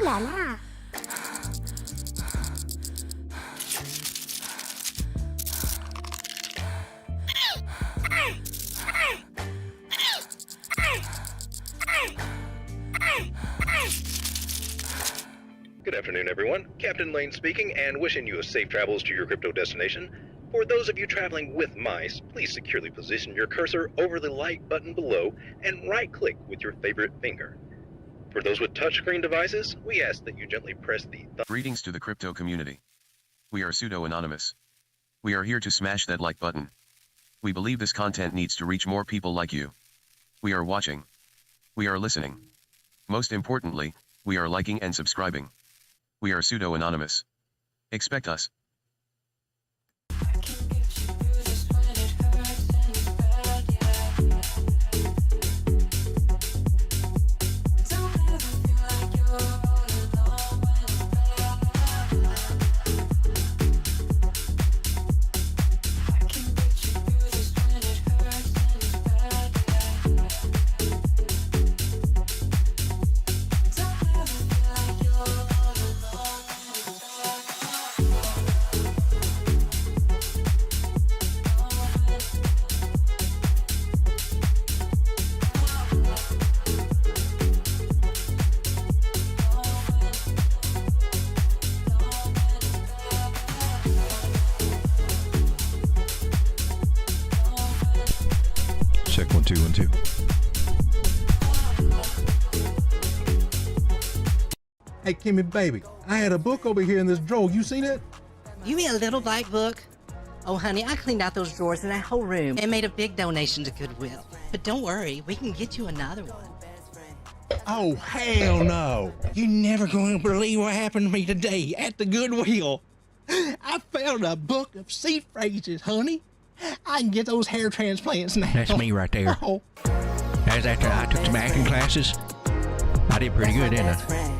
la la. Good afternoon, everyone. Captain Lane speaking, and wishing you a safe travels to your crypto destination. For those of you traveling with mice, please securely position your cursor over the like button below and right-click with your favorite finger. For those with touchscreen devices, we ask that you gently press the Greetings to the crypto community. We are pseudo-anonymous. We are here to smash that like button. We believe this content needs to reach more people like you. We are watching. We are listening. Most importantly, we are liking and subscribing. We are pseudo-anonymous. Expect us. Check 1 2 1 2. Hey, Kimmy, baby, I had a book over here in this drawer. You seen it? You mean a little black book? Oh, honey, I cleaned out those drawers in that whole room and made a big donation to Goodwill. But don't worry, we can get you another one. Oh, hell no. You're never going to believe what happened to me today at the Goodwill. I found a book of seed phrases, honey. I can get those hair transplants now. That's me right there. Oh. That's after I took some acting classes. I did pretty good, didn't I?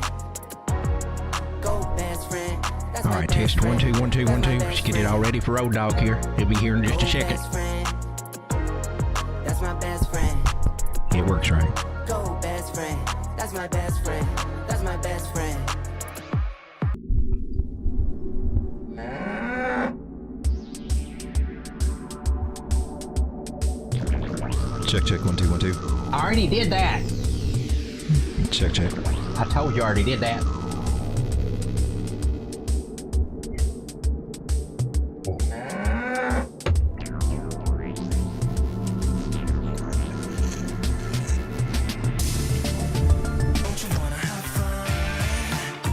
All right, test 1 2 1 2 1 2. Let's get it all ready for Road Dog here. He'll be here in just a second. That's my best friend. It works right. Go best friend. That's my best friend. That's my best friend. Check 1 2 1 2. I already did that. Check. I told you I already did that.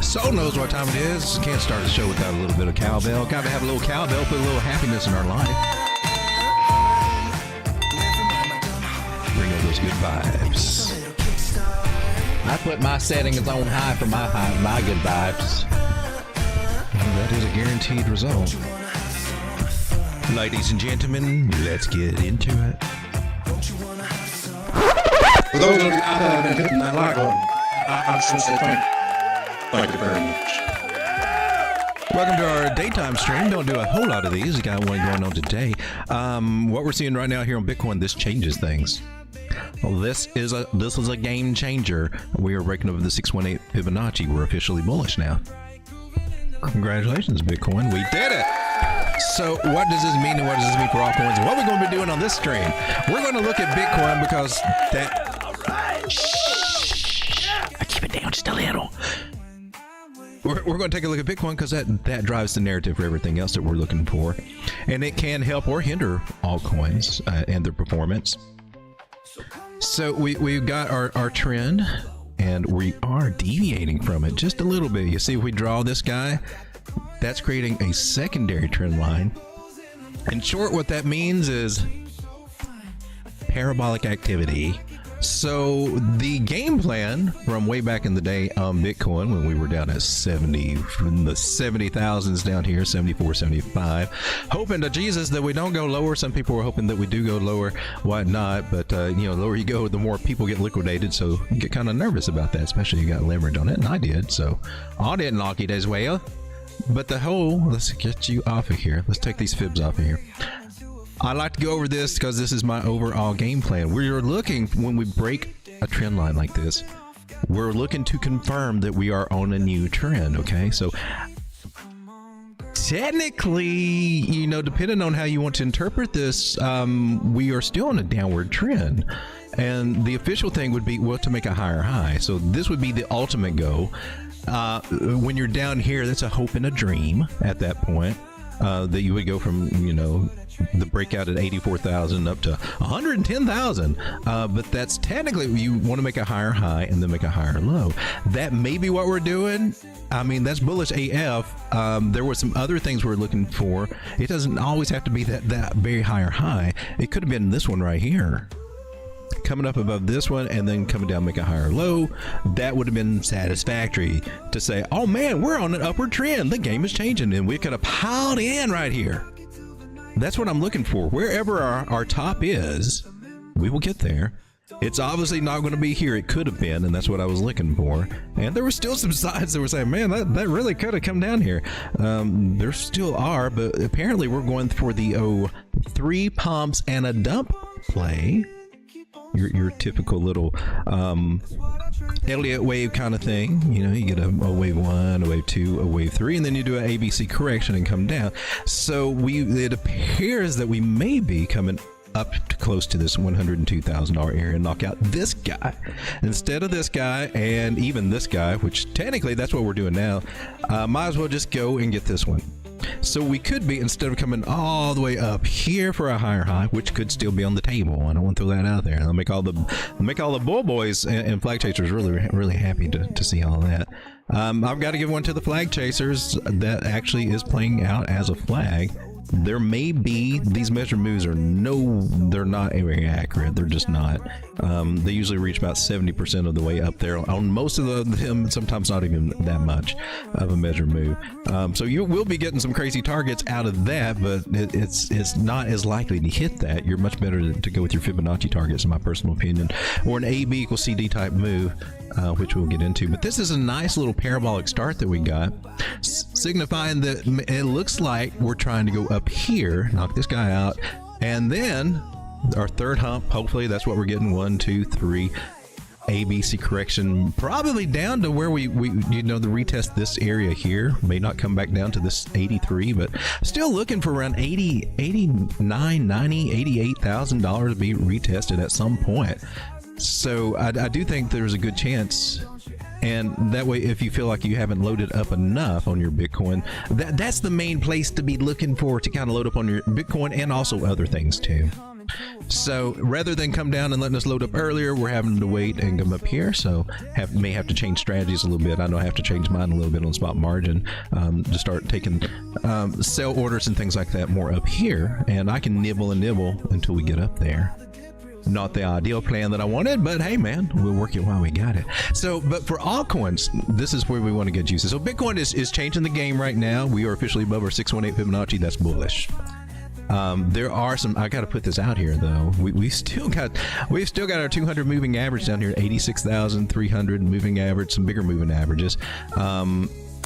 Soul knows what time it is. Can't start the show without a little bit of cowbell. Gotta have a little cowbell, put a little happiness in our life. Bring on those good vibes. I put my settings on high for my good vibes. Well, that is a guaranteed result. Ladies and gentlemen, let's get into it. For those of you out there that have been hitting that like button, I should say thank you. Thank you very much. Welcome to our daytime stream. Don't do a whole lot of these. We got one going on today. What we're seeing right now here on Bitcoin, this changes things. Well, this is a game changer. We are breaking over the 618 Fibonacci. We're officially bullish now. Congratulations, Bitcoin. We did it. So what does this mean, and what does this mean for altcoins? And what we're going to be doing on this stream, we're going to look at Bitcoin because that... All right. Shh. I keep it down just a little. We're going to take a look at Bitcoin because that drives the narrative for everything else that we're looking for. And it can help or hinder altcoins and their performance. So we've got our trend, and we are deviating from it just a little bit. You see, if we draw this guy, that's creating a secondary trend line. In short, what that means is parabolic activity. So the game plan from way back in the day on Bitcoin, when we were down at 70, from the 70,000s down here, 74, 75, hoping to Jesus that we don't go lower. Some people were hoping that we do go lower, whatnot, but the lower you go, the more people get liquidated. So you get kind of nervous about that, especially you got leverage on it, and I did. So I didn't like it as well. But let's get you off of here. Let's take these fibs off of here. I like to go over this because this is my overall game plan. We're looking, when we break a trend line like this, we're looking to confirm that we are on a new trend. Okay, so technically, you know, depending on how you want to interpret this, we are still on a downward trend. And the official thing would be, well, to make a higher high. So this would be the ultimate goal. When you're down here, that's a hope and a dream at that point, that you would go from, you know, the breakout at 84,000 up to 110,000. But that's technically, you want to make a higher high and then make a higher low. That may be what we're doing. I mean, that's bullish AF. There were some other things we're looking for. It doesn't always have to be that very higher high. It could have been this one right here, coming up above this one and then coming down, make a higher low. That would have been satisfactory to say, oh man, we're on an upward trend, the game is changing, and we could have piled in right here. That's what I'm looking for. Wherever our top is, we will get there. It's obviously not going to be here. It could have been, and that's what I was looking for. And there were still some sides that were saying, man, that really could have come down here. There still are, but apparently we're going for the 3 pumps and a dump play. Your typical little Elliott wave kind of thing. You know, you get a wave 1, a wave 2, a wave 3, and then you do an ABC correction and come down. So it appears that we may be coming up to close to this $102,000 area and knock out this guy instead of this guy, and even this guy, which technically that's what we're doing now. Might as well just go and get this one. So we could be, instead of coming all the way up here for a higher high, which could still be on the table, I don't want to throw that out there. I'll make all the bull boys and flag chasers really happy to see all that. I've got to give one to the flag chasers that actually is playing out as a flag. There may be, these measured moves they're not very accurate. They're just not. They usually reach about 70% of the way up there on most of them, sometimes not even that much of a measured move. So you will be getting some crazy targets out of that, but it's not as likely to hit that. You're much better to go with your Fibonacci targets, in my personal opinion, or an AB equals CD type move, which we'll get into. But this is a nice little parabolic start that we got, signifying that it looks like we're trying to go up here, knock this guy out, and then our third hump, hopefully that's what we're getting, 1, 2, 3, ABC correction, probably down to where we you know, the retest this area here. May not come back down to this 83, but still looking for around 80, 89, 90, $88,000 to be retested at some point. So I do think there's a good chance. And that way, if you feel like you haven't loaded up enough on your Bitcoin, that's the main place to be looking for, to kind of load up on your Bitcoin and also other things too. So rather than come down and letting us load up earlier, we're having to wait and come up here. So may have to change strategies a little bit. I know I have to change mine a little bit on spot margin to start taking sell orders and things like that more up here. And I can nibble and nibble until we get up there. Not the ideal plan that I wanted, but hey man, we'll work it while we got it. So, but for altcoins, this is where we want to get juicy. So Bitcoin is changing the game right now. We are officially above our 618 Fibonacci. That's bullish. There are some, I got to put this out here though. We've still got our 200 moving average down here at 86,300 moving average, some bigger moving averages.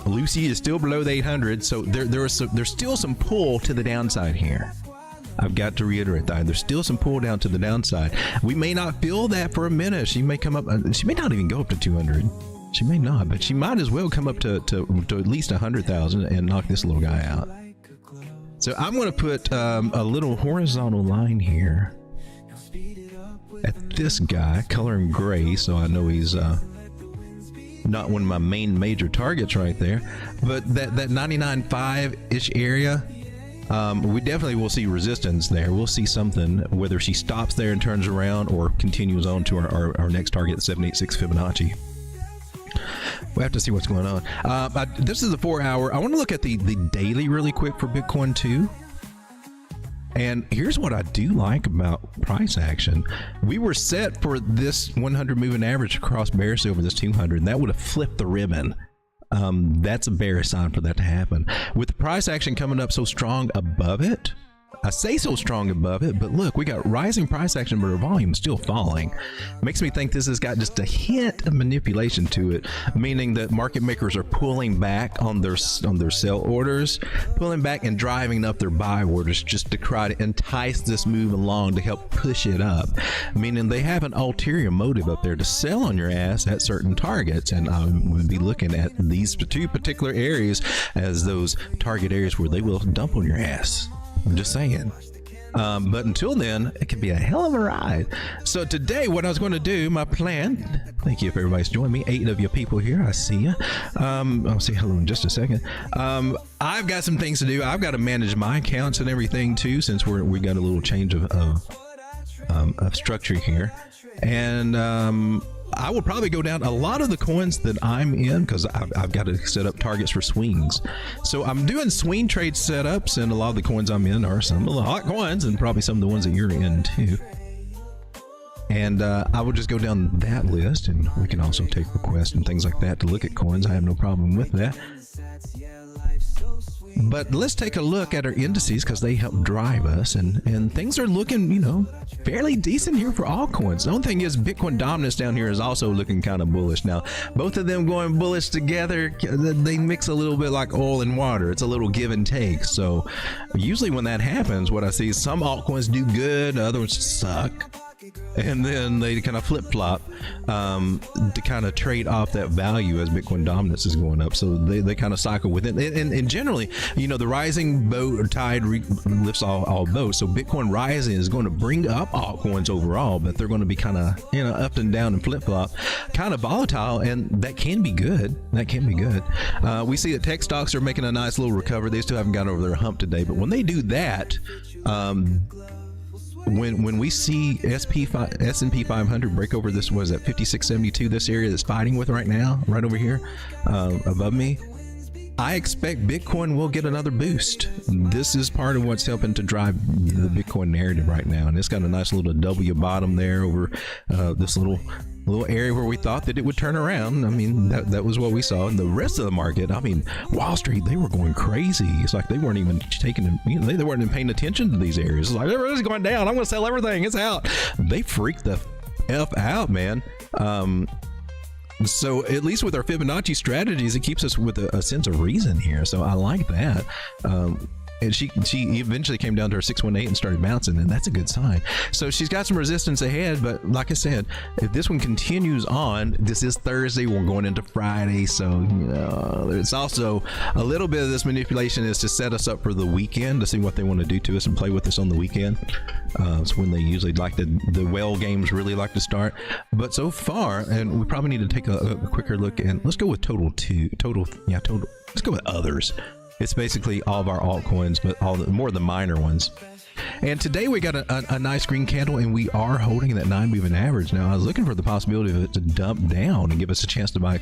Lucy is still below the 800. So there's still some pull to the downside here. I've got to reiterate that there's still some pull down to the downside. We may not feel that for a minute. She may come up, she may not even go up to 200. She may not, but she might as well come up to at least 100,000 and knock this little guy out. So I'm going to put a little horizontal line here at this guy, color him gray, so I know he's not one of my main major targets right there. But that 99.5-ish area, we definitely will see resistance there. We'll see something, whether she stops there and turns around or continues on to our next target, 786 Fibonacci. We'll have to see what's going on. This is the 4-hour. I want to look at the daily really quick for Bitcoin too. And here's what I do like about price action. We were set for this 100 moving average across bearish over this 200, and that would have flipped the ribbon. That's a bearish sign for that to happen. With the price action coming up so strong above it, I say so strong above it, but look, we got rising price action, but our volume still falling. Makes me think this has got just a hint of manipulation to it, meaning that market makers are pulling back on their sell orders, pulling back and driving up their buy orders just to try to entice this move along to help push it up, meaning they have an ulterior motive up there to sell on your ass at certain targets. And I would be looking at these two particular areas as those target areas where they will dump on your ass. I'm just saying. But until then, it can be a hell of a ride. So today, what I was going to do, my plan, thank you if everybody's joined me, 8 of you people here, I see you. I'll say hello in just a second. I've got some things to do. I've got to manage my accounts and everything too, since we got a little change of structure here. And I will probably go down a lot of the coins that I'm in because I've got to set up targets for swings. So I'm doing swing trade setups, and a lot of the coins I'm in are some of the hot coins and probably some of the ones that you're in too. And I will just go down that list, and we can also take requests and things like that to look at coins. I have no problem with that. But let's take a look at our indices because they help drive us, and things are looking, you know, fairly decent here for all coins. The only thing is Bitcoin dominance down here is also looking kind of bullish. Now, both of them going bullish together, they mix a little bit like oil and water. It's a little give and take. So usually when that happens, what I see is some altcoins do good, others suck. And then they kind of flip-flop to kind of trade off that value as Bitcoin dominance is going up. So they kind of cycle with it. And generally, you know, the rising boat or tide lifts all boats. So Bitcoin rising is going to bring up altcoins overall, but they're going to be kind of, you know, up and down and flip-flop, kind of volatile, and that can be good. That can be good. We see that tech stocks are making a nice little recovery. They still haven't gotten over their hump today, but when they do that, when we see S&P 500 break over this, was at 5672, this area that's fighting with right now, right over here above me, I expect Bitcoin will get another boost. This is part of what's helping to drive the Bitcoin narrative right now, and it's got a nice little W bottom there over this little area where we thought that it would turn around. I mean, that was what we saw. And the rest of the market, I mean, Wall Street, they were going crazy. It's like they weren't even taking, you know, they weren't even paying attention to these areas. It's like, everything's going down. I'm going to sell everything. It's out. They freaked the F out, man. So at least with our Fibonacci strategies, it keeps us with a sense of reason here. So I like that. And she eventually came down to her 618 and started bouncing, and that's a good sign. So she's got some resistance ahead, but like I said, if this one continues on, this is Thursday, we're going into Friday, so you know, it's also a little bit of this manipulation is to set us up for the weekend, to see what they want to do to us and play with us on the weekend. It's when they usually like the whale games really like to start. But so far, and we probably need to take a quicker look, and let's go with total. Let's go with others. It's basically all of our altcoins, but more of the minor ones. And today we got a nice green candle, and we are holding that 9 moving average. Now I was looking for the possibility of it to dump down and give us a chance to buy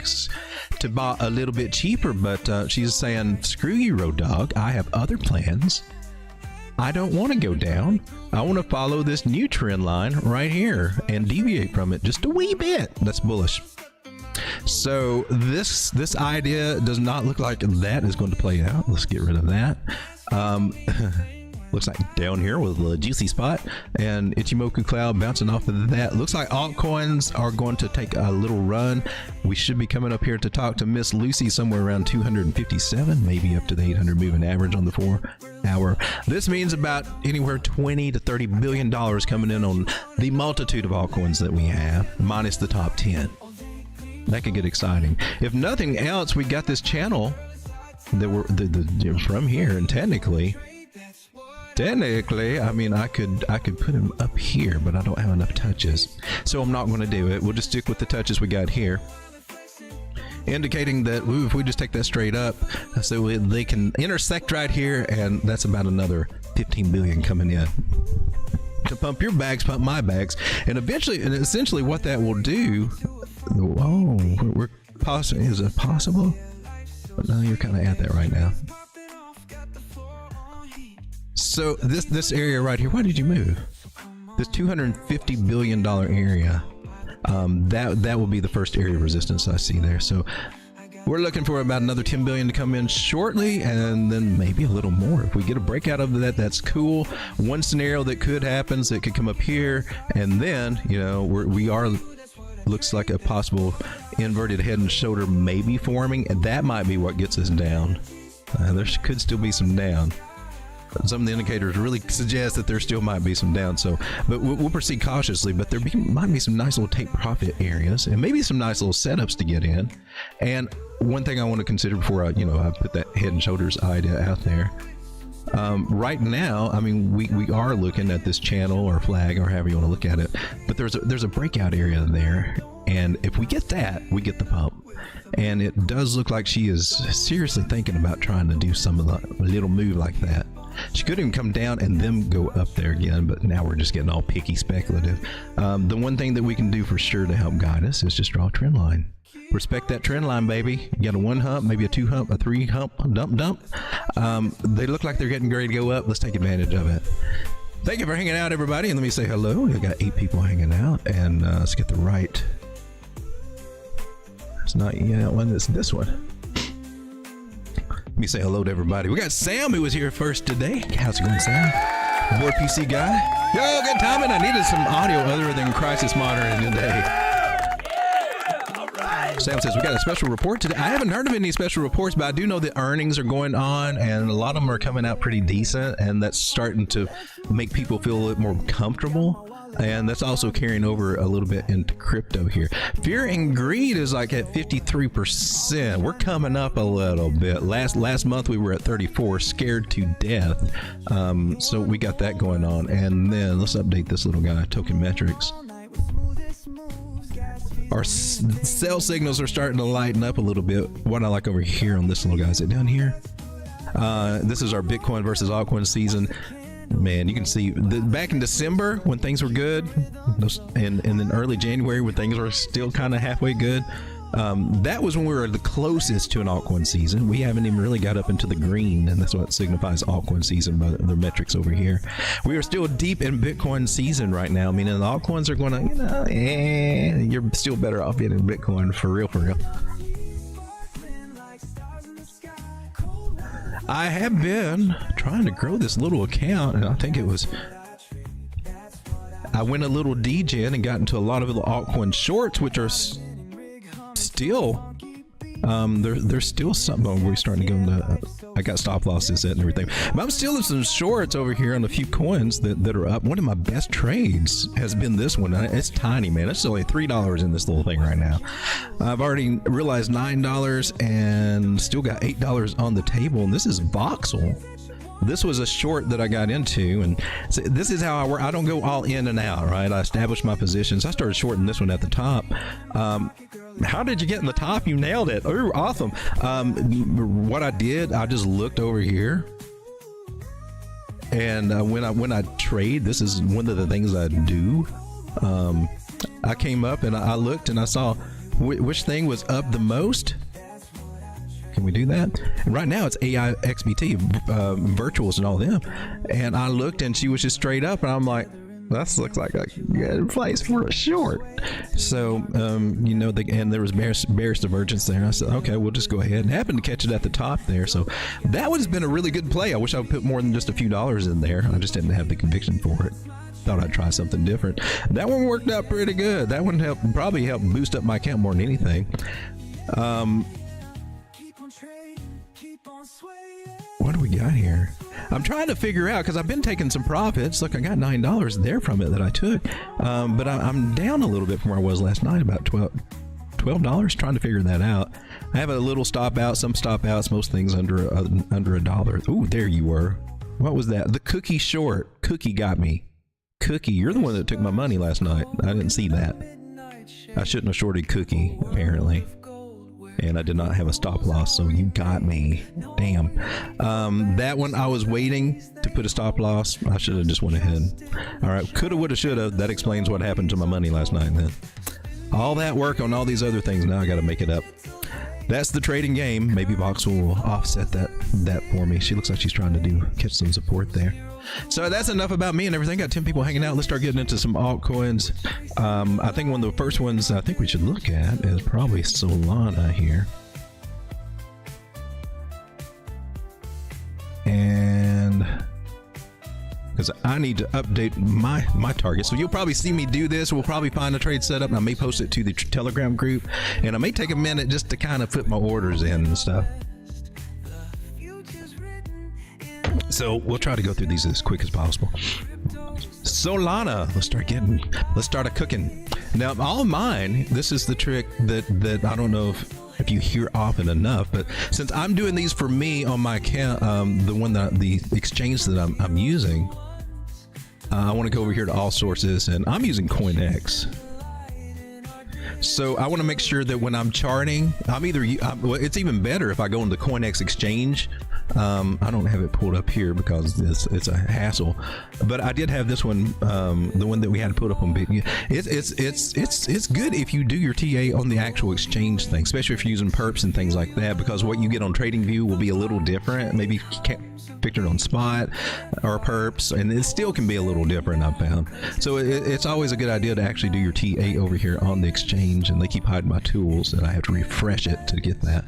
a little bit cheaper, but she's saying, screw you, Road Dog. I have other plans. I don't want to go down. I want to follow this new trend line right here and deviate from it just a wee bit. That's bullish. So this idea does not look like that is going to play out. Let's get rid of that. Looks like down here with a juicy spot, and Ichimoku Cloud bouncing off of that. Looks like altcoins are going to take a little run. We should be coming up here to talk to Miss Lucy somewhere around 257, maybe up to the 800 moving average on the 4 hour. This means about anywhere 20 to 30 billion dollars coming in on the multitude of altcoins that we have, minus the top 10. That could get exciting. If nothing else, we got this channel that we're from here, and technically, I mean, I could put him up here, but I don't have enough touches, so I'm not going to do it. We'll just stick with the touches we got here, indicating that if we just take that straight up, so they can intersect right here, and that's about another 15 billion coming in to pump your bags, pump my bags, and eventually, and essentially, what that will do. We're possible. Is it possible? But no, you're kind of at that right now. So this area right here, why did you move? This $250 billion area, that will be the first area of resistance I see there. So We're looking for about another 10 billion to come in shortly, and then maybe a little more. If we get a breakout of that, that's cool. One scenario that could happen is it could come up here, and then, you know, we are looks like a possible inverted head and shoulder maybe forming, and that might be what gets us down. There could still be some down. Some of the indicators really suggest that there still might be some down, so but we'll proceed cautiously. But might be some nice little take profit areas, and maybe some nice little setups to get in. And one thing I want to consider before I put that head and shoulders idea out there. Right now, I mean, we are looking at this channel or flag or however you want to look at it, but there's a breakout area there, and if we get that, we get the pump. And it does look like she is seriously thinking about trying to do some of the little move like that. She could even come down and then go up there again, but now we're just getting all picky speculative. The one thing that we can do for sure to help guide us is just draw a trend line. Respect that trend line, baby. You got a 1 hump, maybe a 2 hump, a 3 hump, dump. They look like they're getting ready to go up. Let's take advantage of it. Thank you for hanging out, everybody. And let me say hello. We got 8 people hanging out, and let's get the right. It's not yet one. It's this one. Let me say hello to everybody. We got Sam, who was here first today. How's it going, Sam? Board PC guy. Yo, good timing. I needed some audio other than crisis monitoring today. Sam says, we got a special report today. I haven't heard of any special reports, but I do know that earnings are going on, and a lot of them are coming out pretty decent, and that's starting to make people feel a little more comfortable. And that's also carrying over a little bit into crypto here. Fear and greed is like at 53%. We're coming up a little bit. Last month we were at 34, scared to death. So we got that going on. And then let's update this little guy, Tokenmetrics. Our sell signals are starting to lighten up a little bit. What I like over here on this little guy, is it down here? This is our Bitcoin versus altcoin season. Man, you can see back in December when things were good, and then early January when things were still kind of halfway good. That was when we were the closest to an altcoin season. We haven't even really got up into the green, and that's what signifies altcoin season by the metrics over here. We are still deep in Bitcoin season right now. I mean, and the altcoins are going to, you're still better off getting Bitcoin for real. I have been trying to grow this little account, and I think I went a little degen and got into a lot of the altcoin shorts, which are still, there's still something. We're starting to go into, I got stop losses set and everything, but I'm still in some shorts over here on a few coins that are up. One of my best trades has been this one. It's tiny, man. It's only $3 in this little thing right now. I've already realized $9 and still got $8 on the table, and this is voxel. This was a short that I got into, and so this is how I work. I don't go all in and out, right? I establish my positions. I started shorting this one at the top. How did you get in the top? You nailed it. Oh, awesome. What I did, I just looked over here, and when I trade, this is one of the things I do. I came up and I looked and I saw which thing was up the most. Can we do that? And right now it's AI XBT, virtuals and all them. And I looked and she was just straight up, and I'm like, that looks like a good place for a short. So, and there was bearish divergence there. I said, okay, we'll just go ahead, and happened to catch it at the top there. So that one's been a really good play. I wish I would put more than just a few dollars in there. I just didn't have the conviction for it. Thought I'd try something different. That one worked out pretty good. That one probably helped boost up my account more than anything. What do we got here? I'm trying to figure out, because I've been taking some profits. Look, I got $9 there from it that I took, but I'm down a little bit from where I was last night, about $12. Trying to figure that out. I have a little stop out, some stop outs, most things under $1. Ooh, there you were. What was that? The cookie short. Cookie got me. Cookie, you're the one that took my money last night. I didn't see that. I shouldn't have shorted Cookie, apparently. And I did not have a stop loss, so you got me. Damn. That one, I was waiting to put a stop loss. I should have just went ahead. All right, coulda, woulda, shoulda. That explains what happened to my money last night then. All that work on all these other things, now I got to make it up. That's the trading game. Maybe Voxel will offset that for me. She looks like she's trying to catch some support there. So that's enough about me and everything. Got 10 people hanging out. Let's start getting into some altcoins. I think one of the first ones I think we should look at is probably Solana here. because I need to update my target. So you'll probably see me do this. We'll probably find a trade setup, and I may post it to the Telegram group, and I may take a minute just to kind of put my orders in and stuff. So we'll try to go through these as quick as possible. Solana, let's start a cooking. Now, all mine, this is the trick that I don't know if you hear often enough, but since I'm doing these for me on my account, the exchange that I'm using, I want to go over here to all sources, and I'm using CoinX. So I want to make sure that when I'm charting, it's even better if I go into CoinX exchange. I don't have it pulled up here because it's a hassle, but I did have this one, the one that we had to put up on BitMart. It's good if you do your TA on the actual exchange thing, especially if you're using perps and things like that, because what you get on TradingView will be a little different. Maybe you can't picture it on spot or perps, and it still can be a little different, I've found. So it's always a good idea to actually do your TA over here on the exchange, and they keep hiding my tools, and I have to refresh it to get that.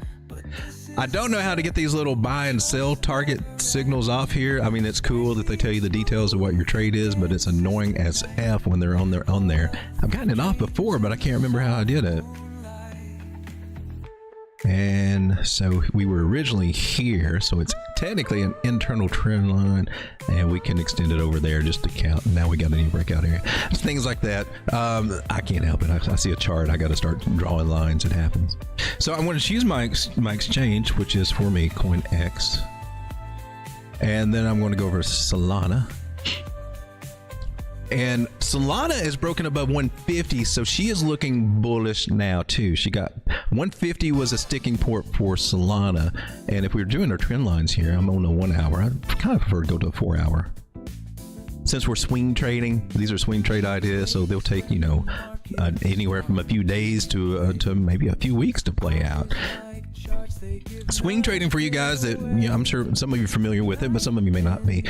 I don't know how to get these little buy and sell target signals off here. I mean, it's cool that they tell you the details of what your trade is, but it's annoying as F when they're on there. I've gotten it off before, but I can't remember how I did it. And so we were originally here, so it's technically an internal trend line, and we can extend it over there just to count. Now we got a new breakout area. Things like that. I can't help it. I see a chart, I got to start drawing lines. It happens. So I'm going to choose my exchange, which is for me CoinX, and then I'm going to go over to Solana. And Solana is broken above 150, so she is looking bullish now too. She got 150 was a sticking port for Solana, and if we were doing our trend lines here, I'm on a 1 hour. I kind of prefer to go to a 4 hour. Since we're swing trading, these are swing trade ideas, so they'll take anywhere from a few days to maybe a few weeks to play out. Swing trading, for you guys that I'm sure some of you are familiar with it, but some of you may not be.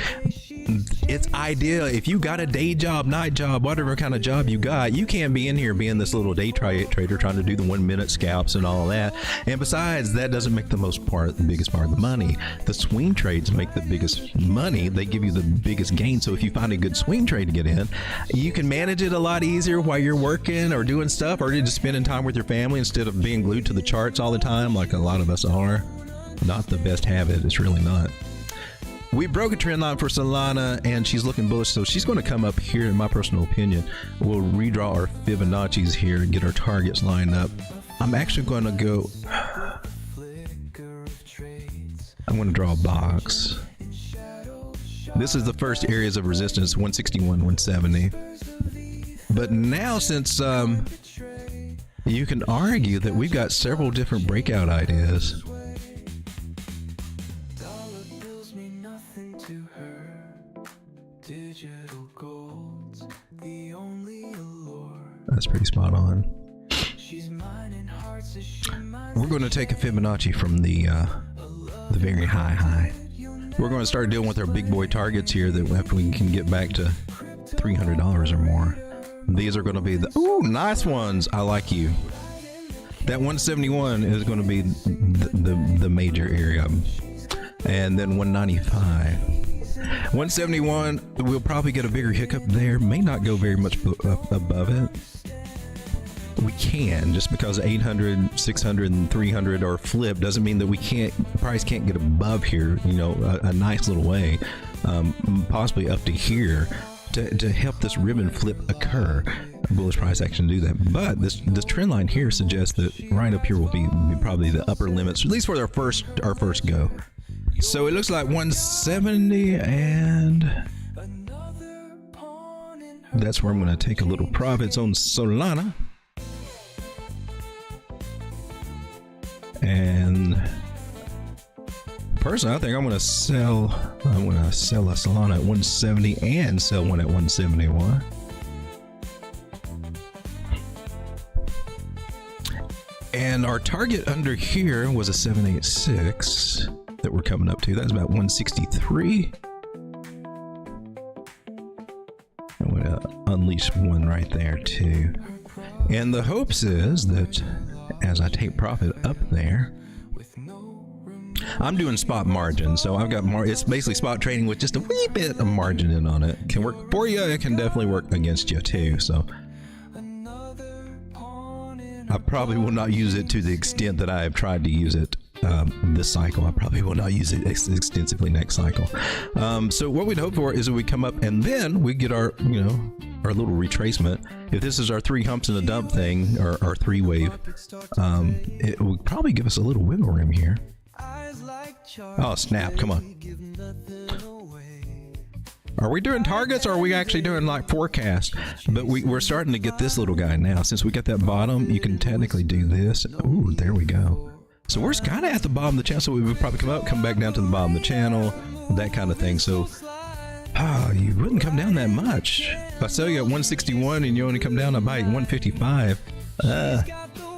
It's ideal if you got a day job, night job, whatever kind of job you got. You can't be in here being this little day trader trying to do the 1 minute scalps and all that. And besides, that doesn't make the biggest part of the money. The swing trades make the biggest money. They give you the biggest gain. So if you find a good swing trade to get in, you can manage it a lot easier while you're working or doing stuff, or just spending time with your family instead of being glued to the charts all the time like a lot of us are. Not the best habit. It's really not. We broke a trend line for Solana, and she's looking bullish, so she's going to come up here, in my personal opinion. We'll redraw our Fibonacci's here and get our targets lined up. I'm actually going to go... I'm going to draw a box. This is the first areas of resistance, 161, 170. But now, since you can argue that we've got several different breakout ideas. That's pretty spot on. We're going to take a Fibonacci from the very high. We're going to start dealing with our big boy targets here that after we can get back to $300 or more. These are going to be the nice ones. I like you. That 171 is going to be the major area, and then 195. 171, we'll probably get a bigger hiccup there. May not go very much above it. We can, just because 800, 600, and 300 are flipped doesn't mean that price can't get above here, a nice little way, possibly up to here to help this ribbon flip occur. Bullish price action to do that. But this trend line here suggests that right up here will be probably the upper limits, at least for our first go. So it looks like 170, and that's where I'm going to take a little profits on Solana. And personally, I think I'm going to sell a Solana at 170 and sell one at 171. And our target under here was a 786 that we're coming up to. That's about 163. I'm going to unleash one right there too. And the hopes is that as I take profit up there, I'm doing spot margin, so I've got more. It's basically spot trading with just a wee bit of margin in on it. Can work for you. It can definitely work against you too. So I probably will not use it to the extent that I have tried to use it this cycle. I probably will not use it extensively next cycle. So what we'd hope for is that we come up and then we get our, our little retracement. If this is our 3 humps and a dump thing, or our 3 wave, it will probably give us a little wiggle room here. Oh snap! Come on. Are we doing targets, or are we actually doing like forecast? But we're starting to get this little guy now. Since we got that bottom, you can technically do this. Ooh, there we go. So we're kind of at the bottom of the channel. So we would probably come back down to the bottom of the channel, that kind of thing. So you wouldn't come down that much. If I sell you at 161 and you only come down about 155,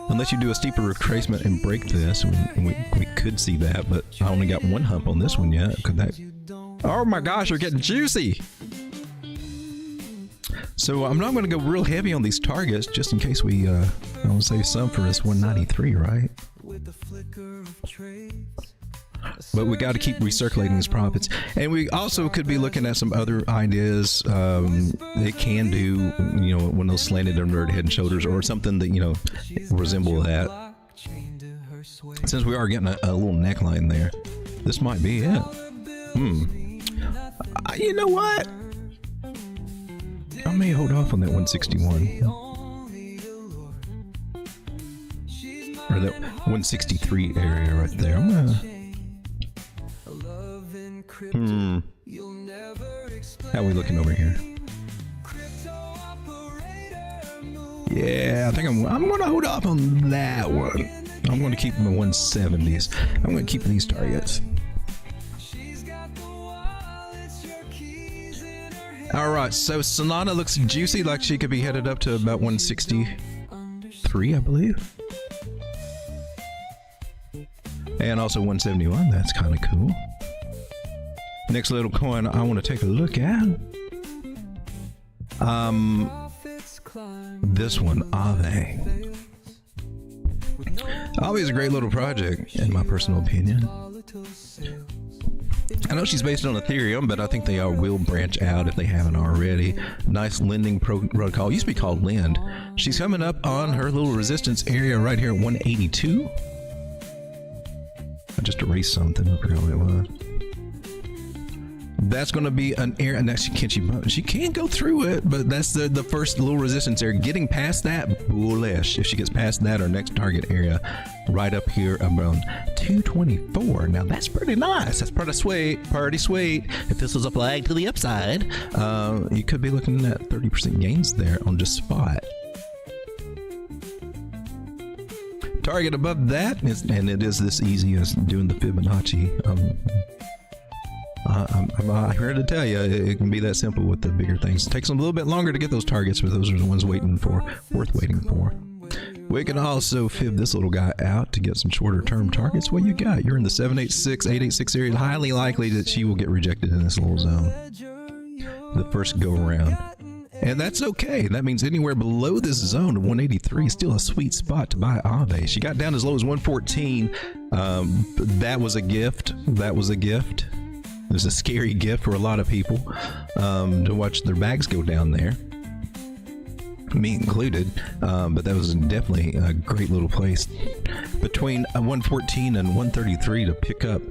unless you do a steeper retracement and break this, we could see that. But I only got 1 hump on this one yet. Could that? Oh my gosh, we're getting juicy. So I'm not going to go real heavy on these targets, just in case we, I want to save some for this 193, right? But we got to keep recirculating these profits. And we also could be looking at some other ideas. It can do, when those slanted under head and shoulders, or something that, resemble that. Since we are getting a little neckline there, this might be it. You know what? I may hold off on that 161. Or that 163 area right there. I'm gonna... How are we looking over here? Yeah, I think I'm gonna hold off on that one. I'm gonna keep my 170s. I'm gonna keep these targets. Alright, so Solana looks juicy, like she could be headed up to about 163, I believe. And also 171, that's kind of cool. Next little coin I want to take a look at. This one, Aave. Aave is a great little project, in my personal opinion. I know she's based on Ethereum, but I think they will branch out if they haven't already. Nice lending protocol. It used to be called Lend. She's coming up on her little resistance area right here at 182. I just erased something. I forgot what it was. That's going to be an area, and she can't go through it, but that's the first little resistance area. Getting past that, bullish. If she gets past that, our next target area right up here around 224. Now that's pretty nice. That's pretty sweet. If this was a flag to the upside, you could be looking at 30% gains there on just spot. Target above that, and it is this easy as doing the Fibonacci. I'm here to tell you, it can be that simple with the bigger things. It takes them a little bit longer to get those targets, but those are the ones worth waiting for. We can also fib this little guy out to get some shorter term targets. What you got? You're in the 786, 886 area. Highly likely that she will get rejected in this little zone the first go around. And that's okay. That means anywhere below this zone of 183 is still a sweet spot to buy Aave. She got down as low as 114. That was a gift. It was a scary gift for a lot of people to watch their bags go down there, me included. But that was definitely a great little place. Between 114 and 133 to pick up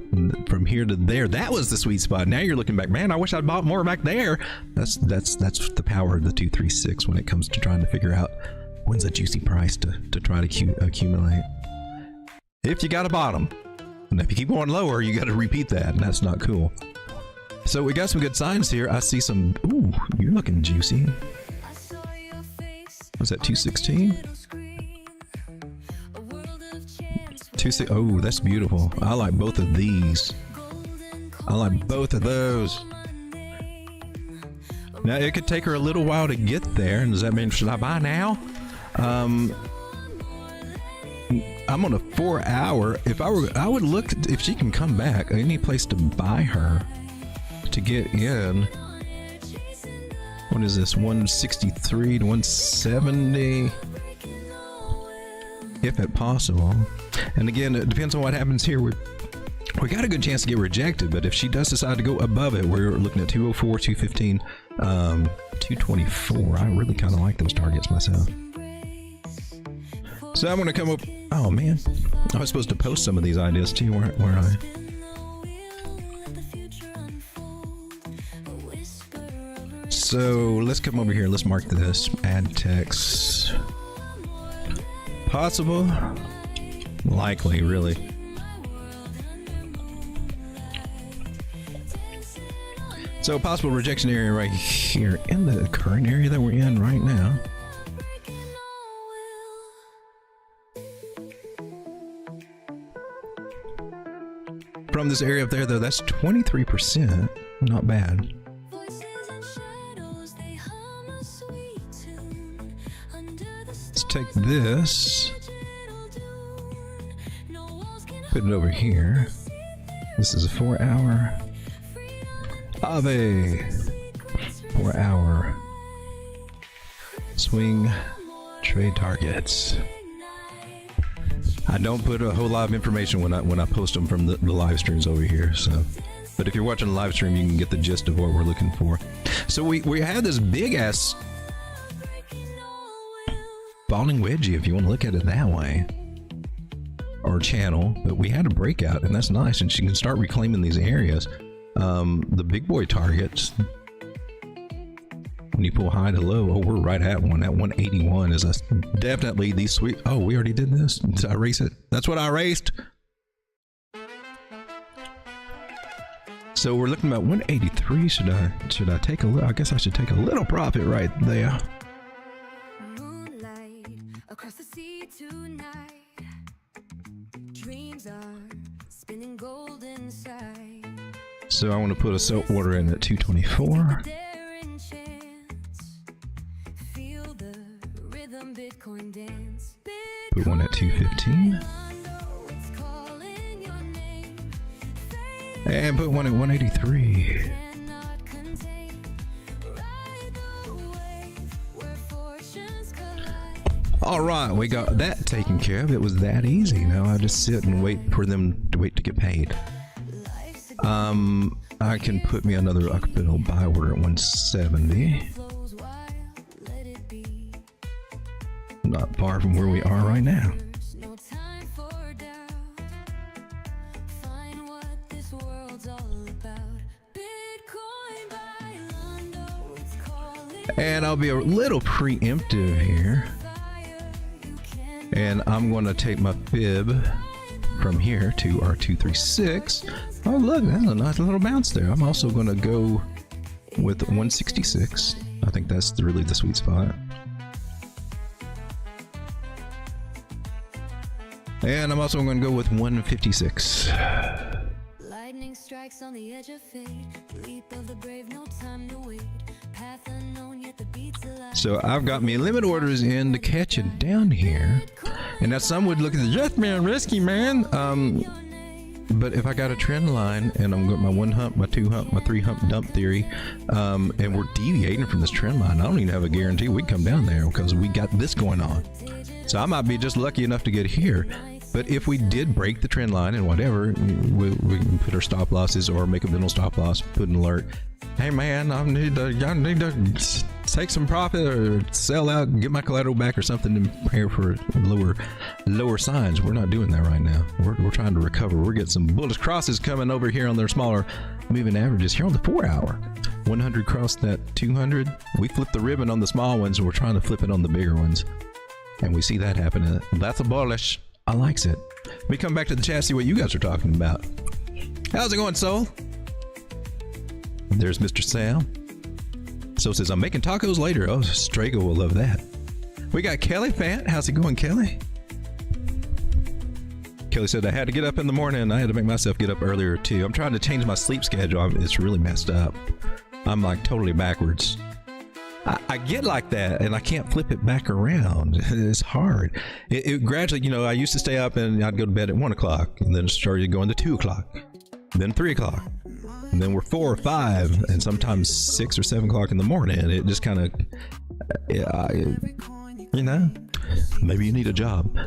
from here to there, that was the sweet spot. Now you're looking back, man, I wish I'd bought more back there. That's the power of the 236 when it comes to trying to figure out when's a juicy price to try to accumulate. If you got a bottom, and if you keep going lower, you got to repeat that, and that's not cool. So we got some good signs here. I see some. Ooh, you're looking juicy. Was that 216? Oh, that's beautiful. I like both of these. I like both of those. Now it could take her a little while to get there. And does that mean should I buy now? I'm on a 4 hour. I would look if she can come back. Any place to buy her to get in. What is this? 163 to 170, if at possible. And again, it depends on what happens here with We got a good chance to get rejected, but if she does decide to go above it, we're looking at 204, 215, 224. I really kind of like those targets myself. So I'm going to come up. Oh man, I was supposed to post some of these ideas too, weren't I? So let's come over here. Let's mark this. Add text. Possible. Likely, really. So possible rejection area right here in the current area that we're in right now. From this area up there, though, that's 23%. Not bad. Let's take this. Put it over here. This is a 4-hour. Ave. 4-hour. Swing trade targets. I don't put a whole lot of information when I post them from the live streams over here. So, but if you're watching the live stream, you can get the gist of what we're looking for. So we had this big ass falling wedgie, if you want to look at it that way, or channel. But we had a breakout, and that's nice. And she can start reclaiming these areas. The big boy targets. When you pull high to low, oh, we're right at one. At 181 is definitely the sweet. Oh, we already did this. Did I erase it? That's what I erased. So we're looking about 183. Should I take a look? I guess I should take a little profit right there. Moonlight across the sea tonight. Dreams are spinning gold inside. So I want to put a sell order in at 224. Put one at 215. And put one at 183. All right, we got that taken care of. It was that easy. Now I just sit and wait for them to get paid. I can put me another capital buy order at 170. Not far from where we are right now. And I'll be a little preemptive here. And I'm going to take my fib from here to our 236. Oh, look, that's a nice little bounce there. I'm also going to go with 166. I think that's really the sweet spot. And I'm also going to go with 156. Lightning strikes on the edge of fate. Leap of the brave, no time to wait. Path unknown, yet the beats alive. So I've got me limit orders in to catch it down here. And now some would look at the yes man, risky man. But if I got a trend line and I'm got my 1 hump, my 2 hump, my 3 hump dump theory, and we're deviating from this trend line, I don't even have a guarantee we come down there because we got this going on. So I might be just lucky enough to get here. But if we did break the trend line and whatever, we can put our stop losses or make a mental stop loss, put an alert. Hey man, I need to take some profit or sell out and get my collateral back or something to prepare for lower signs. We're not doing that right now. We're trying to recover. We're getting some bullish crosses coming over here on their smaller moving averages here on the 4 hour. 100 crossed that 200. We flipped the ribbon on the small ones and we're trying to flip it on the bigger ones. And we see that happening. That's a bullish. I likes it. Let me come back to the chat, see what you guys are talking about. How's it going, Soul? There's Mr. Sam. So says, I'm making tacos later. Oh, Strago will love that. We got Kelly Fant. How's it going, Kelly? Kelly said, I had to get up in the morning. I had to make myself get up earlier, too. I'm trying to change my sleep schedule. It's really messed up. I'm like totally backwards. I get like that and I can't flip it back around. It's hard. It gradually, you know, I used to stay up and I'd go to bed at 1 o'clock and then it started going to 2 o'clock, then 3 o'clock, and then we're 4 or 5 and sometimes 6 or 7 o'clock in the morning. And it just kind of, you know, maybe you need a job.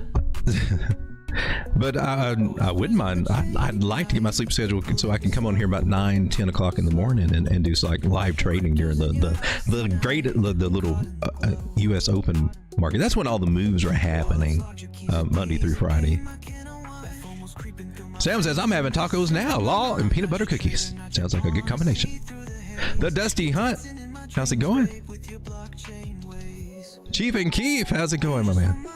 But I wouldn't mind. I'd like to get my sleep schedule so I can come on here about 9, 10 o'clock in the morning and do like live trading during the little U.S. Open market. That's when all the moves are happening, Monday through Friday. Sam says, I'm having tacos now, law and peanut butter cookies. Sounds like a good combination. The Dusty Hunt, how's it going? Chief and Keith, how's it going, my man?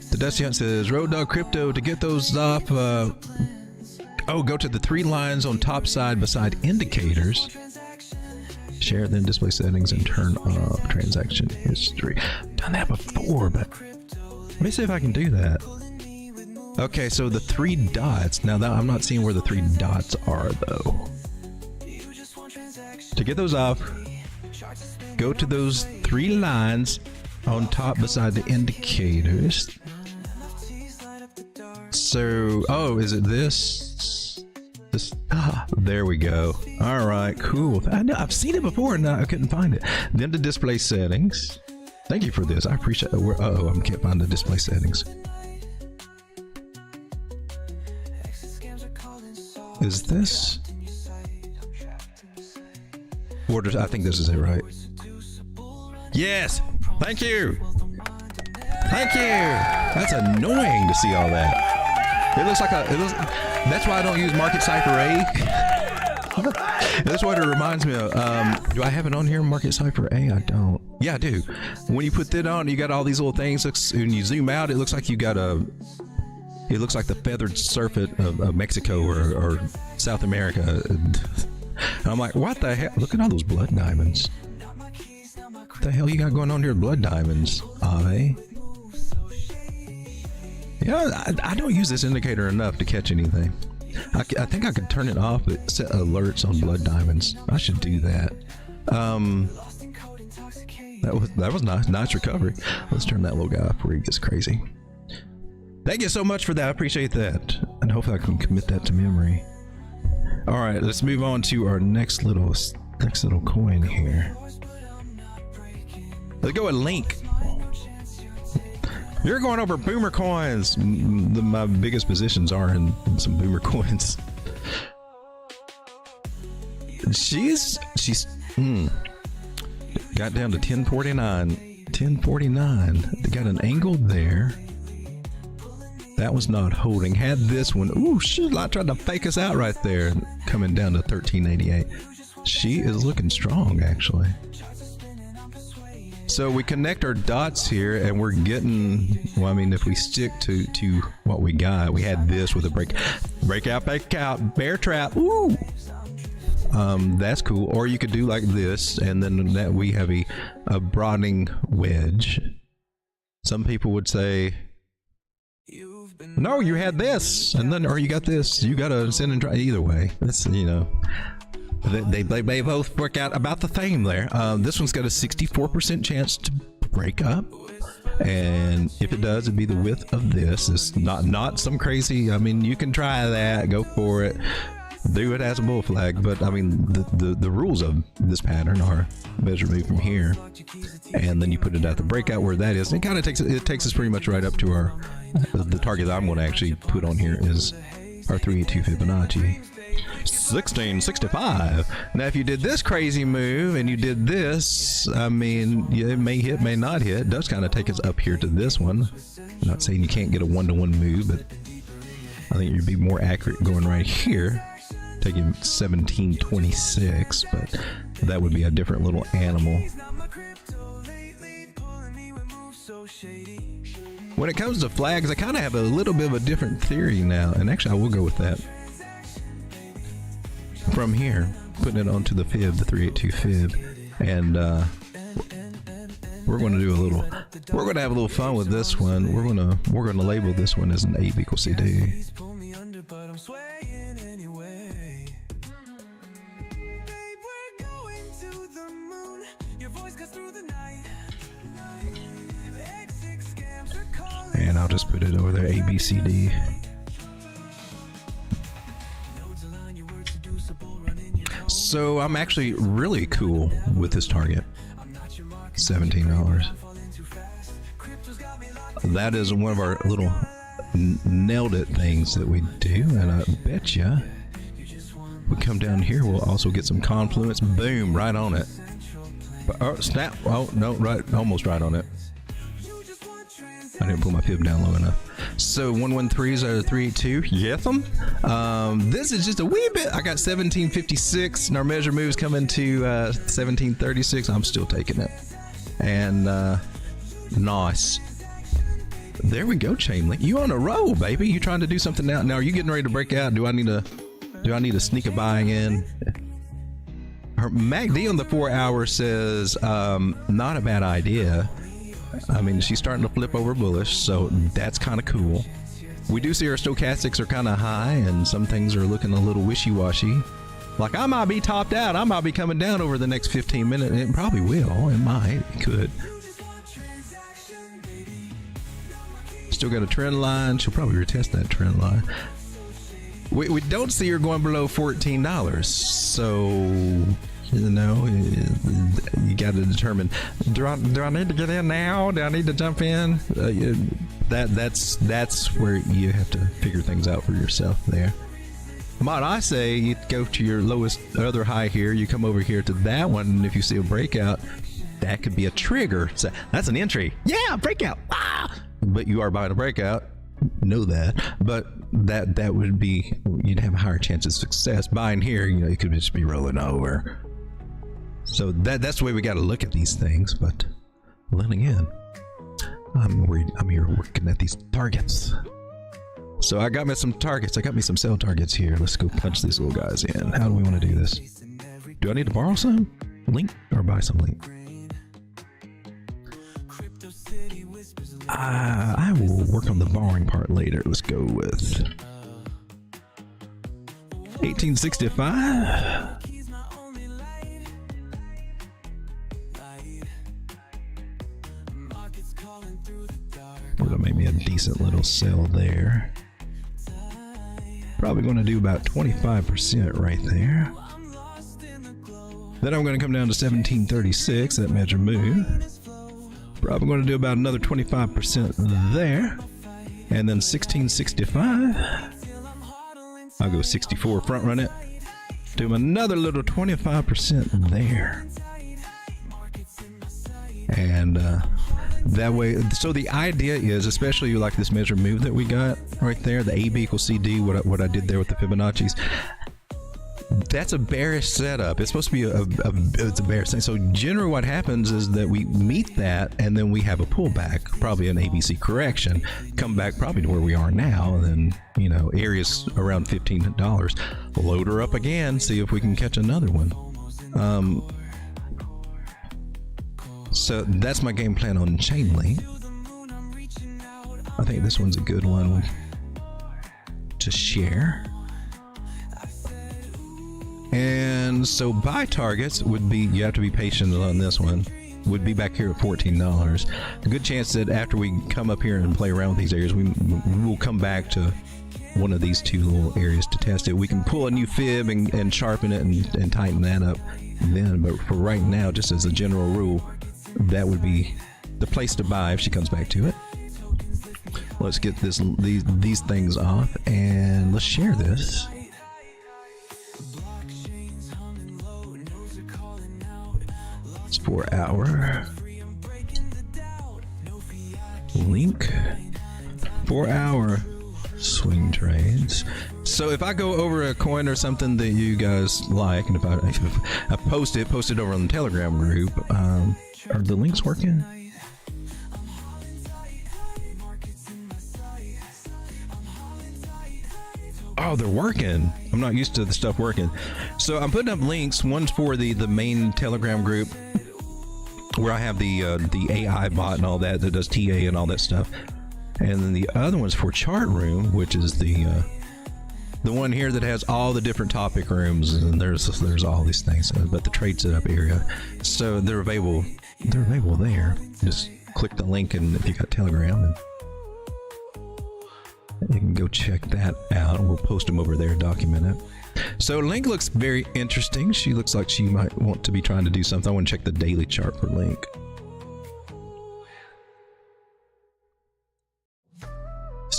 The Dusty Hunt says, Road Dog Crypto, to get those off, go to the 3 lines on top side beside indicators. Share, then display settings and turn off transaction history. I've done that before, but let me see if I can do that. Okay, so the 3 dots. Now that I'm not seeing where the 3 dots are though. To get those off, go to those 3 lines on top beside the indicators. So, is it this? There we go. All right, cool. I know I've seen it before and I couldn't find it. Then the display settings. Thank you for this. I appreciate it. I can't find the display settings. Is this? I think this is it, right? Yes. Thank you. Thank you. That's annoying to see all that. It looks like that's why I don't use Market Cipher A. That's what it reminds me of. Do I have it on here, Market Cipher A? I don't. Yeah, I do. When you put that on, you got all these little things. When you zoom out, it looks like you got it looks like the feathered surfeit of Mexico or South America. And I'm like, what the hell? Look at all those blood diamonds. What the hell you got going on here with blood diamonds? I don't use this indicator enough to catch anything. I think I could turn it off, but set alerts on blood diamonds. I should do that. That was nice recovery. Let's turn that little guy off before he gets crazy. Thank you so much for that. I appreciate that, and hopefully I can commit that to memory. All right, let's move on to our next little coin here. Let's go with Link. You're going over boomer coins. My biggest positions are in some boomer coins. She's got down to 1049. 1049. They got an angle there. That was not holding. Had this one. Ooh, shit! I tried to fake us out right there. Coming down to 1388. She is looking strong, actually. So we connect our dots here, and we're getting. Well, I mean, if we stick to what we got, we had this with a breakout, bear trap. Ooh. That's cool. Or you could do like this, and then that we have a broadening wedge. Some people would say, no, you had this, and then, or you got this. You got to send and try. Either way, that's, they both work out about the same there. This one's got a 64% chance to break up, and if it does, it'd be the width of this. It's not some crazy. I mean, you can try that, go for it, do it as a bull flag. But I mean, the rules of this pattern are measure move from here, and then you put it at the breakout where that is. And it kind of takes us pretty much right up to the target that I'm going to actually put on here is our 382 Fibonacci. 1665. Now, if you did this crazy move and you did this, I mean, it may hit, may not hit. It does kind of take us up here to this one. I'm not saying you can't get a one-to-one move, but I think you'd be more accurate going right here, taking 1726, but that would be a different little animal. When it comes to flags, I kind of have a little bit of a different theory now, and actually I will go with that. From here, putting it onto the fib, the 382 fib, and we're going to do we're going to have a little fun with this one. We're going to label this one as an A equals CD. And I'll just put it over there, A, B, C, D. So I'm actually really cool with this target. $17. that is one of our little nailed it things that we do, and I bet you we come down here, we'll also get some confluence. Boom, right on it. Oh, snap. Oh, no, right, almost right on it. I didn't pull my fib down low enough. So 113s are 382. Yes, this is just a wee bit. I got 1756, and our measure moves coming to 1736. I'm still taking it. And nice. There we go, Chainlink. You on a roll, baby. You trying to do something now? Now, are you getting ready to break out? Do I need to sneak a buy in? Her MACD on the 4 hour says not a bad idea. I mean, she's starting to flip over bullish, so that's kind of cool. We do see our stochastics are kind of high, and some things are looking a little wishy-washy. Like, I might be topped out. I might be coming down over the next 15 minutes. It probably will. It might. It could. Still got a trend line. She'll probably retest that trend line. We don't see her going below $14. So, you know, you got to determine, do I need to get in now? Do I need to jump in? That's where you have to figure things out for yourself there. Might I say, you go to your lowest other high here, you come over here to that one, and if you see a breakout, that could be a trigger. So that's an entry. Yeah, breakout. Ah! But you are buying a breakout. Know that. But that would be, you'd have a higher chance of success. Buying here, you know, you could just be rolling over. So that's the way we got to look at these things. But then again, I'm here working at these targets. So I got me some targets. I got me some sell targets here. Let's go punch these little guys in. How do we want to do this? Do I need to borrow some link or buy some link? I will work on the borrowing part later. Let's go with 1865. Would have made me a decent little sell there. Probably going to do about 25% right there. Then I'm going to come down to 1736, that measure move. Probably going to do about another 25% there. And then 1665. I'll go 64, front run it. Do another little 25% there. And that way, so the idea is, especially like this measure move that we got right there, the AB equals CD, what I did there with the Fibonacci's, that's a bearish setup. It's supposed to be it's a bearish thing. So generally what happens is that we meet that and then we have a pullback, probably an ABC correction, come back probably to where we are now, and then, you know, areas around $15. Load her up again, see if we can catch another one. So that's my game plan on Chainlink. I think this one's a good one to share. And so buy targets would be, you have to be patient on this one, would be back here at $14. A good chance that after we come up here and play around with these areas, we will come back to one of these two little areas to test it. We can pull a new fib and sharpen it and tighten that up then. But for right now, just as a general rule, that would be the place to buy if she comes back to it. Let's get these things off and let's share this. It's 4 hour link, 4 hour swing trades. So if I go over a coin or something that you guys like, and if I post it over on the Telegram group, are the links working? Oh, they're working. I'm not used to the stuff working. So I'm putting up links. One's for the main Telegram group where I have the AI bot and all that does TA and all that stuff. And then the other one's for Chart Room, which is the one here that has all the different topic rooms, and there's all these things, but the trade setup area. So they're available there. Just click the link, and if you got Telegram, and you can go check that out, and we'll post them over there, document it. So Link looks very interesting. She looks like she might want to be trying to do something. I want to check the daily chart for Link.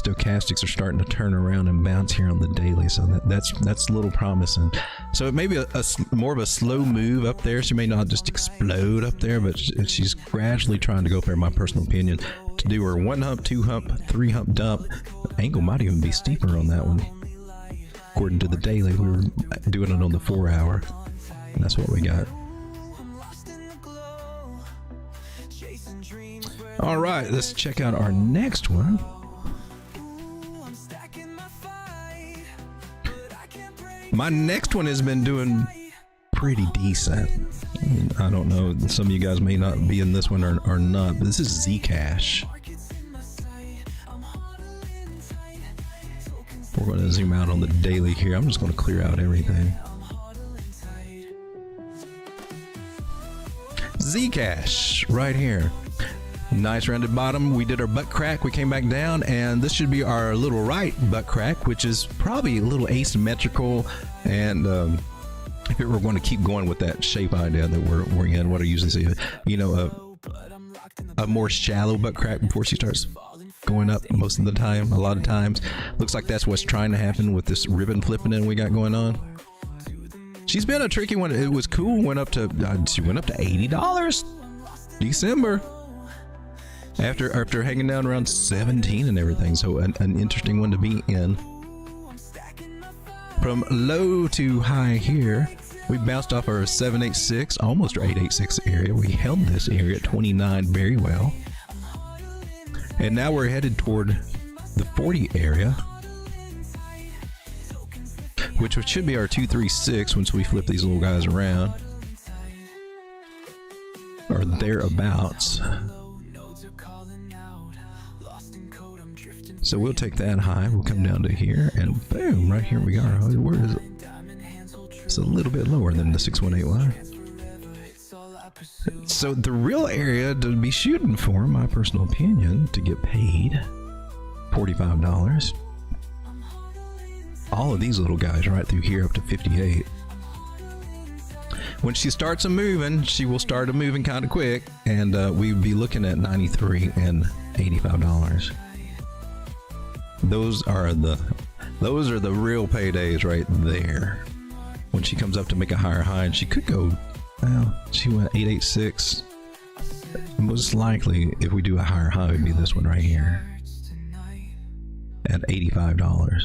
stochastics are starting to turn around and bounce here on the daily, so that's a little promising. So it may be more of a slow move up there. She may not just explode up there, but she's gradually trying to go up there, in my personal opinion, to do her 1 hump, 2 hump, 3 hump dump. The angle might even be steeper on that one. According to the daily, we were doing it on the 4 hour, and that's what we got. All right, let's check out our next one. My next one has been doing pretty decent. I don't know, some of you guys may not be in this one or not, but this is Zcash. We're going to zoom out on the daily here. I'm just going to clear out everything. Zcash right here. Nice rounded bottom. We did our butt crack. We came back down, and this should be our little right butt crack, which is probably a little asymmetrical. And if we're going to keep going with that shape idea that we're in, what I usually see, you know, a more shallow butt crack before she starts going up most of the time. A lot of times, looks like that's what's trying to happen with this ribbon flipping in we got going on. She's been a tricky one. It was cool. Went up to she went up to $80 December. After hanging down around 17 and everything, so an interesting one to be in. From low to high here, we bounced off our 786, almost our 886 area. We held this area at 29 very well, and now we're headed toward the 40 area, which should be our 236 once we flip these little guys around, or thereabouts. So we'll take that high, we'll come down to here, and boom, right here we are. Where is it? It's a little bit lower than the 618 line. So the real area to be shooting for, in my personal opinion, to get paid, $45. All of these little guys right through here up to 58. When she starts a moving, she will start a moving kind of quick, and we'd be looking at $93 and $85. Those are the real paydays right there. When she comes up to make a higher high, and she could go, well, she went 886. Most likely, if we do a higher high, it would be this one right here at $85.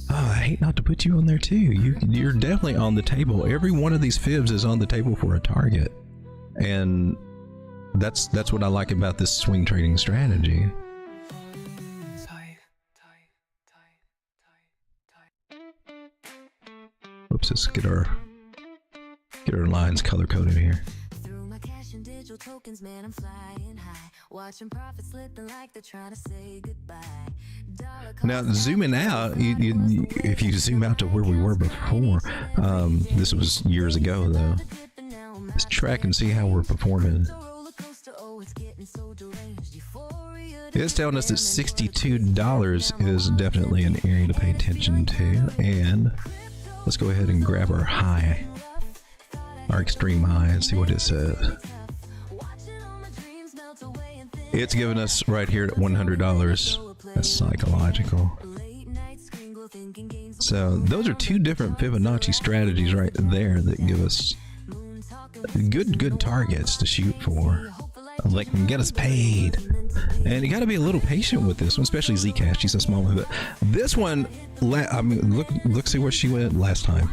Oh, I hate not to put you on there too. You're definitely on the table. Every one of these fibs is on the table for a target, and that's what I like about this swing trading strategy. Oops, let's get our lines color coded here. Through my cash and digital tokens, man, I'm flying high. Watching profits slipping like they're trying to say goodbye. Now zooming out, if you zoom out to where we were before, this was years ago though. Let's track and see how we're performing. It's telling us that $62 is definitely an area to pay attention to, and let's go ahead and grab our high, our extreme high, and see what it says. It's giving us right here at $100. That's psychological. So those are two different Fibonacci strategies right there that give us good targets to shoot for. Like, can get us paid. And you got to be a little patient with this one, especially Zcash. She's a small one, but this one, I mean, look, see where she went last time.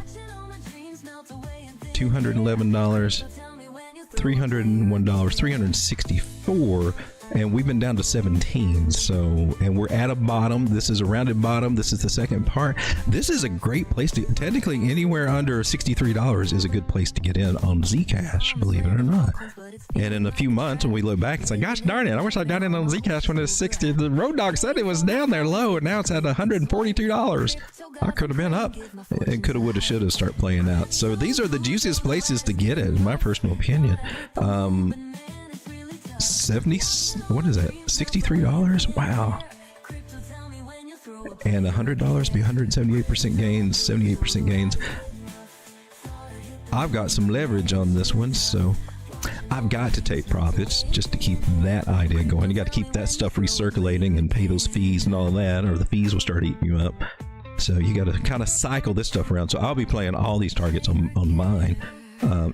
$211, $301, $364, and we've been down to 17. So, and we're at a bottom. This is a rounded bottom. This is the second part. This is a great place to, technically anywhere under $63 is a good place to get in on Zcash, believe it or not. And in a few months when we look back, it's like, gosh darn it, I wish I got in on Zcash when it was 60. The Road Dog said it was down there low, and now it's at $142. I could have been up. It could have, would have, should have start playing out. So these are the juiciest places to get it, in my personal opinion. 70, what is that? $63? Wow. And $100 be 178% gains, 78% gains. I've got some leverage on this one, so I've got to take profits just to keep that idea going. You got to keep that stuff recirculating and pay those fees and all that, or the fees will start eating you up. So you got to kind of cycle this stuff around. So I'll be playing all these targets on mine,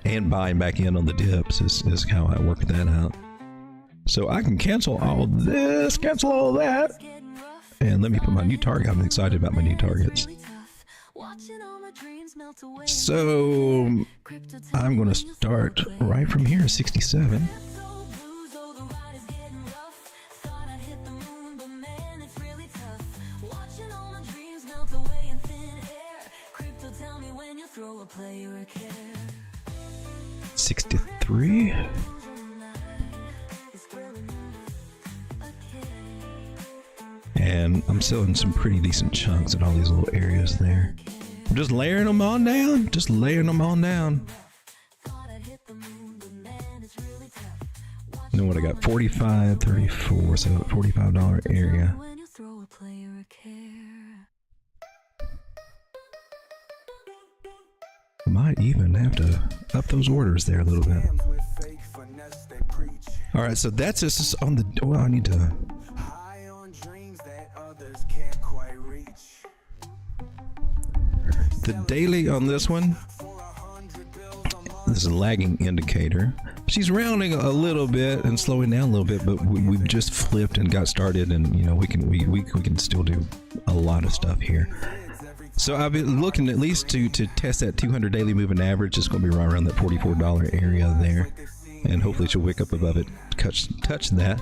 and buying back in on the dips is how I work that out. So I can cancel all this, cancel all that, and let me put my new target. I'm excited about my new targets. So I'm going to start right from here, 67. $63. And I'm selling some pretty decent chunks at all these little areas there. I'm just layering them on down. Just layering them on down. And then what I got? 45, 34, so $45 area. I might even have to up those orders there a little bit. All right, so that's just on the. Well, I need to. The daily on this one. This is a lagging indicator. She's rounding a little bit and slowing down a little bit, but we've just flipped and got started, and you know we can still do a lot of stuff here. So I've been looking at least to test that 200 daily moving average. It's going to be right around that $44 area there, and hopefully she'll wake up above it, touch that.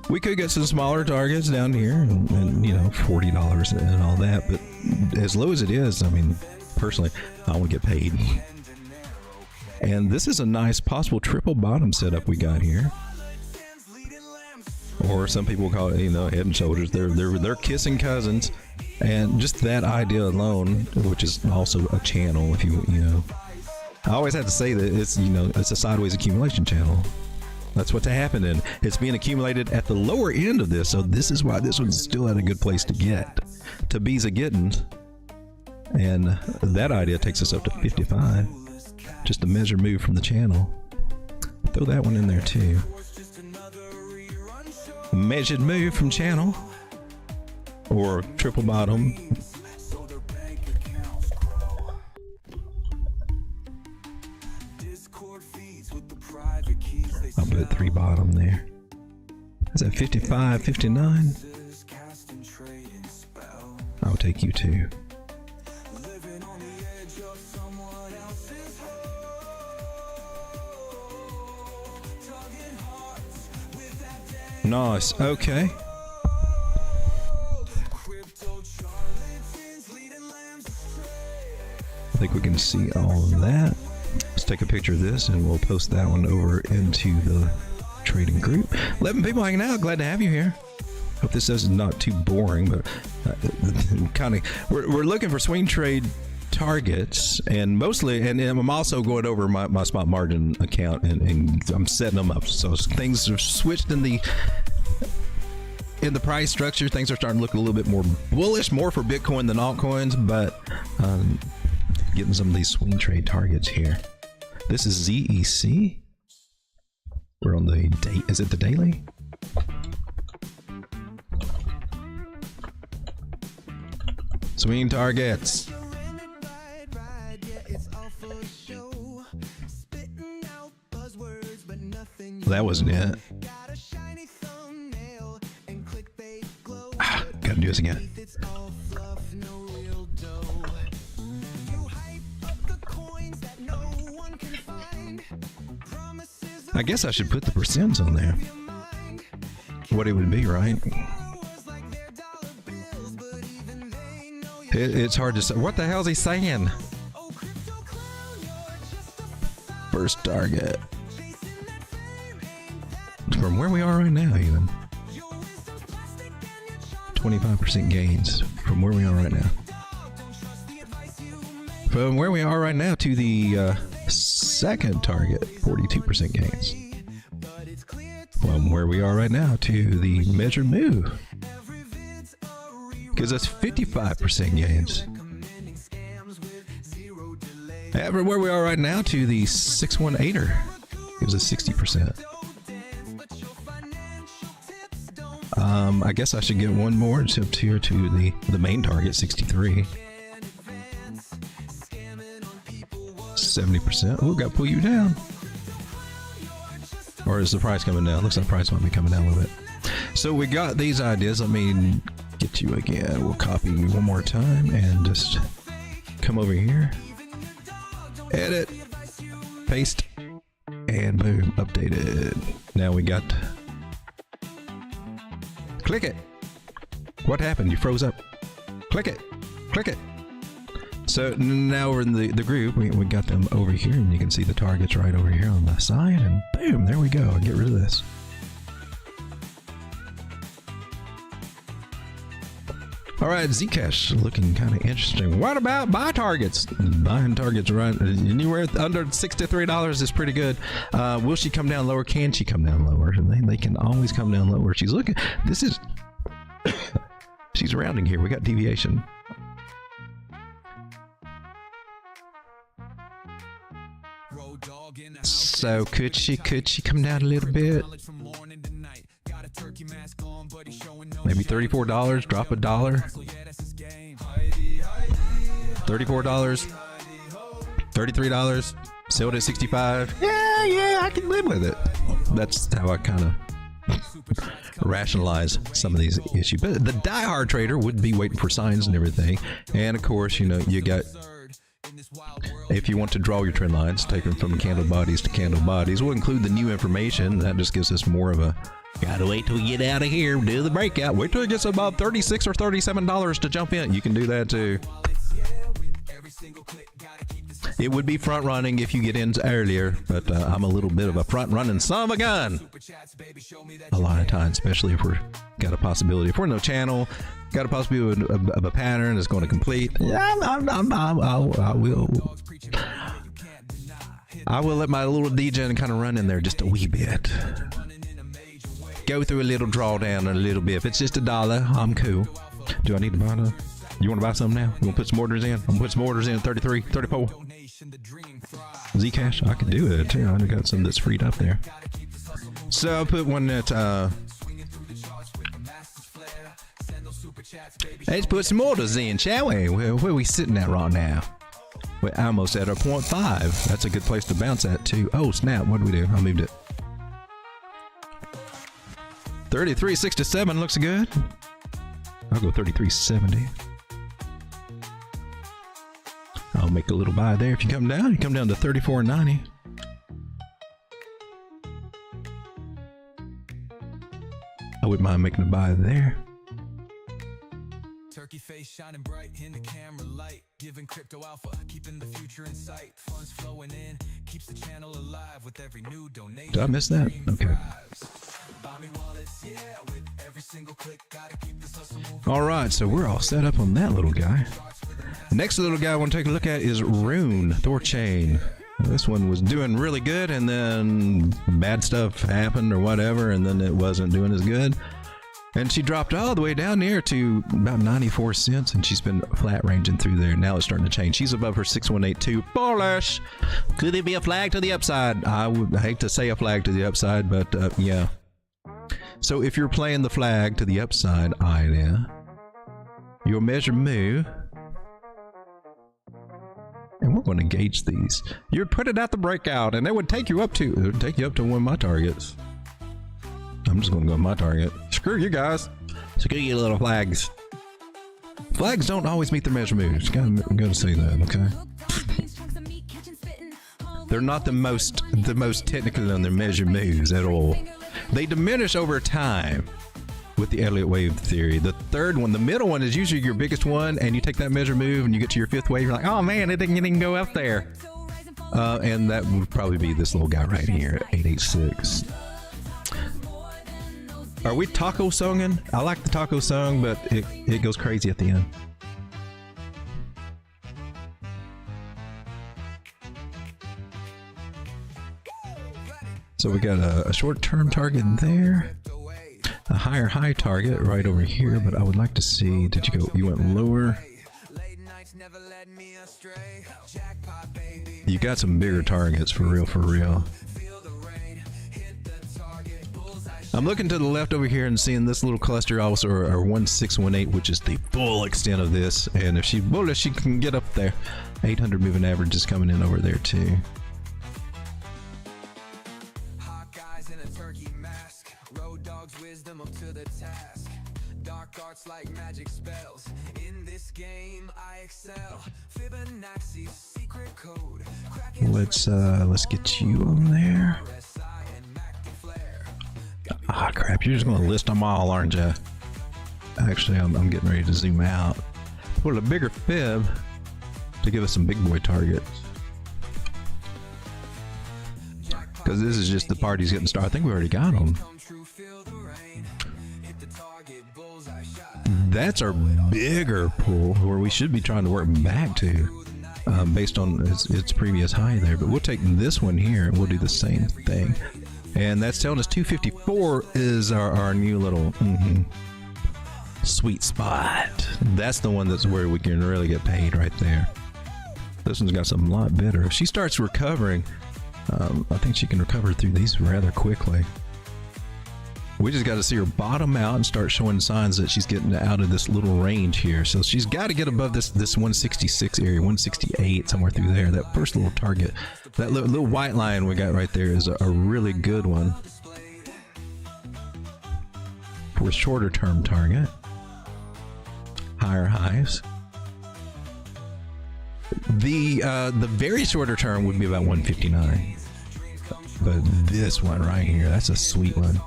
We could get some smaller targets down here, and you know, $40 and all that. But as low as it is, I mean, personally, I want to get paid. And this is a nice possible triple bottom setup we got here, or some people call it, you know, head and shoulders. They're kissing cousins, and just that idea alone, which is also a channel. If you know, I always have to say that it's, you know, it's a sideways accumulation channel. That's what's happening. It's being accumulated at the lower end of this, so this is why this one's still at a good place to get. To be's a getting, and that idea takes us up to 55. Just a measure move from the channel. Throw that one in there too. Measured move from channel, or triple bottom. I'll put 3 bottom there. Is that 55, 59? I'll take you too. Nice. Okay. I think we can see all of that. Let's take a picture of this and we'll post that one over into the trading group. 11 people hanging out. Glad to have you here. Hope this is not too boring, but kind of we're looking for swing trade targets, and mostly, and I'm also going over my spot margin account, and I'm setting them up so things are switched in the price structure. Things are starting to look a little bit more bullish, more for Bitcoin than altcoins, but getting some of these swing trade targets here. This is ZEC. We're on the date. Is it the daily? Swing targets. That wasn't it. Gotta do this again. I guess I should put the percents on there. What it would be, right? It's hard to say. What the hell is he saying? First target. From where we are right now, even 25% gains from where we are right now. From where we are right now to the second target, 42% gains. From where we are right now to the measured move, gives us 55% gains. And from where we are right now to the 618er, Gives us 60%. I guess I should get one more tip here to the main target, 63. 70%. Oh, got to pull you down. Or is the price coming down? Looks like the price might be coming down a little bit. So we got these ideas. Let me get you again. We'll copy one more time and just come over here. Edit. Paste. And boom. Updated. Now we got... Click it. What happened? You froze up. Click it. Click it. So now we're in the group. We got them over here, and you can see the targets right over here on the side, and boom, there we go. I'll get rid of this. All right, Zcash looking kind of interesting. What about buy targets? Buying targets right anywhere under $63 is pretty good. Will she come down lower? Can she come down lower? They can always come down lower. She's looking. This is. She's rounding here. We got deviation. So could she come down a little bit? Maybe $34, drop $1. $34, $33, sell it at 65. Yeah, I can live with it. That's how I kind of rationalize some of these issues. But the diehard trader would be waiting for signs and everything. And of course, you know, you got, if you want to draw your trend lines, take them from candle bodies to candle bodies. We'll include the new information. That just gives us more of a, gotta wait till we get out of here, do the breakout. Wait till it gets about $36 or $37 to jump in. You can do that too. It would be front running if you get in earlier, but I'm a little bit of a front running son of a gun. A lot of times, especially if we're got a possibility. If we're no channel, got a possibility of a pattern that's going to complete. I will let my little DJ kind of run in there just a wee bit. Go through a little drawdown a little bit. If it's just $1, I'm cool. Do I need to buy it? You want to buy some now? You want to put some orders in? I'm going to put some orders in. 33, 34. Zcash, I could do it too. I got some that's freed up there. So I'll put one that, let's put some orders in, shall we? Where are we sitting at right now? We're almost at our 0.5. That's a good place to bounce at too. Oh snap, what do we do? I moved it. 33.67 looks good. I'll go 33.70. I'll make a little buy there. If you come down to 34.90. I wouldn't mind making a buy there. Turkey face shining bright in the camera light, giving crypto alpha, keeping the future in sight. Funds flowing in, keeps the channel alive with every new donation. Did I miss that? Okay. All right, so we're all set up on that little guy. Next little guy I want to take a look at is Rune Thorchain. This one was doing really good, and then bad stuff happened or whatever, and then it wasn't doing as good. And she dropped all the way down there to about 94 cents, and she's been flat ranging through there. Now it's starting to change. She's above her 6182. Bullish. Could it be a flag to the upside? I would hate to say a flag to the upside, but yeah. So if you're playing the flag to the upside idea, you'll measure move. And we're going to gauge these. You're putting out the breakout, and it would take you up to one of my targets. I'm just going to go with my target. Screw you guys. Screw you little flags. Flags don't always meet their measure moves. Gotta say that, okay? They're not the most technical on their measure moves at all. They diminish over time with the Elliott wave theory. The third one, the middle one, is usually your biggest one, and you take that measure move and you get to your fifth wave, you're like, oh man, it didn't even go up there. And that would probably be this little guy right here at 886. Are we taco songing? I like the taco song, but it goes crazy at the end. So we got a short-term target there, a higher high target right over here, but I would like to see, you went lower. You got some bigger targets for real. I'm looking to the left over here and seeing this little cluster also, or 1618, which is the full extent of this. And if she's bullish, she can get up there. 800 moving average is coming in over there too. Hot guys in a turkey mask, road dogs wisdom up to the task. Dark arts like magic spells. In this game I excel. Fibonacci's secret code. Let's get you on there. Ah, crap, you're just gonna list them all, aren't you? Actually, I'm getting ready to zoom out. Put a bigger fib to give us some big boy targets. Because this is just the party's getting started. I think we already got them. That's our bigger pool where we should be trying to work back to based on its previous high there. But we'll take this one here and we'll do the same thing. And that's telling us 254 is our new little sweet spot. That's the one that's where we can really get paid right there. This one's got something a lot better. If she starts recovering, I think she can recover through these rather quickly. We just got to see her bottom out and start showing signs that she's getting out of this little range here. So she's got to get above this 166 area, 168, somewhere through there. That first little target, that little white line we got right there is a really good one for a shorter term target. Higher highs. The very shorter term would be about 159. But this one right here, that's a sweet one.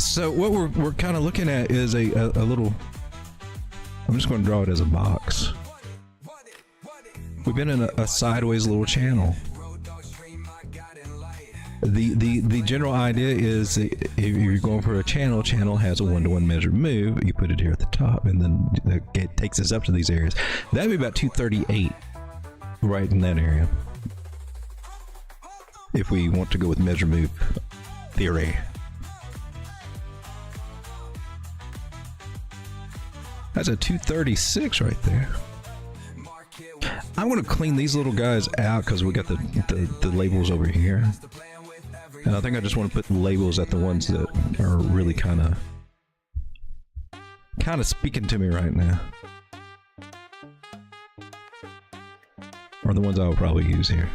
So what we're kind of looking at is a little, I'm just going to draw it as a box. We've been in a sideways little channel. The general idea is if you're going for a channel has a 1-to-1 measured move. You put it here at the top, and then it takes us up to these areas. That'd be about 238, right in that area. If we want to go with measured move theory. That's a 236 right there. I want to clean these little guys out because we got the labels over here. And I think I just want to put the labels at the ones that are really kind of speaking to me right now. Or the ones I'll probably use here.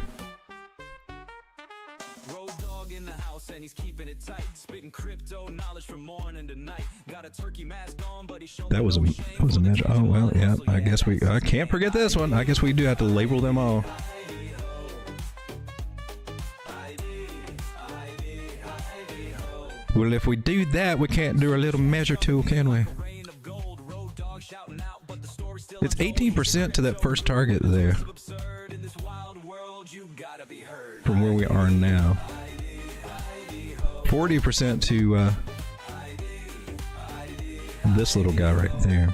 That was a measure. Oh well, yeah. I guess I can't forget this one. I guess we do have to label them all. Well, if we do that, we can't do our little measure tool, can we? It's 18% to that first target there. From where we are now. 40% to this little guy right there.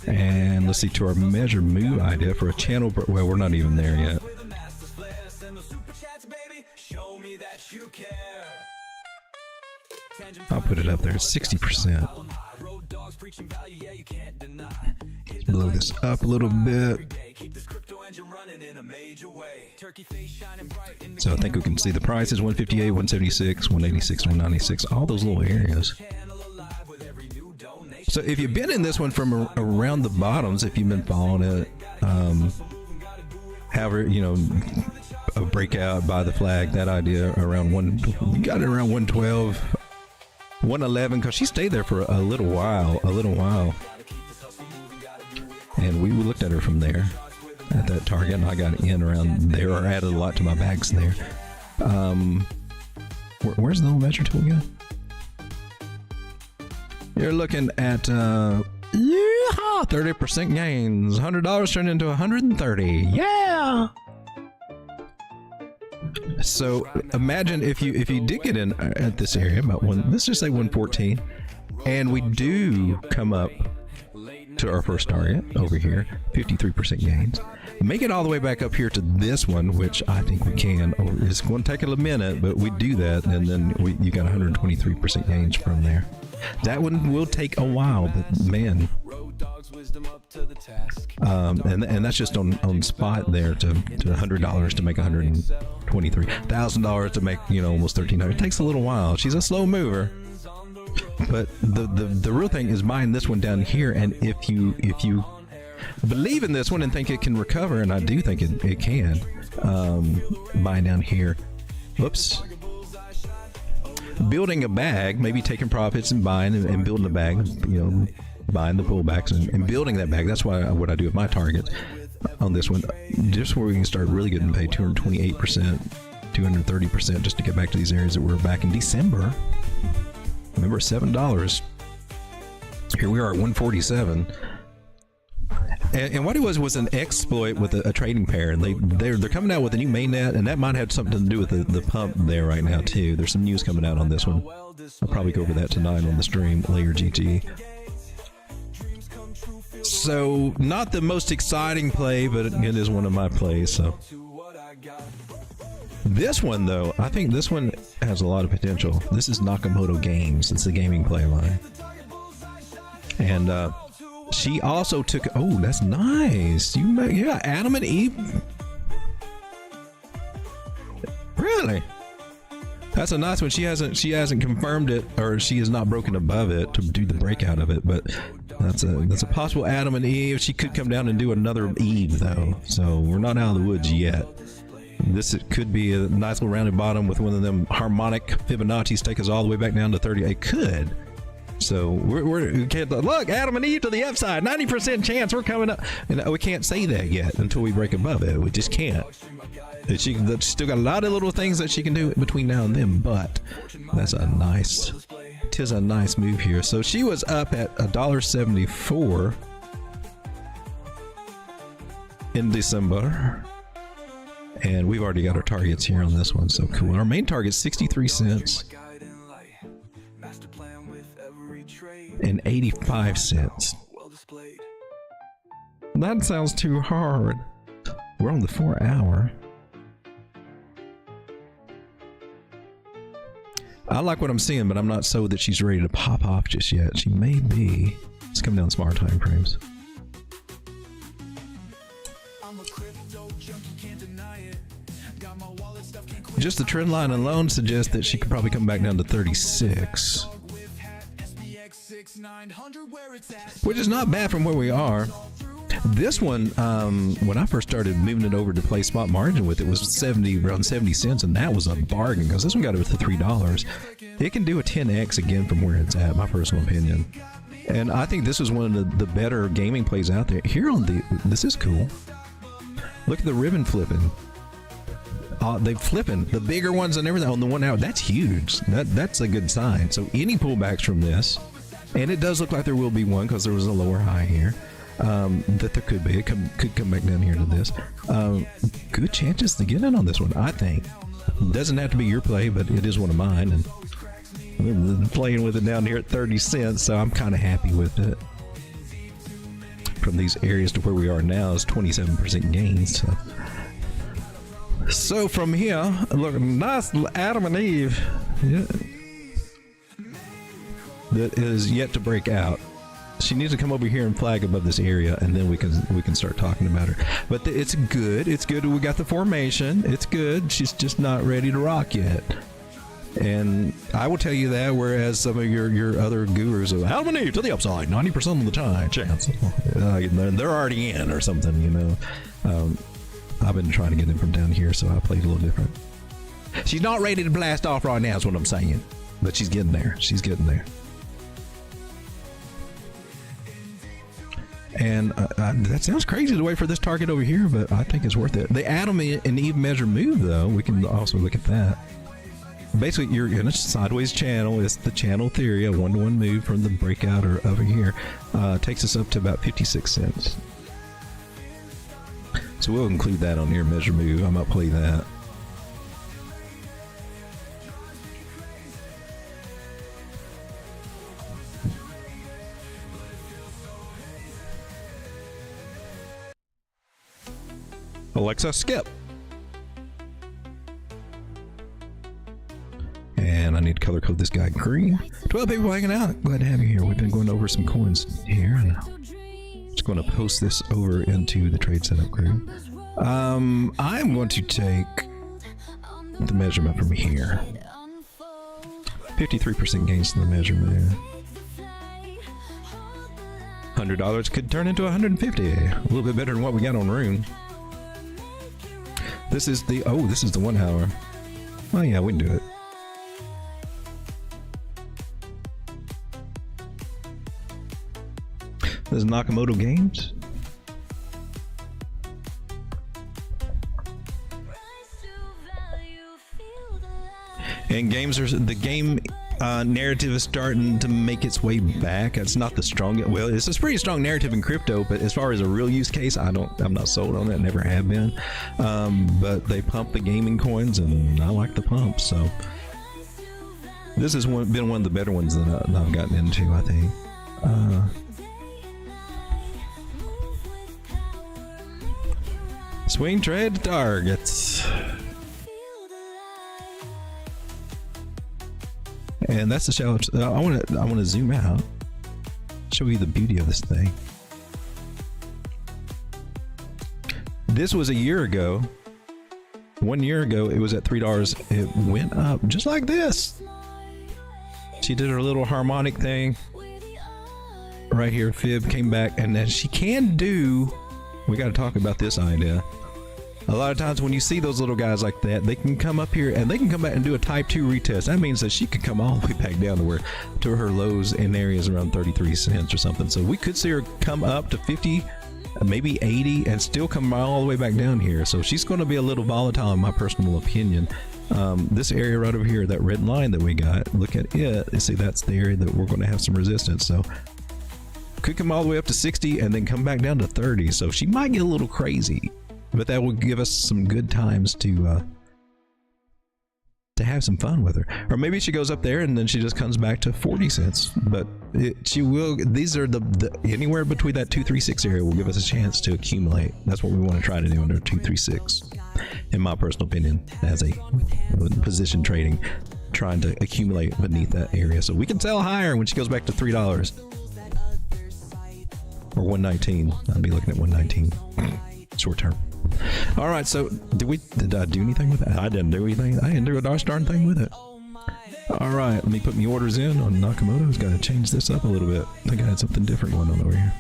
And let's see, to our measure move idea for a channel, well, we're not even there yet. I'll put it up there, 60%. Blow this up a little bit. So I think we can see the prices, 158, 176, 186, 196, all those little areas. So if you've been in this one from around the bottoms, if you've been following it, however, you know, a breakout by the flag, that idea around you got it around 112, 111, because she stayed there for a little while. And we looked at her from there at that target, and I got in around there, or added a lot to my bags there. Where's the little measure tool again? You're looking at 30% gains. $100 turned into $130. Yeah. So imagine if you did get in at this area about let's just say 114, and we do come up to our first target over here, 53% gains. Make it all the way back up here to this one, which I think we can. It's going to take a minute, but we do that, and then you got 123% gains from there. That one will take a while, but man, And that's just on spot there to $100 to make $123,000 to make almost $1,300. It takes a little while. She's a slow mover, but the real thing is buying this one down here. And if you believe in this one and think it can recover, and I do think it can, buying down here. Whoops. Building a bag, maybe taking profits and buying and building a bag, buying the pullbacks and building that bag. That's what I do with my targets on this one, just where we can start really getting paid 228%, 230%, just to get back to these areas that we were back in December. Remember, $7. Here we are at 147. And what it was an exploit with a trading pair, and they're coming out with a new mainnet, and that might have something to do with the pump there right now too. There's some news coming out on this one. I'll probably go over that tonight on the stream, Layer GG. So not the most exciting play, but it is one of my plays. So this one though, I think this one has a lot of potential. This is Nakamoto Games. It's the gaming play line, and she also took. Oh, that's nice. Yeah, Adam and Eve. Really? That's a nice one. She hasn't confirmed it, or she has not broken above it to do the breakout of it. But that's a possible Adam and Eve. She could come down and do another Eve though. So we're not out of the woods yet. It could be a nice little rounded bottom with one of them harmonic Fibonacci's take us all the way back down to 30. It could. So we can't look Adam and Eve to the upside, 90% chance we're coming up, and we can't say that yet until we break above it. We just can't. She's still got a lot of little things that she can do between now and then, but that's a nice move here. So she was up at $1.74 in December, and we've already got our targets here on this one. So cool. Our main target 63 cents. And 85 cents. That sounds too hard. We're on the 4 hour. I like what I'm seeing, but I'm not so that she's ready to pop off just yet. She may be. Let's come down smart time frames. Just the trend line alone suggests that she could probably come back down to 36. Which is not bad from where we are. This one, when I first started moving it over to play spot margin with it, was around 70 cents, and that was a bargain because this one got over to $3. It can do a 10x again from where it's at, my personal opinion. And I think this is one of the better gaming plays out there. Here on this is cool. Look at the ribbon flipping. They flipping the bigger ones and everything on the 1 hour. That's huge. That's a good sign. So any pullbacks from this, and it does look like there will be one because there was a lower high here. That there could be. It could come back down here to this. Good chances to get in on this one, I think. Doesn't have to be your play, but it is one of mine, and I'm playing with it down here at 30 cents, so I'm kind of happy with it. From these areas to where we are now is 27% gains. So from here, look, nice Adam and Eve. Yeah. That is yet to break out. She needs to come over here and flag above this area, and then we can start talking about her. But it's good. It's good. We got the formation. It's good. She's just not ready to rock yet. And I will tell you that, whereas some of your other gurus of Adam and Eve to the upside, 90% of the time chance, they're already in or something, you know. I've been trying to get them from down here, so I played a little different. She's not ready to blast off right now, is what I'm saying. But she's getting there. She's getting there. And that sounds crazy to wait for this target over here, but I think it's worth it. The Adam and Eve measure move, though, we can also look at that. Basically, you're in a sideways channel. It's the channel theory, a one-to-one move from the breakout or over here. Takes us up to about 56 cents. So we'll include that on your measure move. I might play that. Alexa, skip. And I need to color code this guy green. 12 people hanging out. Glad to have you here. We've been going over some coins here. Just going to post this over into the trade setup group. I'm going to take the measurement from here. 53% gains to the measurement. $100 could turn into 150. A little bit better than what we got on Rune. This is the 1 hour. Oh yeah, we can do it. This is Nakamoto Games. And the game narrative is starting to make its way back. It's not the strongest. Well, it's a pretty strong narrative in crypto, but as far as a real use case, I'm not sold on it. Never have been. But they pump the gaming coins, and I like the pump. So this has been one of the better ones that I've gotten into, I think. Swing trade targets. And that's the challenge. I want to zoom out, show you the beauty of this thing. This was a year ago. 1 year ago, it was at $3. It went up just like this. She did her little harmonic thing right here. Fib came back, and then she can do. We got to talk about this idea. A lot of times when you see those little guys like that, they can come up here and they can come back and do a type 2 retest. That means that she could come all the way back down to her lows in areas around 33 cents or something. So we could see her come up to 50, maybe 80, and still come all the way back down here. So she's going to be a little volatile in my personal opinion. This area right over here, that red line that we got, look at it. You see, that's the area that we're going to have some resistance. So could come all the way up to 60 and then come back down to 30. So she might get a little crazy. But that will give us some good times to have some fun with her. Or maybe she goes up there and then she just comes back to 40 cents. But she will. These are the anywhere between that 236 area will give us a chance to accumulate. That's what we want to try to do under 236, in my personal opinion, as a position trading, trying to accumulate beneath that area so we can sell higher when she goes back to $3 or 119. I'll be looking at 119 short term. All right, so did I do anything with that? I didn't do anything. I didn't do a darn thing with it. All right, let me put my orders in on Nakamoto's. Got to change this up a little bit. I think I had something different going on over here.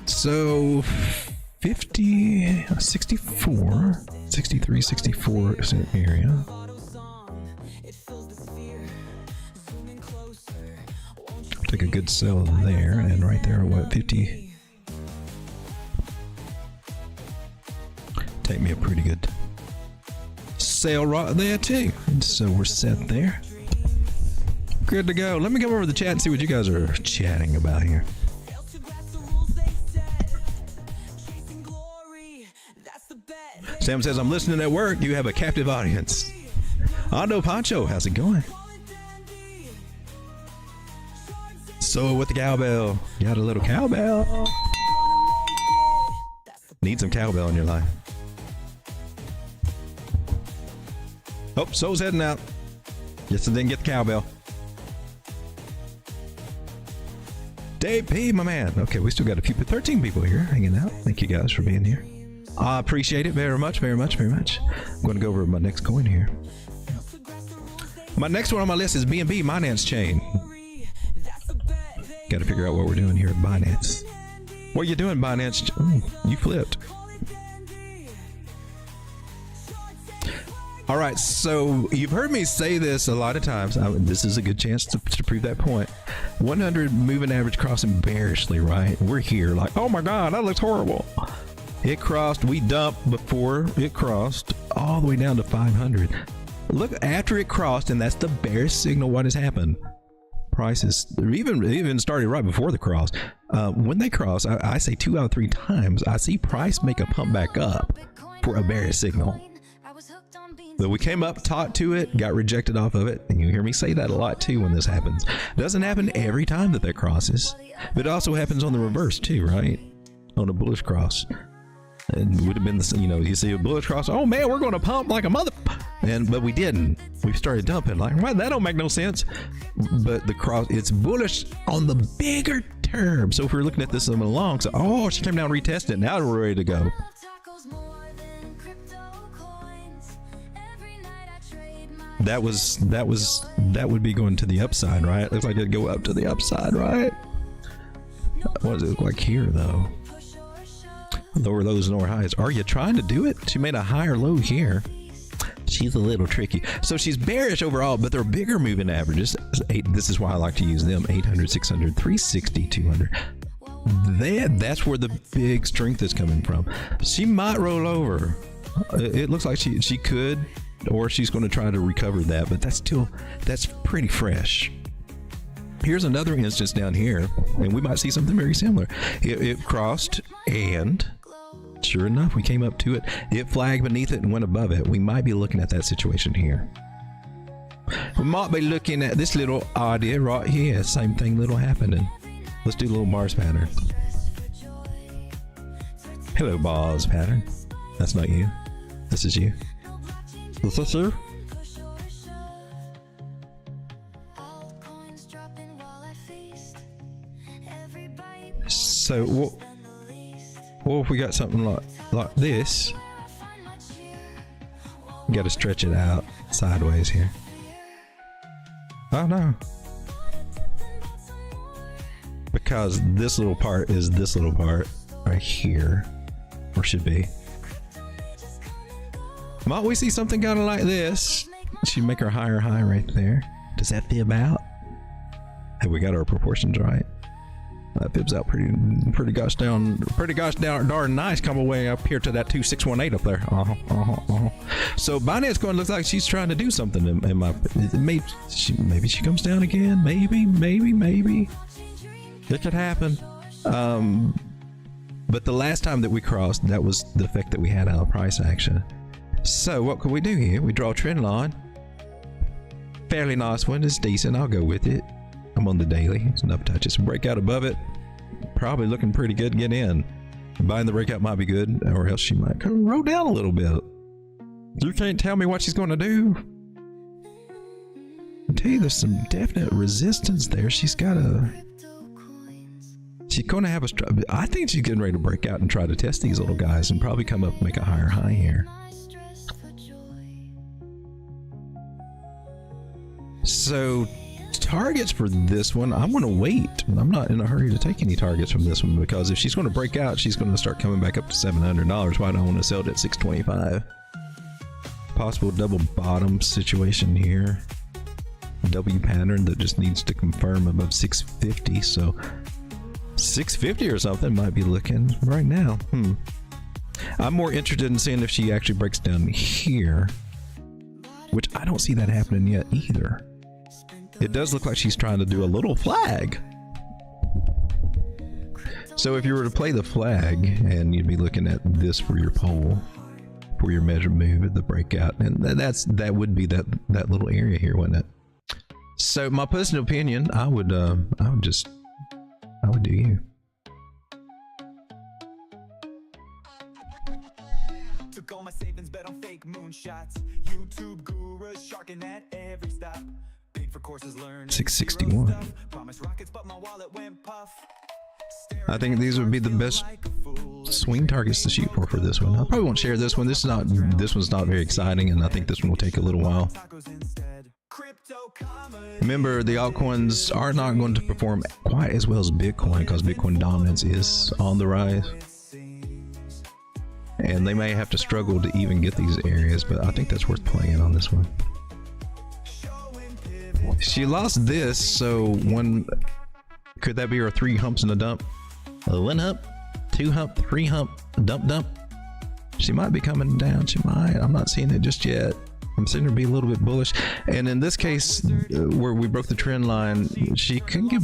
So 50, 64, 63, 64 area. Take a good sell there, and right there, what, 50? Take me a pretty good sale right there too. And so we're set there. Good to go. Let me come over to the chat and see what you guys are chatting about here. Sam says, I'm listening at work. You have a captive audience. Ando Pancho, how's it going? So with the cowbell, you got a little cowbell. Need some cowbell in your life. Oh, So's heading out. Guess I didn't get the cowbell. Dave P, my man. Okay, we still got a few, 13 people here hanging out. Thank you guys for being here. I appreciate it very much, very much, very much. I'm going to go over my next coin here. My next one on my list is BNB Binance Chain. Got to figure out what we're doing here at Binance. What are you doing, Binance? Ooh, you flipped. All right, so you've heard me say this a lot of times. This is a good chance to prove that point. 100 moving average crossing bearishly, right? We're here like, oh my God, that looks horrible. It crossed, we dumped before it crossed all the way down to 500. Look, after it crossed, and that's the bearish signal, what has happened? Prices even started right before the cross. When they cross, I say 2 out of 3 times, I see price make a pump back up for a bearish signal. But we came up, talked to it, got rejected off of it, and you hear me say that a lot too when this happens. It doesn't happen every time that crosses, but it also happens on the reverse too, right? On a bullish cross. It would have been the, you see a bullish cross, oh man, we're going to pump like a mother, But we didn't. We started dumping. Like, well, that don't make no sense. But it's bullish on the bigger term. So if we're looking at this along, so she came down, retested it. Now we're ready to go. That would be going to the upside, right? Looks like it'd go up to the upside, right? What does it look like here, though? Lower lows, lower highs. Are you trying to do it? She made a higher low here. She's a little tricky. So she's bearish overall, but they're bigger moving averages. This is why I like to use them. 800, 600, 360, 200. That's where the big strength is coming from. She might roll over. It looks like she could, or she's going to try to recover that, but that's pretty fresh. Here's another instance down here, and we might see something very similar. It crossed, and sure enough, we came up to it. It flagged beneath it and went above it. We might be looking at that situation here. We might be looking at this little idea right here. Same thing, little happening. Let's do a little Mars pattern. Hello, Mars pattern. That's not you. This is you. Is this you? So what if we got something like this? We got to stretch it out sideways here. Oh no. Because this little part is this little part right here, or should be. Might we see something kind of like this? She'd make our higher high right there. Does that fib out? Have we got our proportions right? That fibs out pretty gosh darn nice. Come away up here to that 2618 up there. So Binance Coin looks like she's trying to do something. Maybe she comes down again. Maybe it could happen. But the last time that we crossed, that was the effect that we had out of price action. So what can we do here? We draw a trend line. Fairly nice one. It's decent. I'll go with it. I'm on the daily. It's enough touches. Break out above it. Probably looking pretty good. Get in. Buying the breakout might be good, or else she might come roll down a little bit. You can't tell me what she's going to do. I tell you, there's some definite resistance there. She's going to have I think she's getting ready to break out and try to test these little guys and probably come up and make a higher high here. So targets for this one, I'm going to wait. I'm not in a hurry to take any targets from this one, because if she's going to break out, she's going to start coming back up to $700. Why do I want to sell it at $625? Possible double bottom situation here. W pattern that just needs to confirm above 650. So 650 or something might be looking right now. I'm more interested in seeing if she actually breaks down here, which I don't see that happening yet either. It does look like she's trying to do a little flag. So if you were to play the flag, and you'd be looking at this for your pole, for your measured move at the breakout, and that would be that little area here, wouldn't it? So my personal opinion, I would do you. Took all my savings, bet on fake moonshots. YouTube gurus sharking at every stop. Paid for courses learned 661. Promise rockets, but my wallet went puff. I think these would be the best swing targets to shoot for this one. I probably won't share this one. This one's not very exciting, and I think this one will take a little while. Remember, the altcoins are not going to perform quite as well as Bitcoin, because Bitcoin dominance is on the rise. And they may have to struggle to even get these areas, but I think that's worth playing on this one. She lost this, so could that be her 3 humps and a dump? A 1 hump, 2 hump, 3 hump, dump. She might be coming down. She might. I'm not seeing it just yet. I'm seeing her be a little bit bullish. And in this case, where we broke the trend line, she could get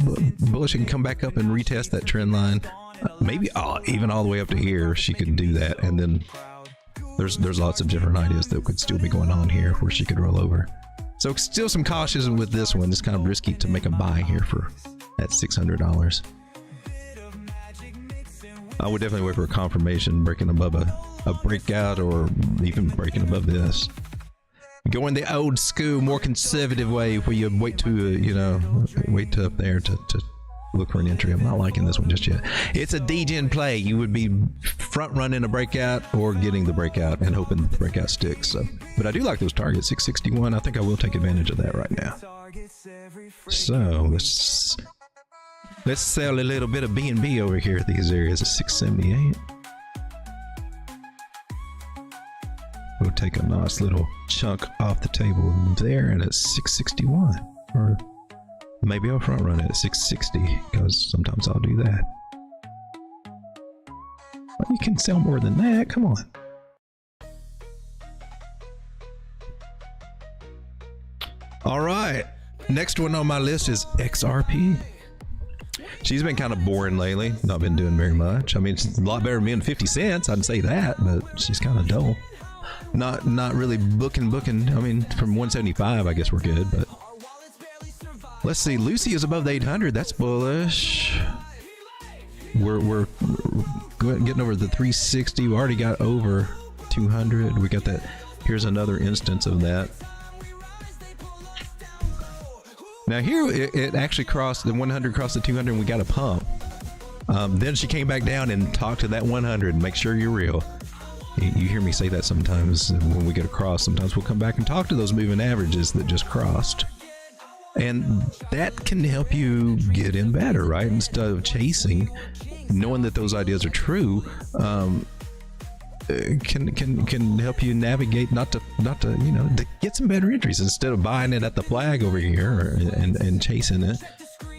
bullish and come back up and retest that trend line. Maybe even all the way up to here, she could do that. And then there's lots of different ideas that could still be going on here where she could roll over. So still some caution with this one. It's kind of risky to make a buy here for at $600. I would definitely wait for a confirmation breaking above a breakout, or even breaking above this. going the old school, more conservative way where you wait to up there to look for an entry. I'm not liking this one just yet. It's a degen play. You would be front running a breakout or getting the breakout and hoping the breakout sticks. So, but I do like those targets. 661. I think I will take advantage of that right now. So let's sell a little bit of BNB over here at these areas at 678. We'll take a nice little chunk off the table there and at 661. Or maybe I'll front run it at 660 because sometimes I'll do that. Well, you can sell more than that. Come on. All right. Next one on my list is XRP. She's been kind of boring lately. Not been doing very much. I mean, it's a lot better than being 50 cents. I'd say that, but she's kind of dull. Not really booking. I mean, from 175, I guess we're good, but let's see. Lucy is above the 800. That's bullish. We're getting over the 360. We already got over 200. We got that. Here's another instance of that. Now here it actually crossed the 100, crossed the 200, and we got a pump. Then she came back down and talked to that 100. Make sure you're real. You hear me say that sometimes when we get across. Sometimes we'll come back and talk to those moving averages that just crossed. And that can help you get in better, right? Instead of chasing, knowing that those ideas are true, can help you navigate not to to get some better entries instead of buying it at the flag over here and chasing it.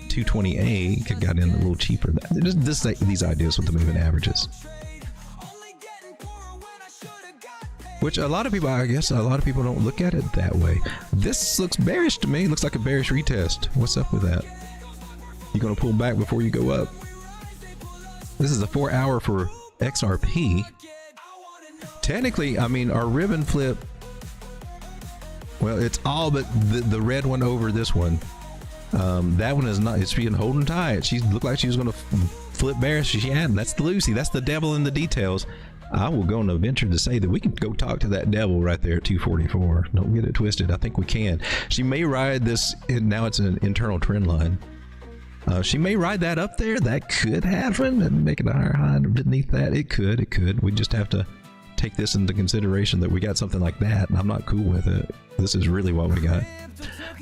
228 could got in a little cheaper. These ideas with the moving averages. Which a lot of people don't look at it that way. This looks bearish to me. It looks like a bearish retest. What's up with that? You're going to pull back before you go up. This is a 4 hour for XRP. Technically, I mean, our ribbon flip, well, it's all but the red one over this one. That one is not, it's being holding tight. She looked like she was going to flip bearish. She hadn't. That's the Lucy. That's the devil in the details. I will go on a venture to say that we can go talk to that devil right there at 244. Don't get it twisted. I think we can. She may ride this, now it's an internal trend line. She may ride that up there. That could happen and make it a higher high beneath that. It could. We just have to take this into consideration that we got something like that, and I'm not cool with it. This is really what we got.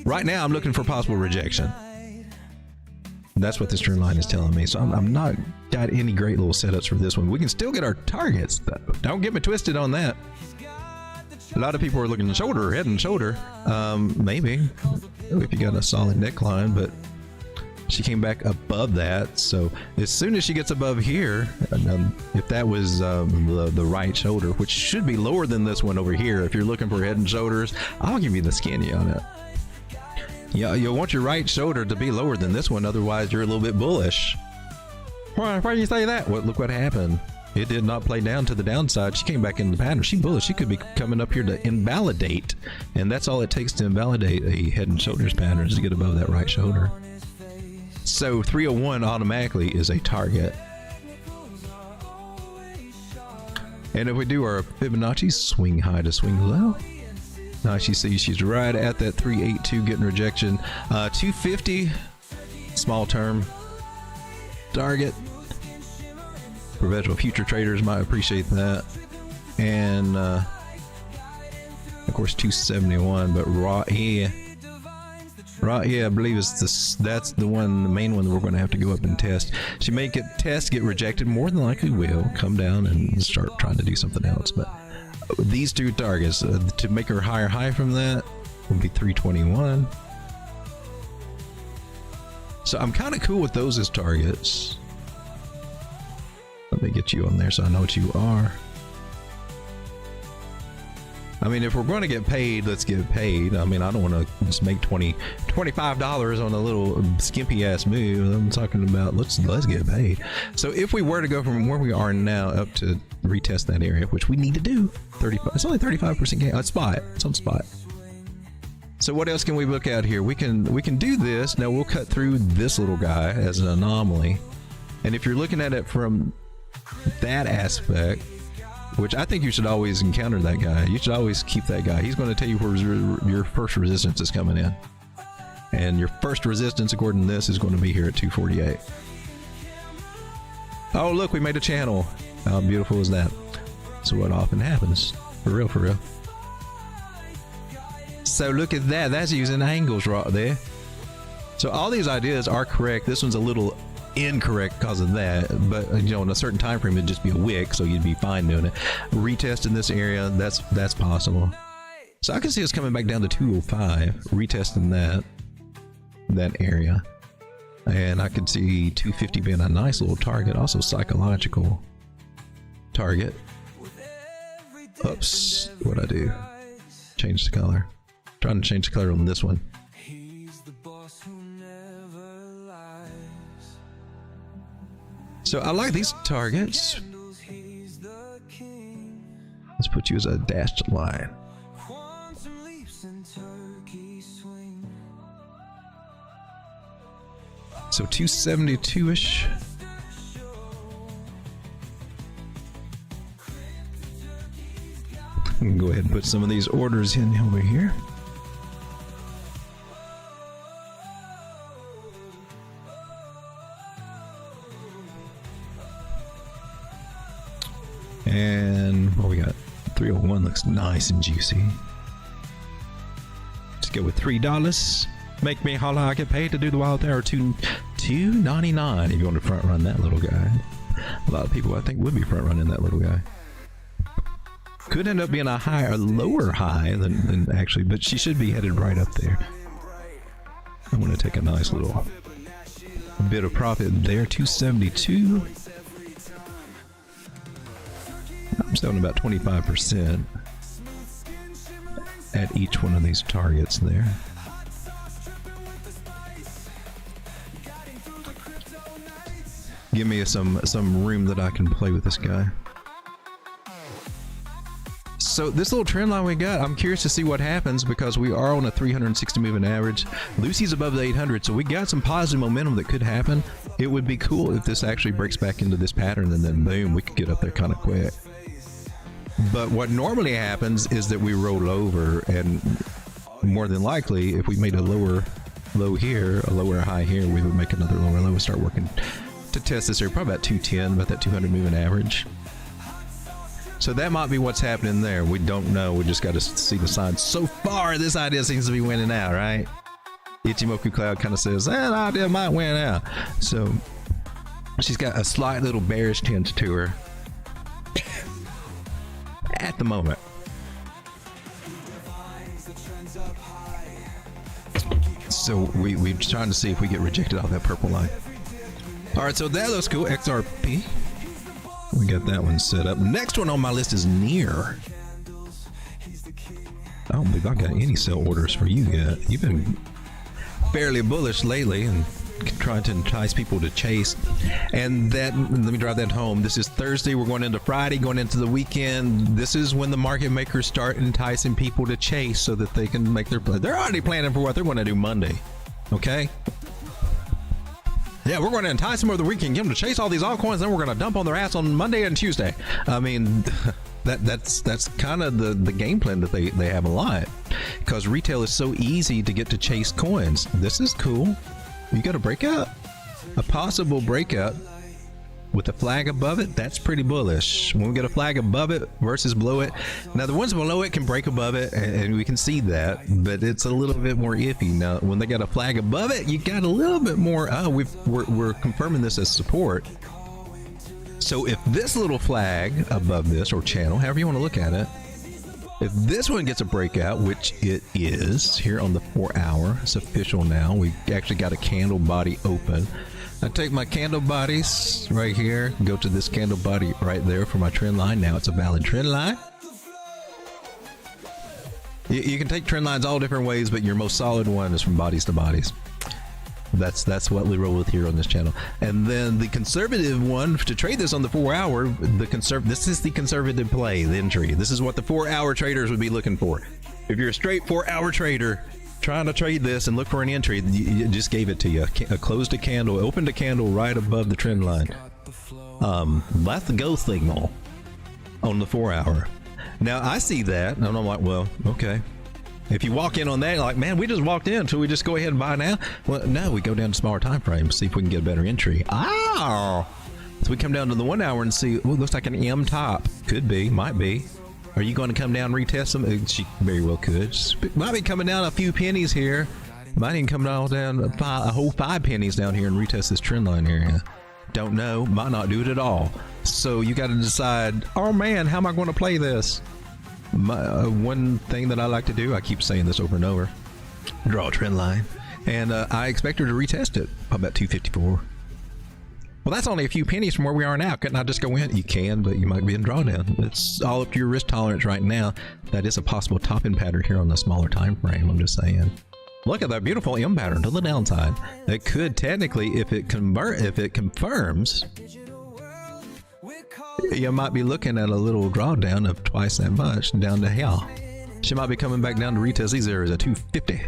Right now, I'm looking for possible rejection. That's what this trend line is telling me. So I'm not got any great little setups for this one. We can still get our targets, though. Don't get me twisted on that. A lot of people are looking shoulder, head and shoulder. Maybe if you got a solid neckline, but she came back above that. So as soon as she gets above here, if that was the right shoulder, which should be lower than this one over here, if you're looking for head and shoulders, I'll give you the skinny on it. Yeah, you'll want your right shoulder to be lower than this one, otherwise you're a little bit bullish. Why do you say that? Well, look what happened. It did not play down to the downside. She came back in the pattern. She bullish. She could be coming up here to invalidate, and that's all it takes to invalidate a head and shoulders pattern is to get above that right shoulder. So 301 automatically is a target. And if we do our Fibonacci, swing high to swing low. Now you see she's right at that 382 getting rejection. 250 small term target. Professional future traders might appreciate that. And of course 271, but raw I believe that's the one, the main one that we're going to have to go up and test. She may get rejected, more than likely will come down and start trying to do something else. But these two targets, to make her higher high from that would be 321. So I'm kind of cool with those as targets. Let me get you on there so I know what you are. I mean, if we're going to get paid, let's get paid. I mean, I don't want to just make $25 on a little skimpy ass move. I'm talking about let's get paid. So if we were to go from where we are now up to retest that area, which we need to do, 35. It's only 35% gain. Spot. It's on spot. So what else can we look at here? We can do this. Now we'll cut through this little guy as an anomaly. And if you're looking at it from that aspect, which I think you should always encounter that guy. You should always keep that guy. He's going to tell you where your first resistance is coming in. And your first resistance, according to this, is going to be here at 248. Oh, look, we made a channel. How beautiful is that? So what often happens. For real, for real. So look at that. That's using angles right there. So all these ideas are correct. This one's a little incorrect because of that, but you know, in a certain time frame it'd just be a wick, so you'd be fine doing it. Retest in this area, that's possible. So I can see us coming back down to 205, retesting that area, and I can see 250 being a nice little target, also psychological target. Oops, what'd I do? Change the color. Trying to change the color on this one. So I like these targets. Let's put you as a dashed line. So 272-ish. I'm gonna go ahead and put some of these orders in over here. And what we got? 301 looks nice and juicy. Let's go with $3. Make me holla, I get paid to do the wild thing, or $2.99 if you want to front run that little guy. A lot of people I think would be front running that little guy. Could end up being a higher, lower high than actually, but she should be headed right up there. I'm going to take a nice little bit of profit there. 272. I'm selling about 25% at each one of these targets there. Give me some room that I can play with this guy. So this little trend line we got, I'm curious to see what happens because we are on a 360 moving average. Lucy's above the 800, so we got some positive momentum that could happen. It would be cool if this actually breaks back into this pattern and then boom, we could get up there kind of quick. But what normally happens is that we roll over, and more than likely, if we made a lower low here, a lower high here, we would make another lower low and start working to test this area, probably about 210, about that 200 moving average. So that might be what's happening there. We don't know. We just got to see the signs. So far, this idea seems to be winning out, right? Ichimoku Cloud kind of says, that idea might win out. So she's got a slight little bearish tint to her at the moment. So we're trying to see if we get rejected off that purple line. All right, so that looks cool. XRP. We got that one set up. Next one on my list is Near. I don't believe I got any sell orders for you yet. You've been fairly bullish lately and trying to entice people to chase. And that, let me drive that home. This is Thursday. We're going into Friday, going into the weekend. This is when the market makers start enticing people to chase so that they can make their play. They're already planning for what they're going to do Monday. Okay? Yeah, we're going to entice them over the weekend, get them to chase all these altcoins, then we're going to dump on their ass on Monday and Tuesday. I mean, that's kind of the game plan that they have a lot, because retail is so easy to get to chase coins. This is cool. You got a breakout, a possible breakout with a flag above it. That's pretty bullish. When we get a flag above it versus below it, now the ones below it can break above it, and we can see that, but it's a little bit more iffy. Now when they got a flag above it, you got a little bit more. We're confirming this as support. So if this little flag above this, or channel, however you want to look at it, if this one gets a breakout, which it is here on the 4-hour, it's official now. We actually got a candle body open. I take my candle bodies right here, go to this candle body right there for my trend line. Now it's a valid trend line. You can take trend lines all different ways, but your most solid one is from bodies to bodies. That's what we roll with here on this channel. And then the conservative one to trade this on the 4-hour, this is the conservative play, the entry. This is what the 4-hour traders would be looking for. If you're a straight 4-hour trader trying to trade this and look for an entry, it just gave it to you. Closed a candle, opened a candle right above the trend line. That's the go signal. on the 4 hour. Now I see that and I'm like, well, okay. If you walk in on that, you're like, man, we just walked in, should we just go ahead and buy now? Well, no, we go down to smaller time frames, see if we can get a better entry. So we come down to the 1 hour and see, ooh, looks like an M top. Could be, might be. Are you going to come down and retest them? She very well could. Might be coming down a few pennies here. Might even come down a whole 5 pennies down here and retest this trend line area. Don't know. Might not do it at all. So you got to decide, oh man, how am I going to play this? One thing that I like to do, I keep saying this over and over, draw a trend line. And I expect her to retest it about 254. Well, that's only a few pennies from where we are now. Couldn't I just go in? You can, but you might be in drawdown. It's all up to your risk tolerance right now. That is a possible top-end pattern here on the smaller time frame. I'm just saying. Look at that beautiful M pattern to the downside. It could technically, if it confirms, you might be looking at a little drawdown of twice that much down to hell. She might be coming back down to retest these areas at 250.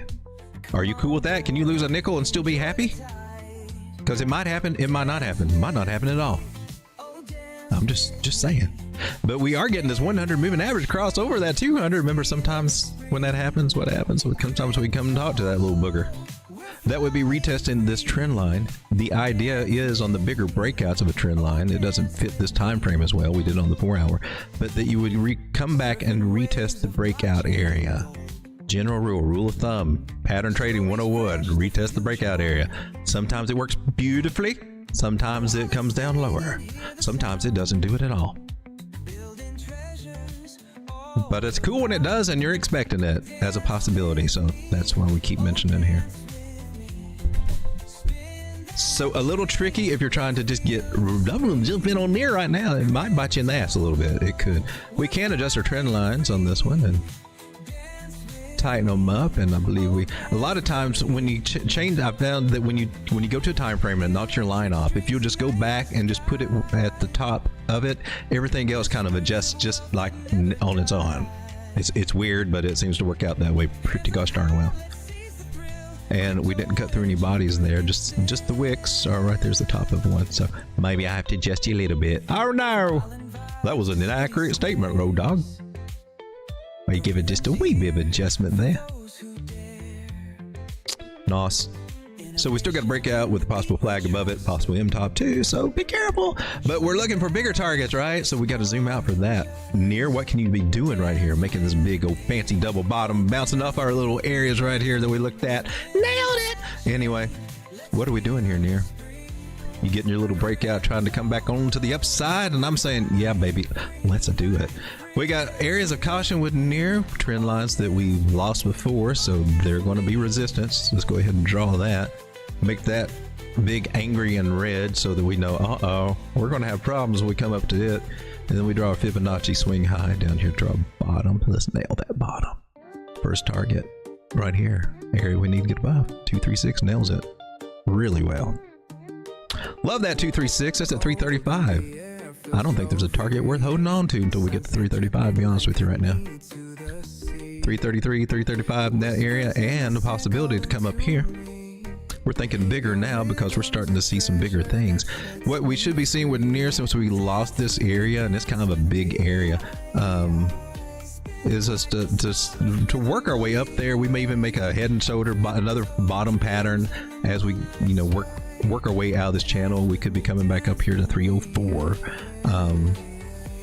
Are you cool with that? Can you lose a nickel and still be happy? Because it might happen, it might not happen. It might not happen at all. I'm just saying. But we are getting this 100 moving average cross over that 200. Remember, sometimes when that happens, what happens? Sometimes we come and talk to that little booger. That would be retesting this trend line. The idea is on the bigger breakouts of a trend line, it doesn't fit this time frame as well. We did it on the 4 hour, but that you would come back and retest the breakout area. General rule of thumb, pattern trading 101, retest the breakout area. Sometimes it works beautifully. Sometimes it comes down lower. Sometimes it doesn't do it at all. But it's cool when it does and you're expecting it as a possibility. So that's why we keep mentioning it here. So a little tricky if you're trying to just get jump in on near right now. It might bite you in the ass a little bit. It could. We can adjust our trend lines on this one and tighten them up, and I believe a lot of times when you change, I found that when you go to a time frame and knock your line off, if you'll just go back and just put it at the top of it, everything else kind of adjusts just like on its own. It's weird, but it seems to work out that way pretty gosh darn well. And we didn't cut through any bodies there, just the wicks are right there's the top of one, so maybe I have to adjust you a little bit. Oh no, that was an inaccurate statement, Road Dog. Or you give it just a wee bit of adjustment there. Nice. So we still got to break out with a possible flag above it, possible M top too, so be careful. But we're looking for bigger targets, right? So we got to zoom out for that. Near, what can you be doing right here? Making this big old fancy double bottom, bouncing off our little areas right here that we looked at. Nailed it! Anyway, what are we doing here, Near? You getting your little breakout, trying to come back on to the upside, and I'm saying, yeah, baby, let's do it. We got areas of caution with Near, trend lines that we lost before, so they're going to be resistance. Let's go ahead and draw that. Make that big angry and red so that we know, uh-oh, we're going to have problems when we come up to it. And then we draw a Fibonacci swing high down here to our bottom. Let's nail that bottom. First target right here. Area we need to get above. 236 nails it really well. Love that 236. That's at 335. I don't think there's a target worth holding on to until we get to 335, to be honest with you right now. 333, 335 in that area, and the possibility to come up here. We're thinking bigger now because we're starting to see some bigger things. What we should be seeing with Near, since we lost this area, and it's kind of a big area, is us to work our way up there. We may even make a head and shoulder, another bottom pattern as we, work our way out of this channel. We could be coming back up here to 304,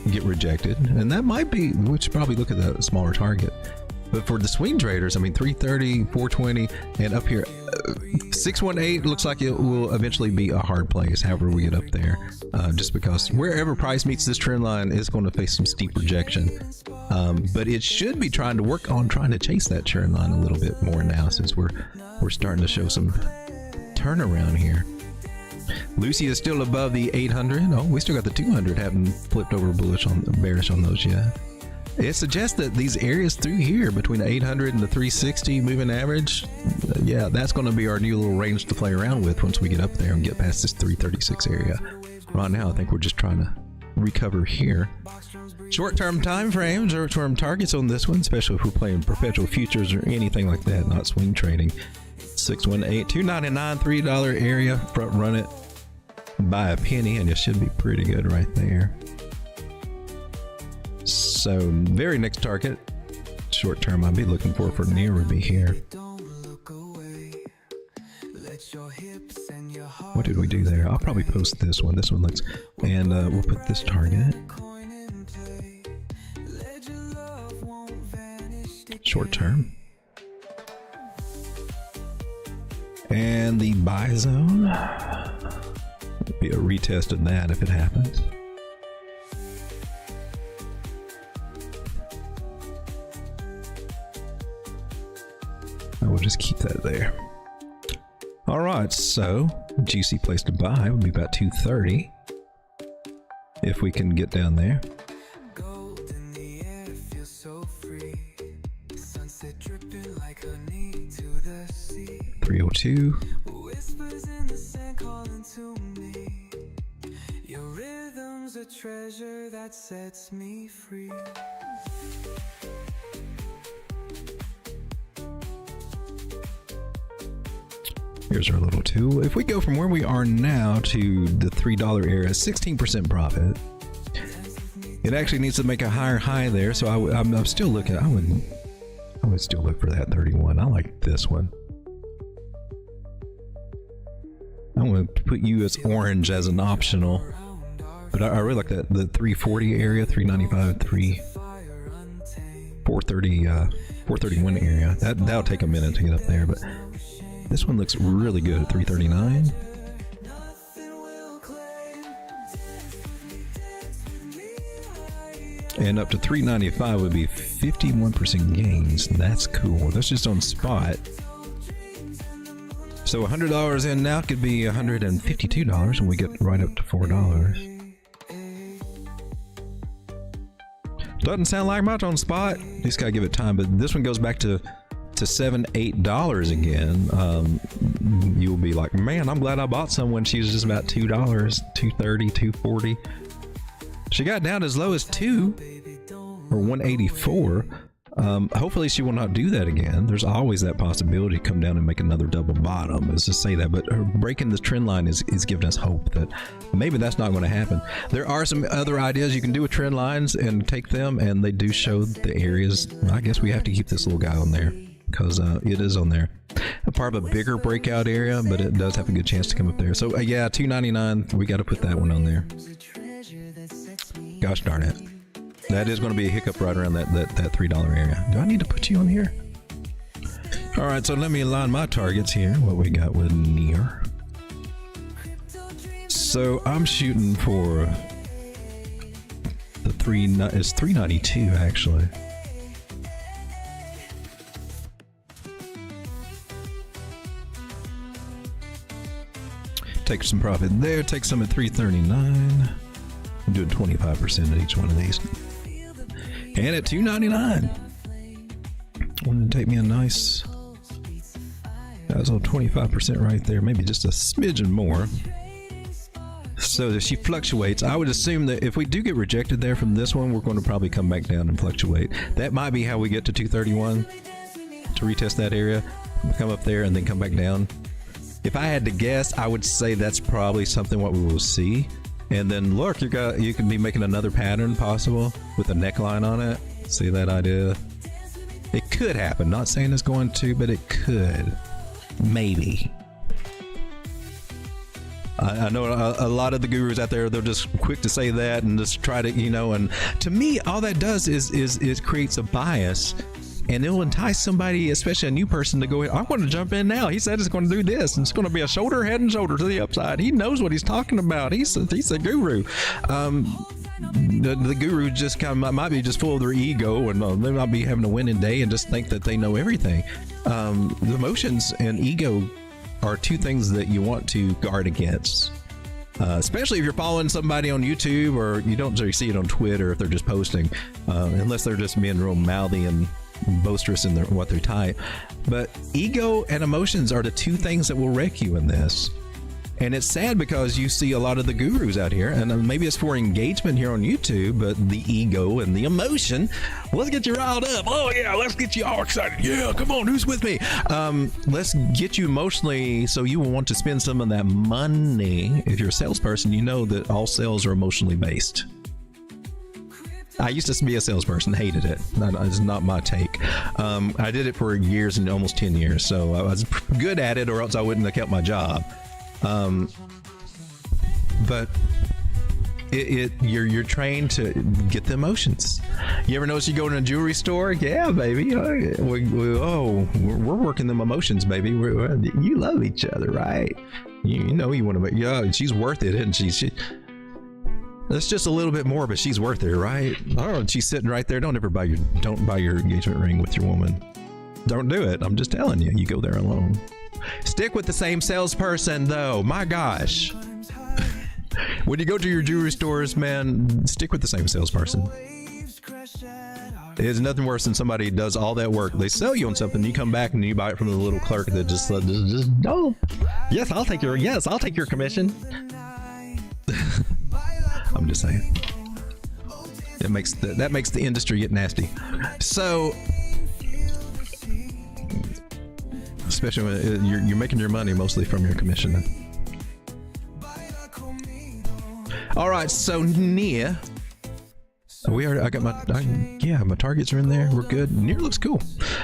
get rejected, and that might be, we should probably look at that smaller target. But for the swing traders, I mean, 330, 420, and up here, 618 looks like it will eventually be a hard place, however we get up there, just because wherever price meets this trend line is going to face some steep rejection. But it should be trying to work on trying to chase that trend line a little bit more now, since we're starting to show some turnaround here. Lucy is still above the 800. Oh, we still got the 200, haven't flipped over bearish on those yet. It suggests that these areas through here between the 800 and the 360 moving average, yeah, that's going to be our new little range to play around with once we get up there and get past this 336 area. Right now, I think we're just trying to recover here. Short-term time frames, short-term targets on this one, especially if we're playing perpetual futures or anything like that, not swing trading. 618, $2.99, $3 area, front run it by a penny, and it should be pretty good right there. So very next target, short term, I'd be looking for near would be here. What did we do there? I'll probably post this one. This one looks, and we'll put this target. Short term. And the buy zone. Be a retest of that if it happens. I will just keep that there. All right, so juicy place to buy would be about 230 if we can get down there. 302. Your rhythm's a treasure that sets me free. Here's our little tool. If we go from where we are now to the $3 area, 16% profit. It actually needs to make a higher high there, so I'm still looking. I would still look for that 31. I like this one. I'm going to put you as orange as an optional, but I really like that the 340 area, 395, 431 area. That'll take a minute to get up there, but this one looks really good at 339. And up to 395 would be 51% gains. That's cool. That's just on spot. So $100 in now could be $152 and we get right up to $4. Doesn't sound like much on spot. You just gotta give it time, but this one goes back to $7-8 again. You'll be like, man, I'm glad I bought some when she was just about $2, $2.30, $2.40. She got down as low as 2 or 184. Hopefully she will not do that again. There's always that possibility to come down and make another double bottom. Let's just say that, but her breaking this trend line is giving us hope that maybe that's not going to happen. There are some other ideas you can do with trend lines and take them, and they do show the areas. I guess we have to keep this little guy on there because it is on there. A part of a bigger breakout area, but it does have a good chance to come up there. So yeah, 299, we got to put that one on there. Gosh darn it. That is going to be a hiccup right around that $3 area. Do I need to put you on here? All right, so let me align my targets here. What we got with near. So I'm shooting for the it's 392 actually. Take some profit there. Take some at 339. I'm doing 25% at each one of these. And at $2.99. Want to take me a nice, that's all 25% right there, maybe just a smidgen more. So that she fluctuates. I would assume that if we do get rejected there from this one, we're going to probably come back down and fluctuate. That might be how we get to 231 to retest that area. Come up there and then come back down. If I had to guess, I would say that's probably something what we will see. And then look, you can be making another pattern possible with a neckline on it. See that idea? It could happen. Not saying it's going to, but it could. Maybe. I know a lot of the gurus out there, they're just quick to say that and just try to, and to me, all that does is creates a bias. And it'll entice somebody, especially a new person, to go, I want to jump in now. He said it's going to do this. And it's going to be a shoulder, head and shoulder to the upside. He knows what he's talking about. He's a guru. The guru just kind of might be just full of their ego, and they might be having a winning day and just think that they know everything. The emotions and ego are two things that you want to guard against. Especially if you're following somebody on YouTube, or you don't really see it on Twitter if they're just posting, unless they're just being real mouthy and boisterous in what they type. But ego and emotions are the two things that will wreck you in this. And it's sad because you see a lot of the gurus out here, and maybe it's for engagement here on YouTube, but the ego and the emotion, let's get you riled up. Oh yeah, let's get you all excited. Yeah, come on, who's with me? Let's get you emotionally, so you will want to spend some of that money. If you're a salesperson, you know that all sales are emotionally based. I used to be a salesperson, hated it. It's not my take. I did it for years and almost 10 years, so I was good at it, or else I wouldn't have kept my job. But you're trained to get the emotions. You ever notice you go in a jewelry store? Yeah, baby. We're working them emotions, baby. You love each other, right? You know you want to make. Yeah, she's worth it, isn't she? That's just a little bit more, but she's worth it, right? Oh, she's sitting right there. Don't buy your engagement ring with your woman. Don't do it. I'm just telling you. You go there alone. Stick with the same salesperson, though. My gosh. When you go to your jewelry stores, man, stick with the same salesperson. It's nothing worse than somebody who does all that work. They sell you on something, you come back and you buy it from the little clerk that just no. Yes, I'll take your commission. I'm just saying. That makes the industry get nasty. So, especially when you're making your money mostly from your commission. All right, so Nia, my targets are in there. We're good. Nia looks cool.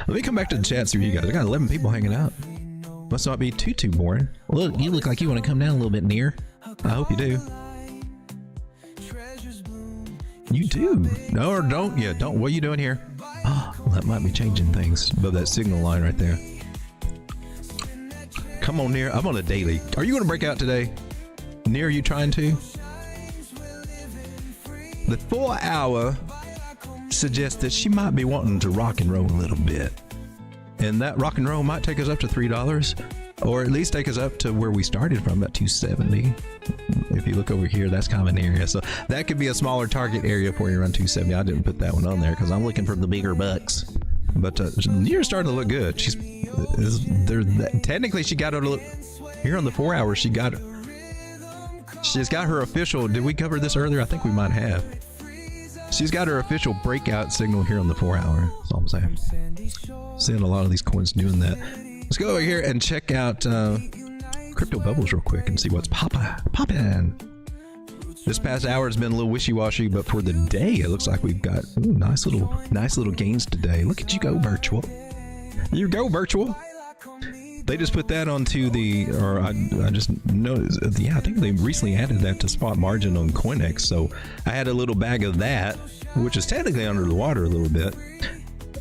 Let me come back to the chat, see what you guys. I got 11 people hanging out. Must not be too boring. Look, you look like you want to come down a little bit, Nia. I hope you do. You do. No, or don't you? Don't. What are you doing here? Oh, that might be changing things above that signal line right there. Come on, Nia. I'm on a daily. Are you going to break out today? Nia, are you trying to? The 4 hour suggests that she might be wanting to rock and roll a little bit. And that rock and roll might take us up to $3, or at least take us up to where we started from, at 270. If you look over here, that's kind of an area. So that could be a smaller target area for you around 270. I didn't put that one on there because I'm looking for the bigger bucks. But Nia's starting to look good. Technically, she got her look here on the 4 hours. She's got her official. Did we cover this earlier? I think we might have. She's got her official breakout signal here on the 4 hour. That's all I'm saying. Seeing a lot of these coins doing that. Let's go over here and check out Crypto Bubbles real quick and see what's poppin'. This past hour has been a little wishy-washy, but for the day, it looks like we've got nice little gains today. Look at you go, Virtual. You go, Virtual. They just put that onto I just noticed, I think they recently added that to spot margin on CoinEx. So I had a little bag of that, which is technically under the water a little bit.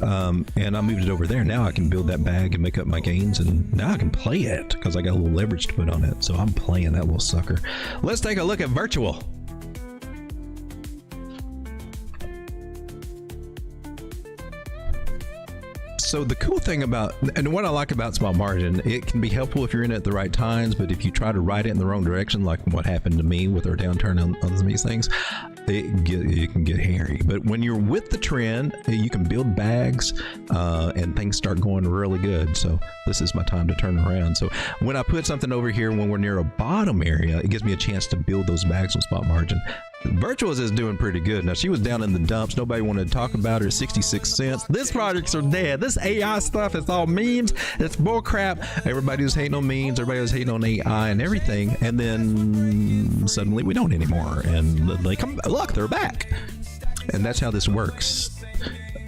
And I moved it over there. Now I can build that bag and make up my gains, and now I can play it because I got a little leverage to put on it. So I'm playing that little sucker. Let's take a look at Virtual. So the cool thing about, and what I like about spot margin, it can be helpful if you're in it at the right times, but if you try to ride it in the wrong direction, like what happened to me with our downturn on some of these things, it can get hairy. But when you're with the trend, you can build bags and things start going really good. So this is my time to turn around. So when I put something over here when we're near a bottom area, it gives me a chance to build those bags on spot margin. Virtuals is doing pretty good. Now, she was down in the dumps. Nobody wanted to talk about her. 66 cents. These projects are dead. This AI stuff is all memes. It's bullcrap. Everybody was hating on memes. Everybody was hating on AI and everything. And then suddenly we don't anymore. And they come, look, they're back. And that's how this works.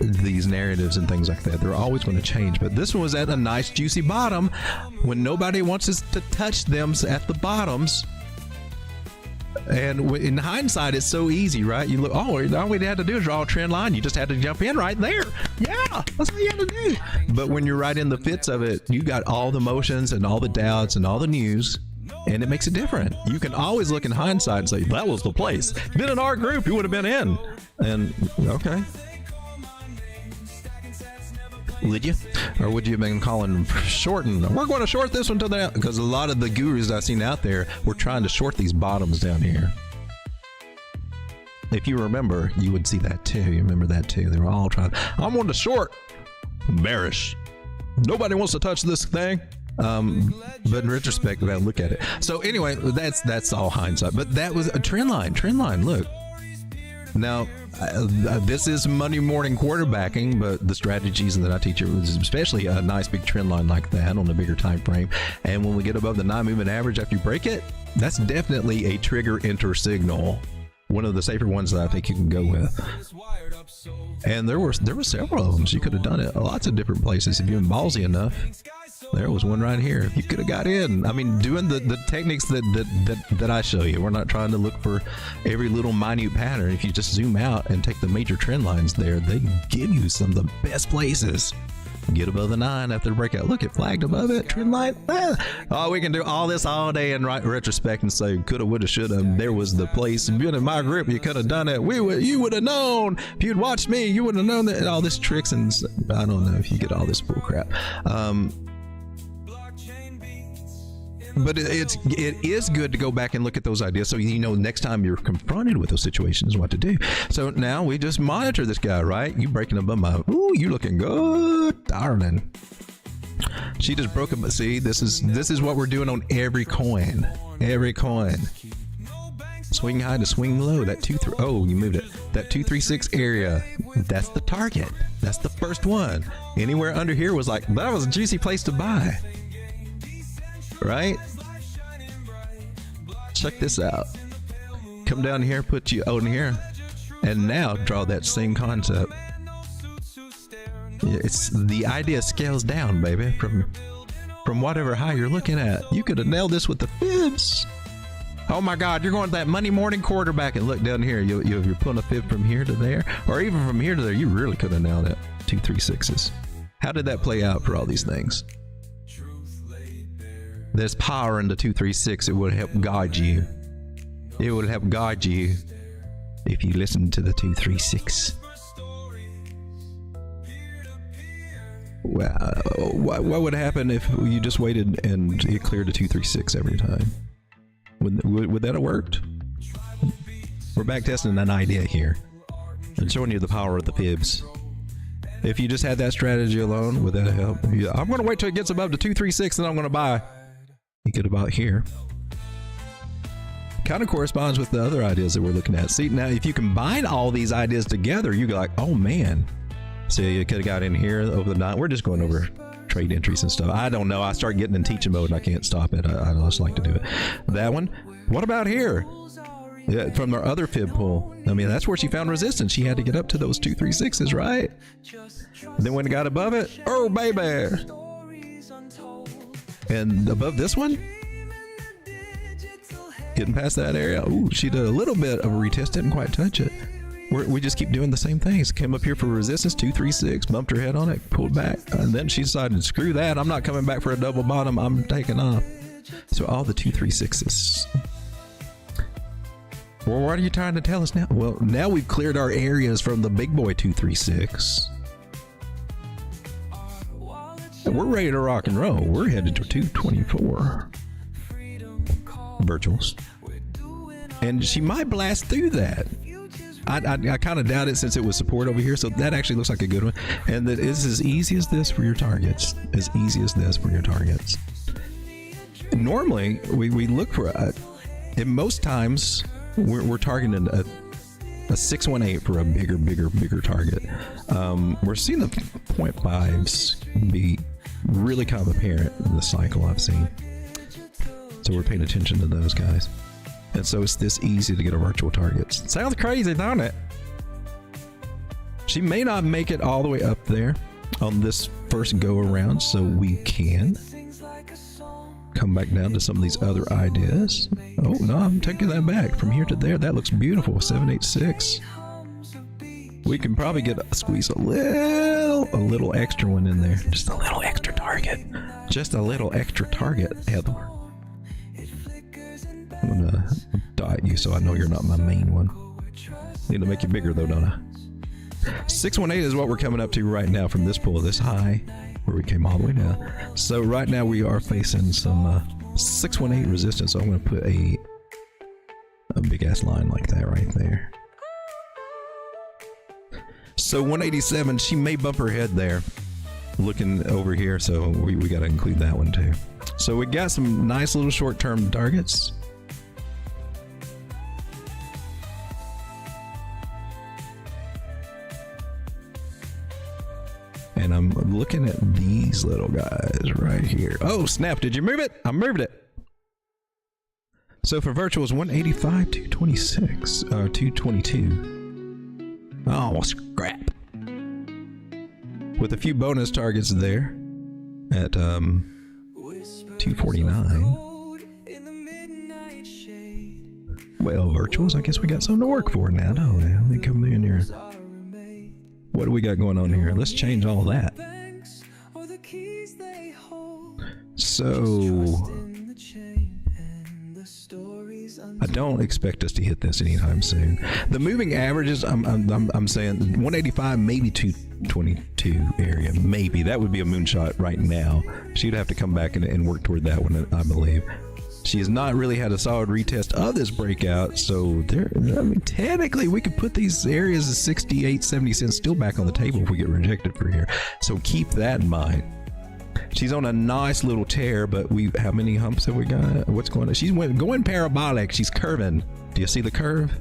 These narratives and things like that, they're always going to change. But this one was at a nice juicy bottom when nobody wants us to touch them at the bottoms. And in hindsight, it's so easy, right? You look, all we had to do is draw a trend line. You just had to jump in right there. Yeah, that's all you had to do. But when you're right in the fits of it, you got all the emotions and all the doubts and all the news, and it makes it different. You can always look in hindsight and say, that was the place. Been in our group, you would have been in. And okay. Would you? Or would you have been calling shorting? We're going to short this one to that, because a lot of the gurus I've seen out there were trying to short these bottoms down here. If you remember, you would see that too. You remember that too. They were all trying. I'm on to short. Bearish. Nobody wants to touch this thing. But in retrospect, we gotta look at it. So anyway, that's all hindsight. But that was a trend line. Trend line. Look. Now, this is Monday morning quarterbacking, but the strategies that I teach you, especially a nice big trend line like that on a bigger time frame. And when we get above the 9 moving average after you break it, that's definitely a trigger enter signal one of the safer ones that I think you can go with. And there were several of them. She could have done it lots of different places if you've been ballsy enough. There was one right here. You could have got in. I mean, doing the techniques that I show you. We're not trying to look for every little minute pattern. If you just zoom out and take the major trend lines there, they give you some of the best places. Get above the 9 after the breakout. Look, it flagged above it. Trend line. Oh, we can do all this all day in retrospect and say coulda, woulda, shoulda. There was the place. Been in my grip, you could have done it. You would have known. If you'd watched me, you would have known that. All this tricks and I don't know if you get all this bull crap. But it is good to go back and look at those ideas so you know next time you're confronted with those situations what to do. So now we just monitor this guy, right? You breaking above my, ooh, you looking good, darling. She just broke him. See, this is what we're doing on every coin. Every coin. Swing high to swing low. That 2-3. Oh, you moved it. That 236 area. That's the target. That's the first one. Anywhere under here was like, that was a juicy place to buy. Right? Check this out. Come down here, put you out in here, and now draw that same concept. It's the idea scales down, baby, from whatever high you're looking at. You could have nailed this with the fibs. Oh my God, you're going to that Monday morning quarterback and look down here. You're pulling a fib from here to there, or even from here to there. You really could have nailed it. 236s. How did that play out for all these things? There's power in the 236. It would help guide you. It would help guide you if you listen to the 236. Well, what would happen if you just waited and it cleared a 236 every time? Would that have worked? We're back testing an idea here and showing you the power of the fibs. If you just had that strategy alone, would that help? I'm going to wait till it gets above the 236 and I'm going to buy. You get about here. Kind of corresponds with the other ideas that we're looking at. See, now if you combine all these ideas together, you go like, oh man. See, you could have got in here over the 9. We're just going over trade entries and stuff. I don't know. I start getting in teaching mode and I can't stop it. I just like to do it. That one. What about here? Yeah, from our other fib pull. I mean, that's where she found resistance. She had to get up to those 236s, right? And then when it got above it, oh baby. And above this one, getting past that area, ooh, she did a little bit of a retest, didn't quite touch it. We just keep doing the same things. Came up here for resistance, 236, bumped her head on it, pulled back, and then she decided, screw that, I'm not coming back for a double bottom, I'm taking off. So all the 236s. Well, what are you trying to tell us now? Well, now we've cleared our areas from the big boy 236. We're ready to rock and roll. We're headed to 224 virtuals, and she might blast through that. I kind of doubt it since it was support over here, so that actually looks like a good one. And that is as easy as this for your targets. As easy as this for your targets. Normally, we look for and most times we're targeting a 618 for a bigger target. We're seeing the 0.5s be really kind of apparent in the cycle I've seen. So we're paying attention to those guys. And so it's this easy to get a virtual targets. Sounds crazy, don't it? She may not make it all the way up there on this first go around, so we can come back down to some of these other ideas. Oh no, I'm taking that back. From here to there, that looks beautiful. 786. We can probably squeeze a little extra one in there. Just a little extra target. Just a little extra target, Heather. I'm gonna dot you so I know you're not my main one. Need to make you bigger though, don't I? 618 is what we're coming up to right now from this pull, this high, where we came all the way down. So right now we are facing some 618 resistance. So I'm gonna put a big ass line like that right there. So 187, she may bump her head there. Looking over here, so we got to include that one too. So we got some nice little short-term targets. And I'm looking at these little guys right here. Oh snap, did you move it? I moved it. So for virtuals, 185, 226, 222. Oh, scrap. With a few bonus targets there at 249. Well, virtuals, I guess we got something to work for now, don't we? Let me come in here. What do we got going on here? Let's change all that. So I don't expect us to hit this anytime soon. The moving averages, I'm saying 185, maybe 222 area, maybe. That would be a moonshot right now. She'd have to come back and work toward that one, I believe. She has not really had a solid retest of this breakout, so there. I mean, technically, we could put these areas of 68, 70 cents still back on the table if we get rejected for here. So keep that in mind. She's on a nice little tear, but how many humps have we got? What's going on? She's going parabolic. She's curving. Do you see the curve?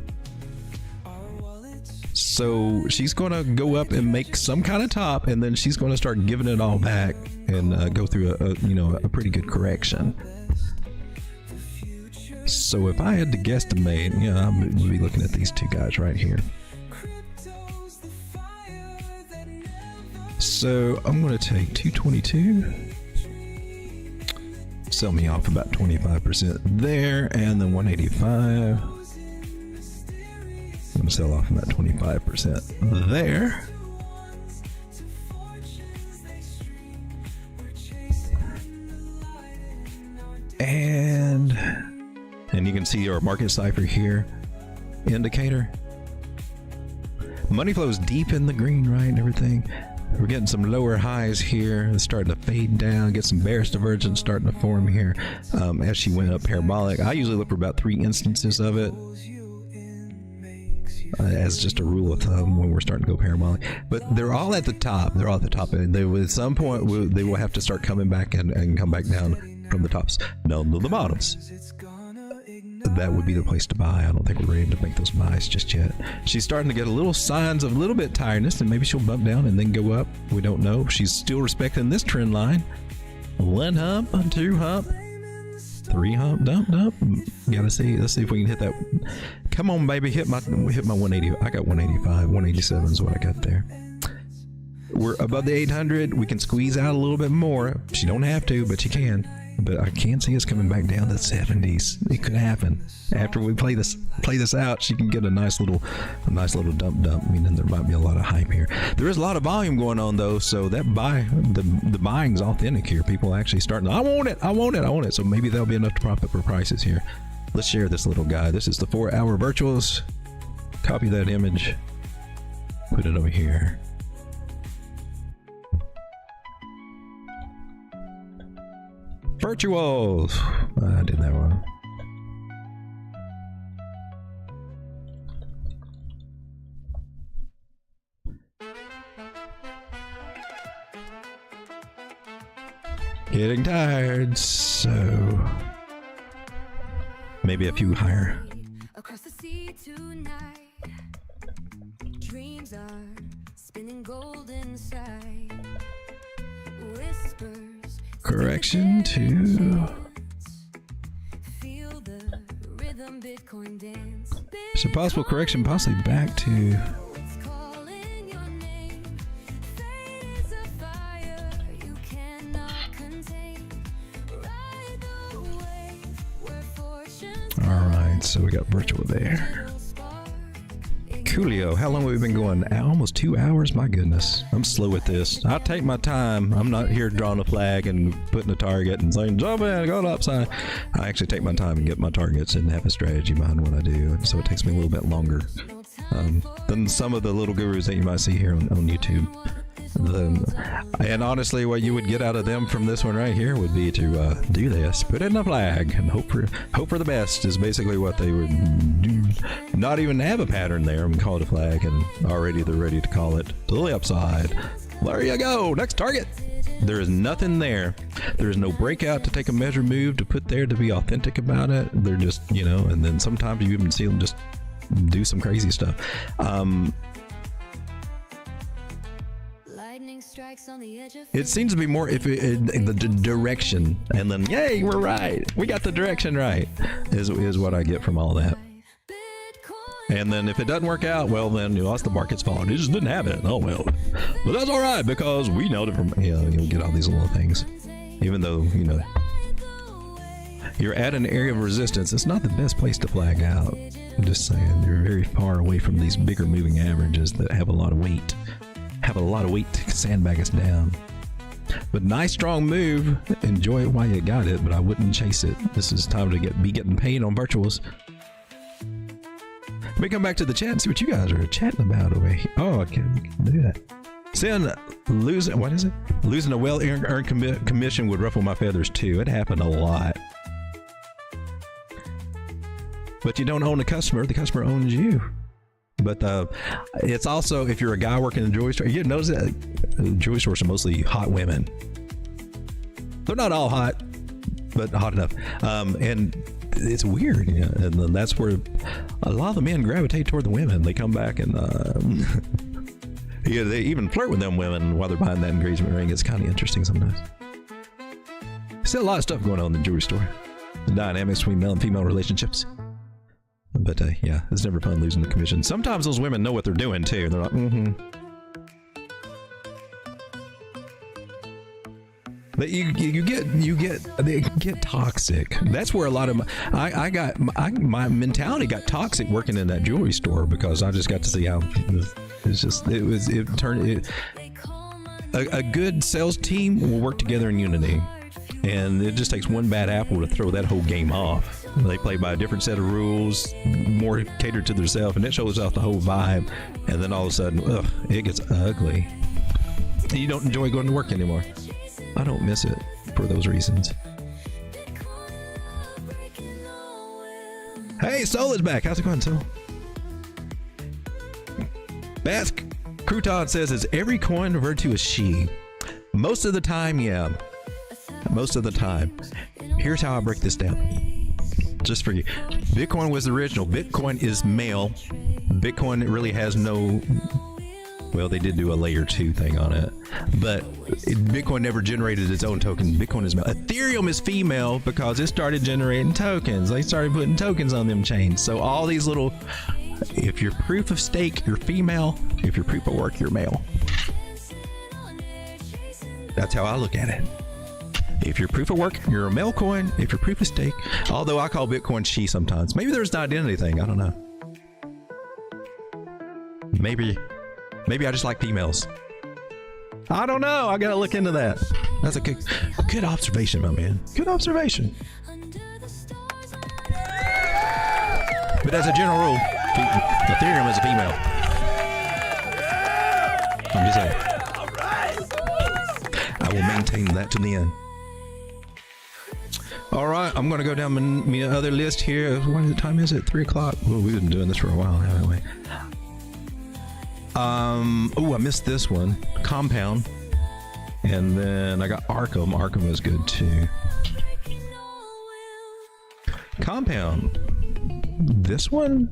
So she's going to go up and make some kind of top, and then she's going to start giving it all back and go through a pretty good correction. So if I had to guesstimate, I'd be looking at these two guys right here. So I'm going to take 222, sell me off about 25% there, and then 185. I'm going to sell off about 25% there. And you can see our market cipher here, indicator. Money flow is deep in the green, right, and everything. We're getting some lower highs here. It's starting to fade down, get some bearish divergence starting to form here as she went up parabolic. I usually look for about 3 instances of it as just a rule of thumb when we're starting to go parabolic. But they're all at the top. They're all at the top. And at some point, they will have to start coming back and come back down from the tops down to the bottoms. That would be the place to buy. I don't think we're ready to make those buys just yet. She's starting to get a little signs of a little bit tiredness, and maybe she'll bump down and then go up. We don't know. She's still respecting this trend line. 1 hump, 2 hump, 3 hump, dump. Gotta see. Let's see if we can hit that. Come on, baby, hit my 180. I got 185, 187 is what I got there. We're above the 800. We can squeeze out a little bit more. She don't have to, but she can. But I can see us coming back down to the 70s. It could happen after we play this out. She can get a nice little dump. Meaning there might be a lot of hype here. There is a lot of volume going on though, so that the buying's authentic here. People actually starting. I want it. So maybe that'll be enough to prop up for prices here. Let's share this little guy. This is the 4-hour virtuals. Copy that image. Put it over here. Virtuals. I did that one. Getting tired, so maybe a few higher. Across the sea tonight, dreams are spinning gold inside. Whispers. Correction to. Feel the rhythm, Bitcoin dance. So possible correction, possibly back to. Calling your name. Fate is a fire you cannot contain. Ride the wave where fortune's. All right, so we got virtual there. Coolio, how long have we been going? Almost 2 hours? My goodness. I'm slow at this. I'll take my time. I'm not here drawing a flag and putting a target and saying, jump in, go to upside. I actually take my time and get my targets and have a strategy behind what I do. So it takes me a little bit longer than some of the little gurus that you might see here on YouTube. And honestly, what you would get out of them from this one right here would be to do this, put in a flag, and hope for the best is basically what they would do. Not even have a pattern there and call it a flag, and already they're ready to call it to the upside. There you go, next target. There is nothing there. There is no breakout to take a measure move to put there to be authentic about it. They're just, and then sometimes you even see them just do some crazy stuff. strikes on the edge of It seems to be more if the direction, and then yay, we're right. We got the direction right. Is what I get from all that. And then if it doesn't work out, well, then you lost the market's fault. It just didn't happen. Oh well, but that's all right because we know it from you'll get all these little things, even though you're at an area of resistance. It's not the best place to flag out. I'm just saying you're very far away from these bigger moving averages that have a lot of weight. To sandbag us down. But nice strong move. Enjoy it while you got it, but I wouldn't chase it. This is time to be getting paid on virtuals. Let me come back to the chat and see what you guys are chatting about over here. Oh, I can do that. Saying losing a well-earned commission would ruffle my feathers too. It happened a lot. But you don't own the customer owns you. But it's also, if you're a guy working in a jewelry store, you notice that jewelry stores are mostly hot women. They're not all hot, but hot enough. And it's weird, and then that's where a lot of the men gravitate toward the women. They come back and they even flirt with them women while they're buying that engagement ring. It's kind of interesting sometimes. Still a lot of stuff going on in the jewelry store. The dynamics between male and female relationships. But yeah, it's never fun losing the commission. Sometimes those women know what they're doing too. They're like, But they get toxic. That's where a lot of my mentality got toxic working in that jewelry store, because I just got to see how a good sales team will work together in unity, and it just takes one bad apple to throw that whole game off. They play by a different set of rules, more catered to themselves, and it shows off the whole vibe. And then all of a sudden, it gets ugly. You don't enjoy going to work anymore. I don't miss it for those reasons. Hey, Soul is back. How's it going, Soul? Basque Crouton says, is every coin referred to as she? Most of the time, yeah. Most of the time. Here's how I break this down. Just for you. Bitcoin was the original. Bitcoin is male. Bitcoin really has no... Well, they did do a layer 2 thing on it, but Bitcoin never generated its own token. Bitcoin is male. Ethereum is female because it started generating tokens. They started putting tokens on them chains. So all these little, if you're proof of stake, you're female. If you're proof of work, you're male. That's how I look at it. If you're proof of work, you're a male coin. If you're proof of stake, although I call Bitcoin she sometimes. Maybe there's an identity thing. I don't know. Maybe I just like females. I don't know. I gotta look into that. That's a good observation, my man. Good observation. But as a general rule, Ethereum is a female. I'm just saying. I will maintain that to the end. All right, I'm going to go down my other list here. What time is it? 3 o'clock. Well, we've been doing this for a while, haven't we? I missed this one. Compound. And then I got Arkham. Arkham is good too. Compound. This one?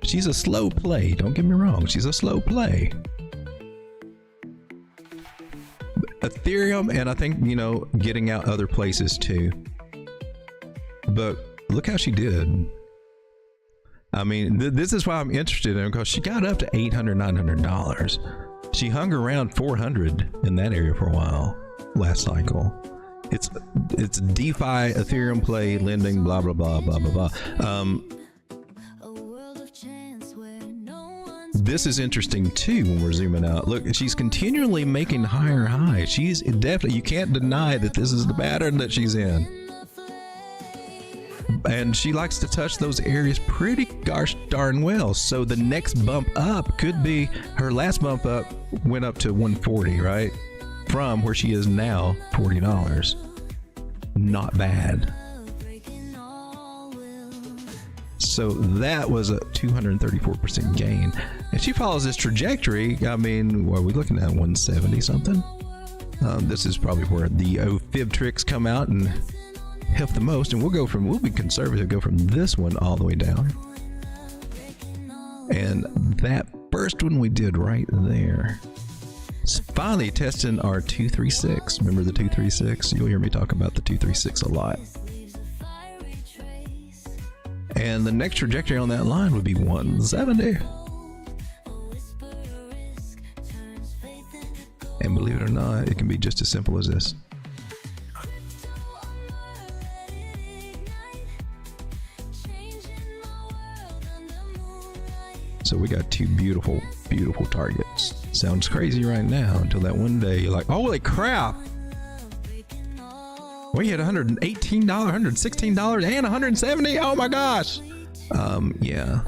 She's a slow play. Don't get me wrong. She's a slow play. Ethereum, and I think, getting out other places too. But look how she did. I mean, this is why I'm interested in her, because she got up to $800, $900. She hung around 400 in that area for a while last cycle. It's DeFi, Ethereum play, lending, blah, blah, blah, blah, blah, blah. This is interesting too when we're zooming out. Look, she's continually making higher highs. She's definitely, you can't deny that this is the pattern that she's in. And she likes to touch those areas pretty gosh darn well. So the next bump up could be, her last bump up went up to 140, right? From where she is now, $40. Not bad. So that was a 234% gain. If she follows this trajectory, I mean, what are we looking at? 170 something? This is probably where the fib tricks come out and help the most. And we'll be conservative, go from this one all the way down. And that first one we did right there. Finally testing our 236. Remember the 236? You'll hear me talk about the 236 a lot. And the next trajectory on that line would be 170. And believe it or not, it can be just as simple as this. So we got two beautiful, beautiful targets. Sounds crazy right now until that one day you're like, holy crap! We hit $118, $116, and $170. Oh my gosh! Yeah,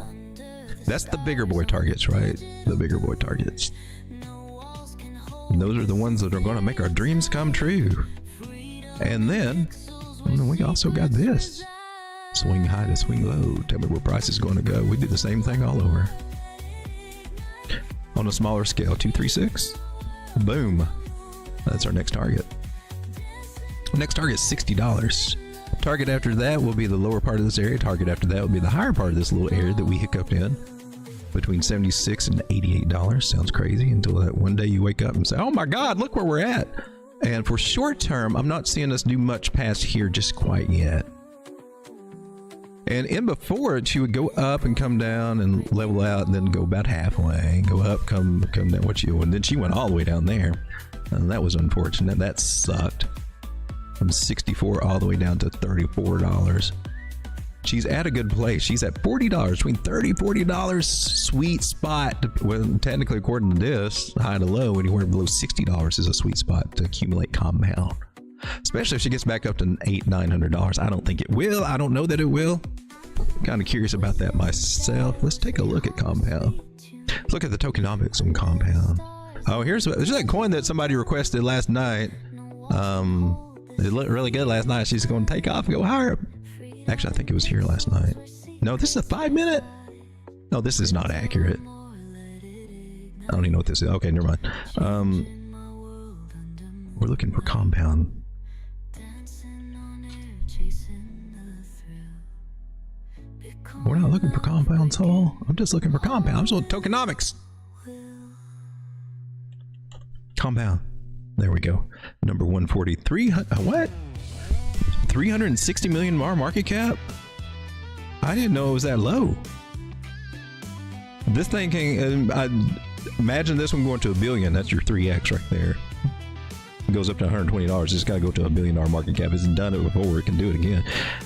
that's the bigger boy targets, right? The bigger boy targets. And those are the ones that are going to make our dreams come true. And then we also got this. Swing high to swing low. Tell me where price is going to go. We do the same thing all over. On a smaller scale, 236. Boom. That's our next target. Next target is $60. Target after that will be the lower part of this area. Target after that will be the higher part of this little area that we hiccuped in. Between $76 and $88. Sounds crazy until that one day you wake up and say, oh my God, look where we're at. And for short term, I'm not seeing us do much past here just quite yet. And in before it, she would go up and come down and level out and then go about halfway, go up, come down, and then she went all the way down there. And that was unfortunate. That sucked. From 64 all the way down to $34. She's at a good place. She's at $40, between $30, $40, sweet spot. Well, technically, according to this, high to low, anywhere below $60 is a sweet spot to accumulate compound. Especially if she gets back up to $800, $900. I don't think it will. I don't know that it will. Kind of curious about that myself. Let's take a look at compound. Let's look at the tokenomics on compound. Oh, here's that coin that somebody requested last night. It looked really good last night. She's going to take off and go higher. Actually, I think it was here last night. No, this is a 5-minute. No, this is not accurate. I don't even know what this is. Okay, never mind. We're looking for compound. We're not looking for compound, Soul. I'm just looking for compound. I'm just looking at tokenomics. Compound. There we go. Number 143. What? 360 million market cap? I didn't know it was that low. This thing can, I imagine this one going to $1 billion. That's your 3x right there. It goes up to $120. It's got to go to $1 billion market cap. It's done it before. It can do it again.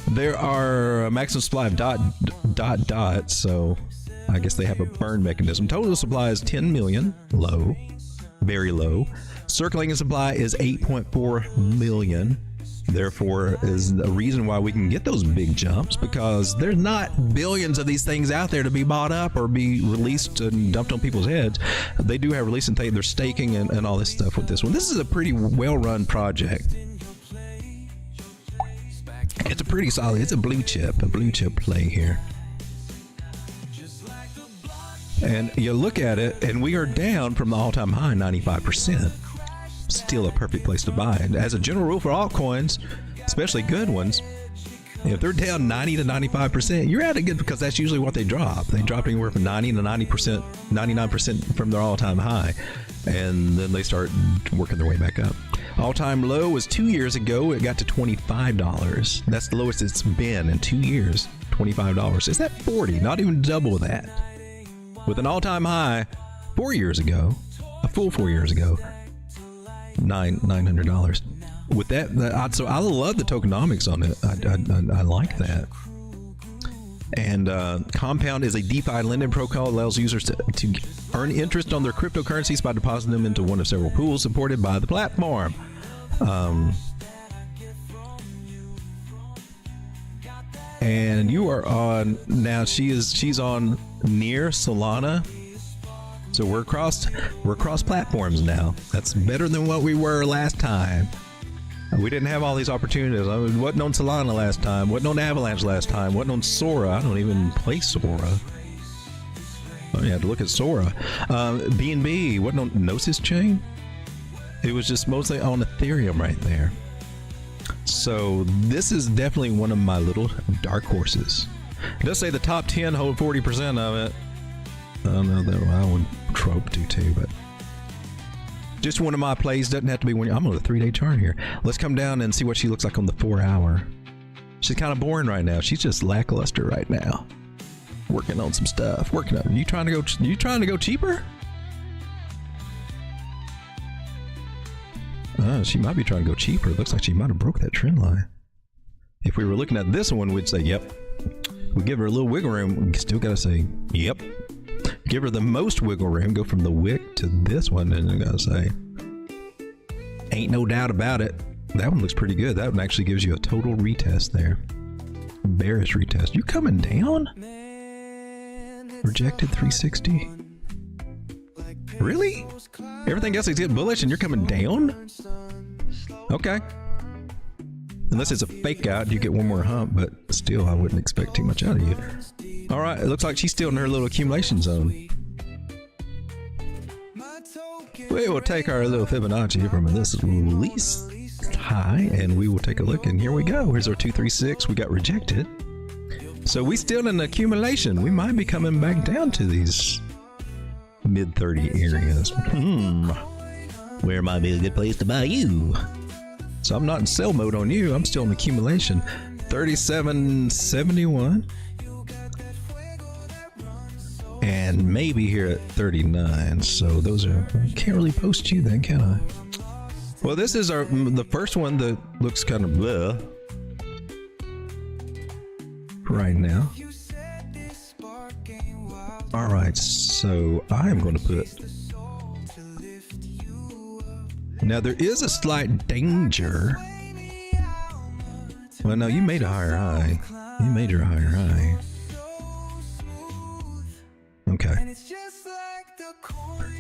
There are a maximum supply of dot. So I guess they have a burn mechanism. Total supply is 10 million. Low. Very low. Circulating supply is 8.4 million. Therefore is a reason why we can get those big jumps, because there's not billions of these things out there to be bought up or be released and dumped on people's heads. They do have release and take, they're staking and all this stuff with this one. This is a pretty well-run project. It's a pretty solid, it's a blue chip play here. And you look at it, and we are down from the all-time high, 95%. Still a perfect place to buy. And as a general rule for altcoins, especially good ones, if they're down 90 to 95%, you're at a good, because that's usually what they drop. They drop anywhere from 90 to 90%, 99% from their all-time high, and then they start working their way back up. All-time low was 2 years ago. It got to $25. That's the lowest it's been in 2 years. $25. Is that 40? Not even double that. With an all-time high 4 years ago, a full 4 years ago, $900. With that, so I love the tokenomics on it. I like that. And Compound is a DeFi lending protocol that allows users to earn interest on their cryptocurrencies by depositing them into one of several pools supported by the platform. And you are on now. She's on near Solana. So we're cross platforms now. That's better than what we were last time. We didn't have all these opportunities. I wasn't on Solana last time. Wasn't on Avalanche last time. Wasn't on Sora. I don't even play Sora. Oh, you had to look at Sora. BNB wasn't on Gnosis chain. It was just mostly on Ethereum right there. So this is definitely one of my little dark horses. It does say the top 10 hold 40% of it. I don't know that I would trope to too, but Just one of my plays. Doesn't have to be one. I'm on a 3-day chart here. Let's come down and see what she looks like on the 4-hour. She's kind of boring right now. She's just lackluster right now. Working on some stuff. Working on. You trying to go cheaper? She might be trying to go cheaper. It looks like she might have broke that trend line. If we were looking at this one, we'd say, yep. We give her a little wiggle room. We still got to say, yep. Give her the most wiggle room. Go from the wick to this one, and I got to say, ain't no doubt about it. That one looks pretty good. That one actually gives you a total retest there. Bearish retest. You coming down? Rejected 360. Really? Everything else is getting bullish and you're coming down? Okay. Unless it's a fake out, you get one more hump, but still, I wouldn't expect too much out of you. All right, it looks like she's still in her little accumulation zone. We will take our little Fibonacci from this least high, and we will take a look, and here we go. Here's our 236. We got rejected. So we still in accumulation. We might be coming back down to these mid-30 areas. Where might be a good place to buy you? So I'm not in sell mode on you. I'm still in accumulation. 37.71. And maybe here at 39. So those are, can't really post you then, can I? Well, this is the first one that looks kind of bleh right now. All right, so I am going to put. Now there is a slight danger. Well, no, you made a higher high. You made your higher high. Okay.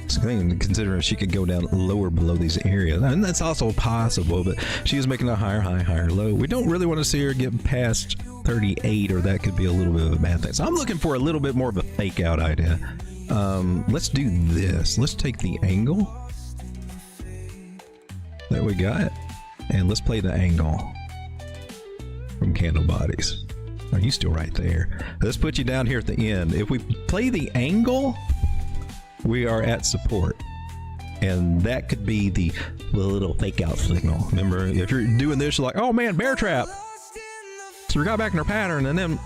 So considering she could go down lower below these areas, and that's also possible, but she is making a higher high, higher low. We don't really want to see her get past 38, or that could be a little bit of a bad thing. So I'm looking for a little bit more of a fake out idea. Let's do this. Let's take the angle that we got, and let's play the angle from candle bodies. Are you still right there? Let's put you down here at the end. If we play the angle, we are at support, and that could be the little fake out signal. Remember, if you're doing this, you're like, oh man, bear trap. So we got back in our pattern, and then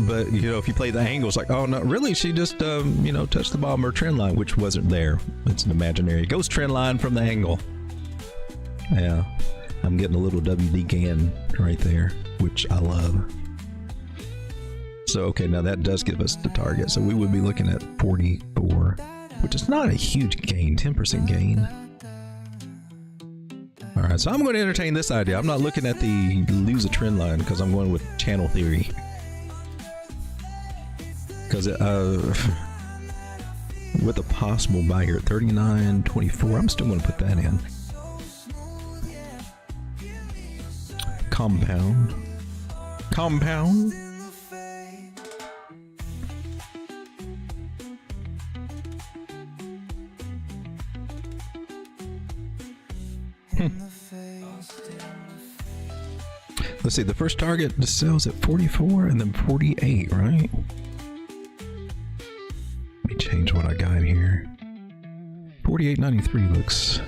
but you know, if you play the angle, it's like, oh no, really, she just you know, touched the bottom of her trend line, which wasn't there. It's an imaginary ghost trend line from the angle. Yeah, I'm getting a little WD GAN right there, which I love. So okay, now that does give us the target, so we would be looking at 44, which is not a huge gain, 10% gain. All right, so I'm going to entertain this idea. I'm not looking at the lose a trend line because I'm going with channel theory. Because with a possible buy here at 39.24, I'm still going to put that in. Compound. Let's see, the first target just sells at 44 and then 48, right? Let me change what I got here. 48.93 looks.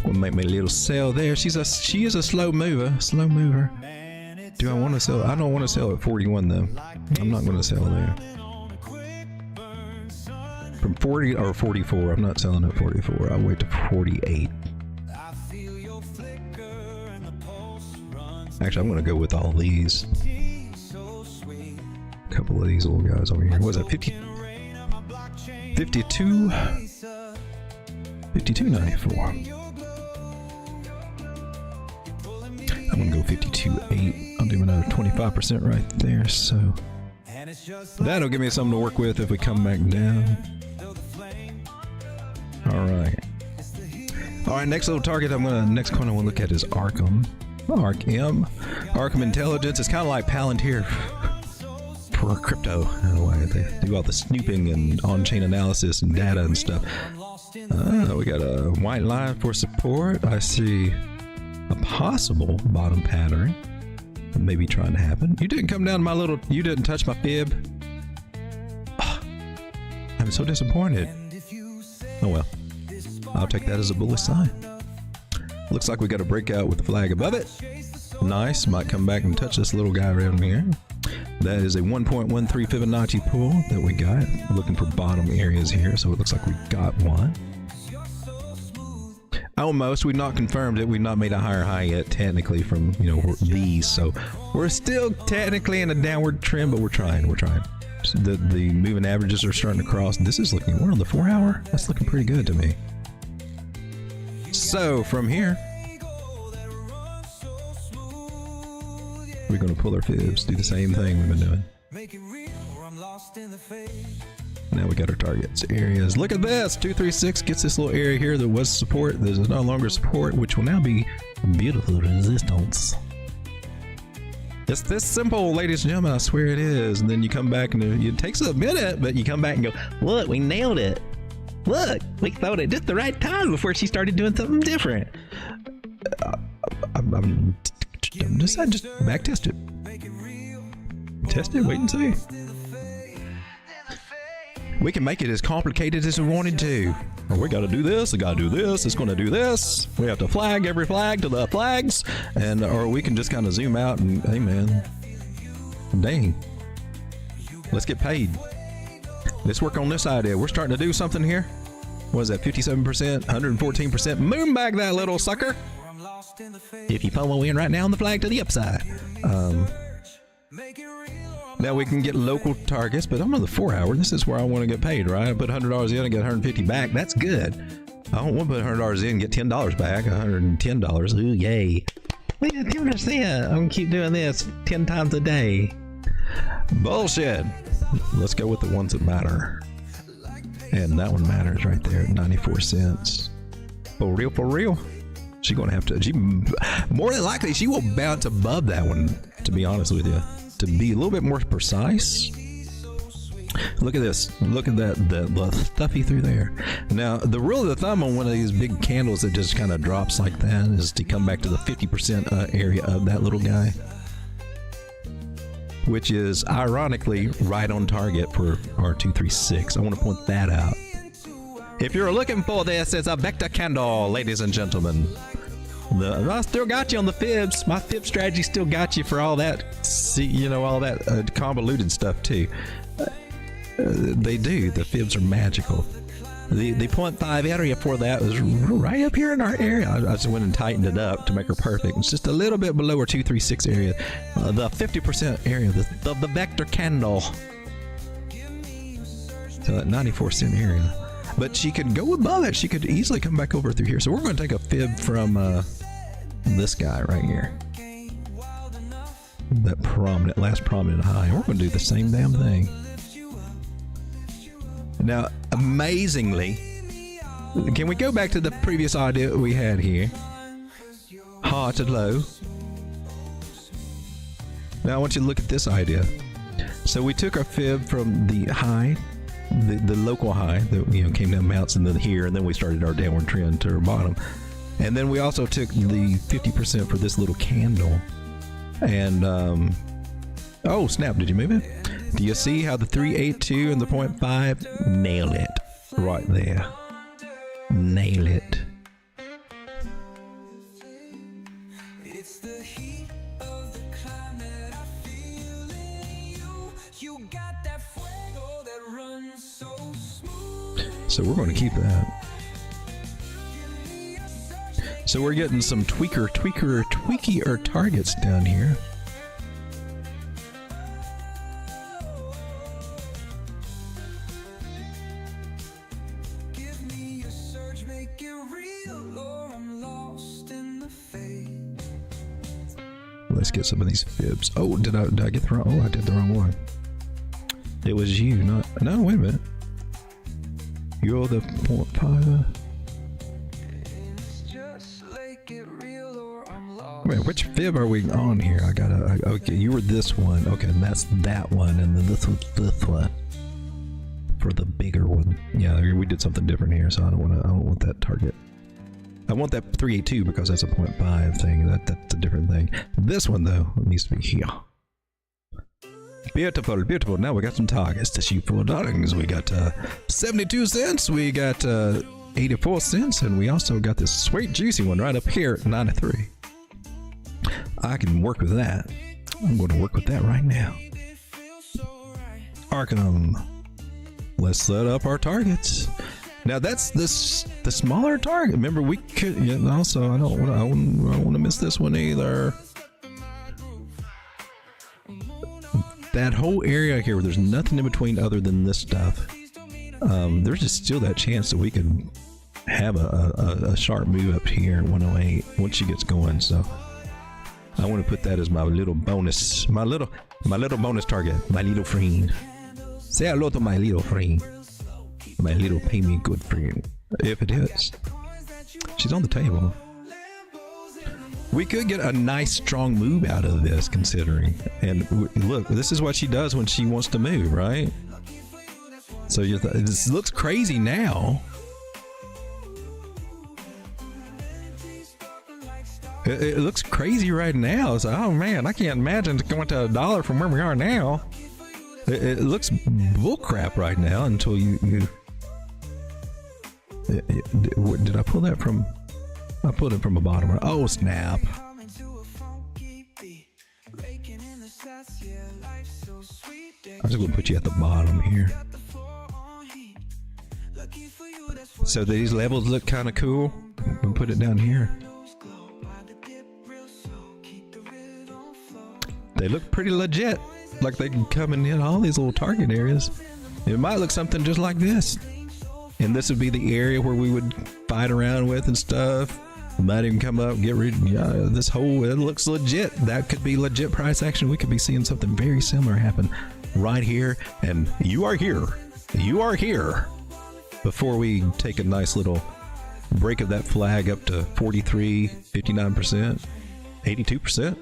We'll make me a little sell there. She is a slow mover. Do I want to sell? I don't want to sell at 41 though. I'm not going to sell there. From 40 or 44, I'm not selling at 44. I'll wait to 48. Actually, I'm going to go with all these. A couple of these little guys over here. What was that? 52? 52.94. I'm going to go 52.8. I'll do another 25% right there. So that'll give me something to work with if we come back down. All right, next little target next coin I want to look at is Arkham. Arkham Intelligence. It's kind of like Palantir for crypto in a way. They do all the snooping and on-chain analysis and data and stuff. We got a white line for support. I see a possible bottom pattern maybe trying to happen. You didn't come down my little, you didn't touch my fib. I'm so disappointed. Oh well. I'll take that as a bullish sign. Looks like we got a breakout with the flag above it. Nice. Might come back and touch this little guy around here. That is a 1.13 Fibonacci pull that we got. Looking for bottom areas here, so it looks like we got one. Almost. We've not confirmed it. We've not made a higher high yet, technically, from, you know, these. So we're still technically in a downward trend, but we're trying. We're trying. The moving averages are starting to cross. This is looking, we're on the 4 hour. That's looking pretty good to me. So from here, we're going to pull our fibs, do the same thing we've been doing. Now we got our targets, areas. Look at this, 236 gets this little area here that was support. There's no longer support, which will now be beautiful resistance. It's this simple, ladies and gentlemen, I swear it is. And then you come back and it takes a minute, but you come back and go, look, we nailed it. Look, we thought it just the right time before she started doing something different. I'm just back test it. Test it, wait and see. We can make it as complicated as we wanted to. Or we gotta do this, we gotta do this, it's gonna do this. We have to flag every flag to the flags. And or we can just kind of zoom out and, hey man, dang. Let's get paid. Let's work on this idea. We're starting to do something here. What is that, 57%, 114%? Moonbag that little sucker. If you follow in right now on the flag to the upside. Now we can get local targets, but I'm on the 4 hour. This is where I want to get paid, right? I put $100 in and get $150 back. That's good. I don't want to put $100 in and get $10 back, $110. Ooh, yay. Look at 10%. I'm going to keep doing this 10 times a day. Bullshit. Let's go with the ones that matter. And that one matters right there at 94 cents. For real, for real. She's going to have to, more than likely, she will bounce above that one, to be honest with you. To be a little bit more precise. Look at this. Look at that, the stuffy through there. Now, the rule of the thumb on one of these big candles that just kind of drops like that is to come back to the 50% area of that little guy. Which is ironically right on target for R236. I want to point that out. If you're looking for this, it's a vector candle, ladies and gentlemen. I still got you on the fibs. My fib strategy still got you for all that, you know, all that convoluted stuff too. They do. The fibs are magical. The 0.5 area for that was right up here in our area. I just went and tightened it up to make her perfect. It's just a little bit below our 236 area. The 50% area, the vector candle. So that 94 cent area. But she could go above it. She could easily come back over through here. So we're going to take a fib from this guy right here. That prominent, last prominent high. We're going to do the same damn thing. Now, amazingly, can we go back to the previous idea we had here? High to low. Now I want you to look at this idea. So we took our fib from the high, the local high that, you know, came down mounts and then here, and then we started our downward trend to our bottom. And then we also took the 50% for this little candle. And oh snap, did you move it? Do you see how the 382 and the 0.5 nail it right there? Nail it. It's the heat of the climate I feel in you. You got that fuego that runs so smooth. So we're going to keep that. So we're getting some tweakier targets down here. Let's get some of these fibs. Oh, did I get the wrong? Oh, I did the wrong one. It was you, not. No, wait a minute. You're the 0.5. Wait, which fib are we on here? I gotta. Okay, you were this one. Okay, and that's that one, and then this was this one for the bigger one. Yeah, we did something different here, so I don't want that target. I want that 382 because that's a 0.5 thing. That's a different thing. This one though, it needs to be here. Beautiful, beautiful. Now we got some targets to shoot for, darlings. We got 72 cents. We got 84 cents. And we also got this sweet, juicy one right up here at 93. I can work with that. I'm going to work with that right now. Arcanum. Let's set up our targets. Now that's the smaller target. Remember, we could also. I don't want to miss this one either. That whole area here where there's nothing in between other than this stuff. There's just still that chance that we could have a sharp move up here at 108 once she gets going. So I want to put that as my little bonus, my little bonus target, my little friend. Say hello to my little friend, my little pay me good friend. If it is, she's on the table. We could get a nice strong move out of this, considering. And look, this is what she does when she wants to move, right? So this looks crazy now. It looks crazy right now. So, oh man, I can't imagine going to $1 from where we are now. It looks bullcrap right now until you did I pull that from? I pulled it from the bottom. Oh snap! I'm just gonna put you at the bottom here. So these levels look kind of cool. I'm gonna put it down here. They look pretty legit. Like they can come and hit all these little target areas. It might look something just like this. And this would be the area where we would fight around with and stuff. We might even come up, get rid of this whole, it looks legit. That could be legit price action. We could be seeing something very similar happen right here. And you are here. You are here. Before we take a nice little break of that flag up to 43, 59%, 82%.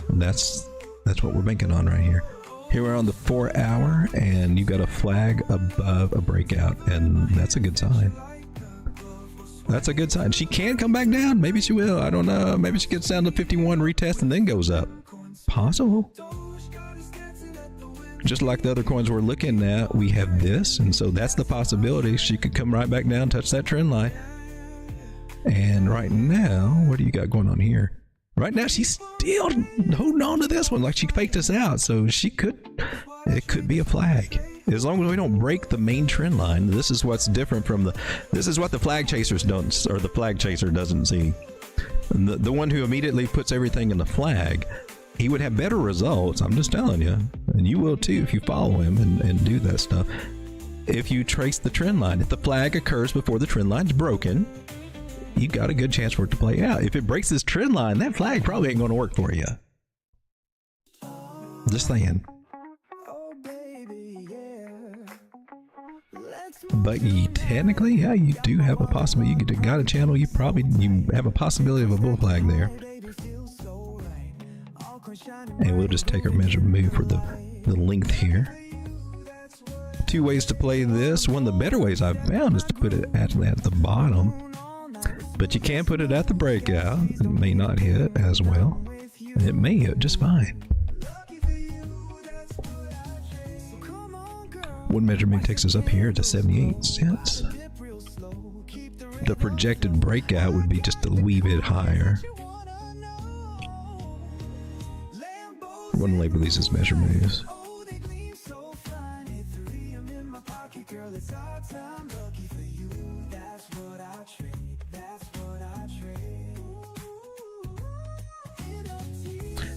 And that's what we're banking on right here. Here we're on the 4 hour, and you got a flag above a breakout, and that's a good sign. That's a good sign. She can come back down. Maybe she will. I don't know. Maybe she gets down to 51, retest, and then goes up. Possible. Just like the other coins we're looking at, we have this, and so that's the possibility. She could come right back down, touch that trend line. And right now, what do you got going on here? Right now, she's still holding on to this one like she faked us out. So it could be a flag. As long as we don't break the main trend line, this is what's different from this is what the flag chasers don't, or the flag chaser doesn't see. The one who immediately puts everything in the flag, he would have better results. I'm just telling you. And you will too if you follow him and do that stuff. If you trace the trend line, if the flag occurs before the trend line's broken, you got a good chance for it to play out. If it breaks this trend line, that flag probably ain't going to work for you. Just saying. But technically, yeah, you do have a possibility. You got a channel. You have a possibility of a bull flag there. And we'll just take our measured move for the length here. Two ways to play this. One of the better ways I've found is to put it actually at the bottom. But you can put it at the breakout. It may not hit as well. It may hit just fine. One measurement takes us up here to 78 cents. The projected breakout would be just a wee bit higher. One label these as measure moves.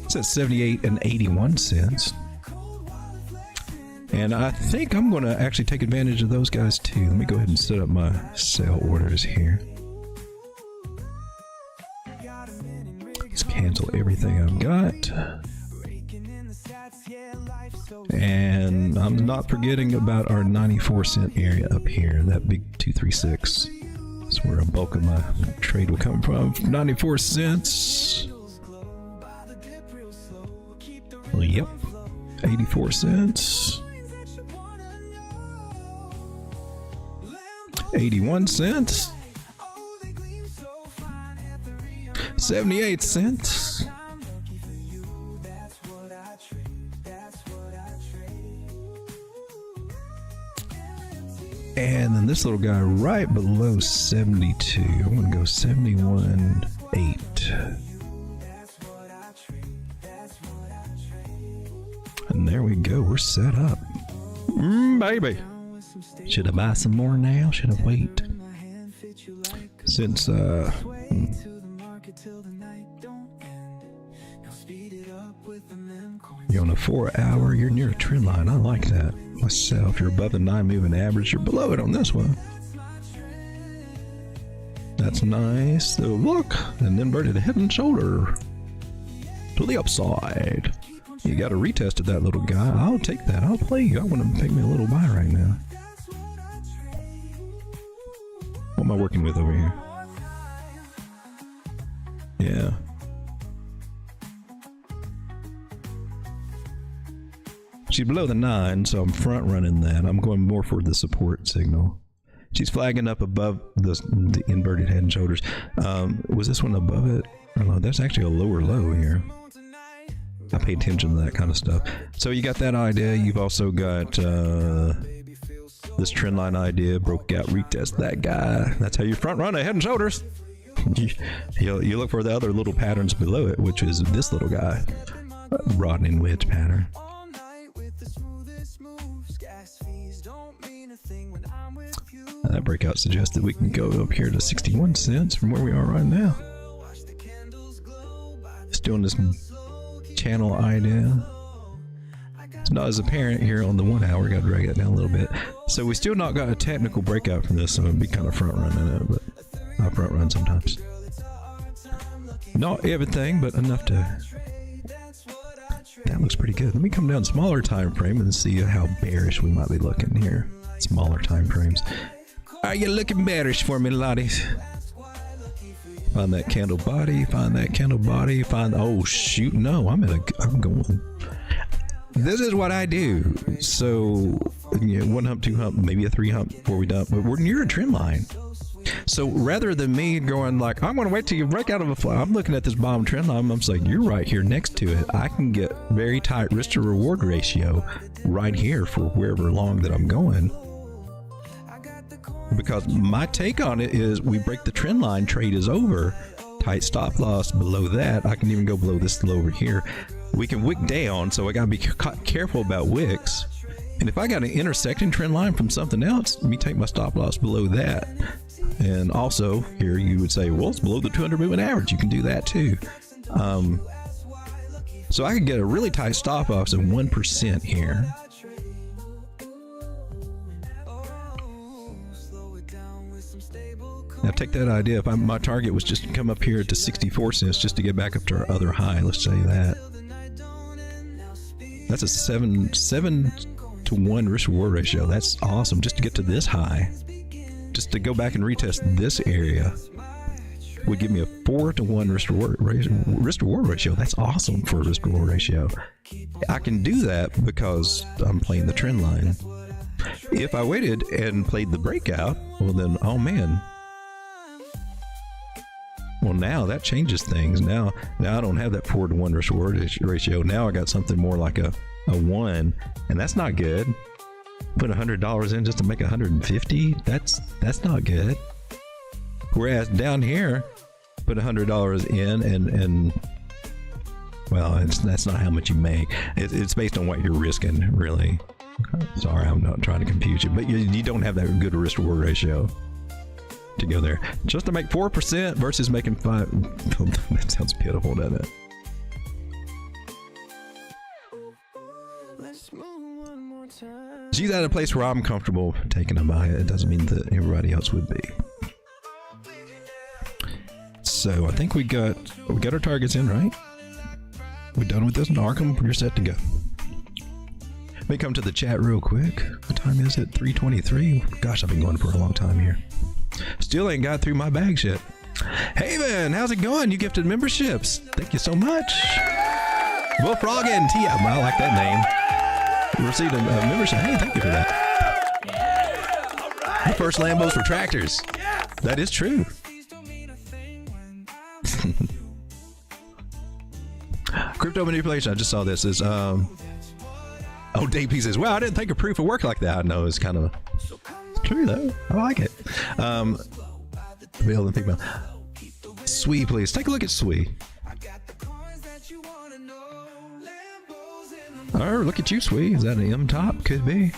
It's at 78 and 81 cents. And I think I'm going to actually take advantage of those guys too. Let me go ahead and set up my sell orders here. Let's cancel everything I've got. And I'm not forgetting about our 94 cent area up here, that big 236. That's where a bulk of my trade will come from. 94 cents. Yep. 84 cents. 81 cents. 78 cents. And then this little guy right below 72. I'm going to go 71.8. And there we go. We're set up. Baby. Should I buy some more now? Should I wait? Since, you're on a 4 hour, you're near a trend line. I like that myself. You're above the 9 moving average. You're below it on this one. That's nice. So look, and inverted head and shoulder to the upside. You got to retest that little guy. I'll take that. I'll play you. I want to pick me a little buy right now. What am I working with over here? Yeah. She's below the 9, so I'm front running that. I'm going more for the support signal. She's flagging up above the inverted head and shoulders. Was this one above it? I don't know. That's actually a lower low here. I pay attention to that kind of stuff. So you got that idea. You've also got this trend line idea. Broke out, retest that guy. That's how you front run a head and shoulders. You look for the other little patterns below it, which is this little guy, broadening wedge pattern. That breakout suggests that we can go up here to 61 cents from where we are right now. Still in this channel idea. It's not as apparent here on the 1 hour. Got to drag that down a little bit. So we still not got a technical breakout from this, so it'd be kind of front running it, but I front run sometimes. Not everything, but enough to. That looks pretty good. Let me come down smaller time frame and see how bearish we might be looking here. Smaller time frames. Are you looking bearish for me, ladies? Find that candle body. Find that candle body. Find. Oh shoot! No, I'm going. This is what I do. So, you know, 1 hump, 2 hump, maybe a 3 hump before we dump. But we're near a trend line. So rather than me going like, I'm going to wait till you break out of a fly, I'm looking at this bottom trend line. I'm saying, you're right here next to it. I can get very tight risk to reward ratio right here for wherever long that I'm going. Because my take on it is we break the trend line, trade is over. Tight stop loss below that. I can even go below this low over here. We can wick down, so I got to be careful about wicks. And if I got an intersecting trend line from something else, let me take my stop loss below that. And also, here you would say, well, it's below the 200 moving average. You can do that too. So I could get a really tight stop loss of 1% here. Now take that idea. If my target was just to come up here to 64 cents just to get back up to our other high, let's say that. That's a 7 to 1 risk reward ratio. That's awesome. Just to get to this high, just to go back and retest this area would give me a 4 to 1 risk reward ratio. That's awesome for a risk reward ratio. I can do that because I'm playing the trend line. If I waited and played the breakout, well then, oh man. Well, now that changes things. Now I don't have that 4 to 1 risk reward ratio. Now I got something more like a 1, and that's not good. Put $100 in just to make 150. That's not good. Whereas down here, put $100 in and well, that's not how much you make. It's based on what you're risking, really. Sorry, I'm not trying to confuse you, but you don't have that good risk reward ratio to go there. Just to make 4% versus making 5. That sounds pitiful, doesn't it? She's at a place where I'm comfortable taking a buy. It doesn't mean that everybody else would be. So I think we got our targets in, right? We done with this? Arkham, you're set to go. Let me come to the chat real quick. What time is it? 3:23. Gosh, I've been going for a long time here. Still ain't got through my bags yet. Haven, how's it going? You gifted memberships. Thank you so much. Bullfrog and Tia. I like that name. You received a membership. Hey, thank you for that. The first Lambos for tractors. That is true. Crypto manipulation. I just saw this. Is oh, DP says, "Well, I didn't think of proof of work like that." I know it's kind of True though. I like it. Male and female. Swee, please. Take a look at Swee. Oh, look at you, Swee. Is that an M top? Could be.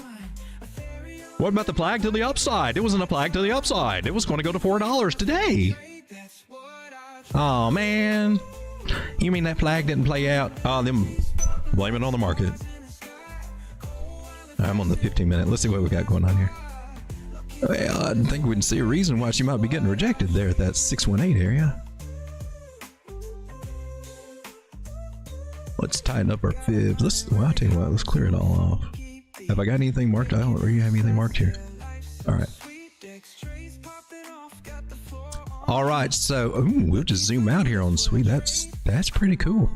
What about the flag to the upside? It wasn't a flag to the upside. It was going to go to $4 today. Oh, man. You mean that flag didn't play out? Oh, them blame it on the market. I'm on the 15-minute. Let's see what we got going on here. Well, I didn't think we'd see a reason why she might be getting rejected there at that 618 area. Let's tighten up our fibs. Well, I'll tell you what, let's clear it all off. Have I got anything marked? I don't really have anything marked here. All right. All right, so we'll just zoom out here on Sweet. That's pretty cool.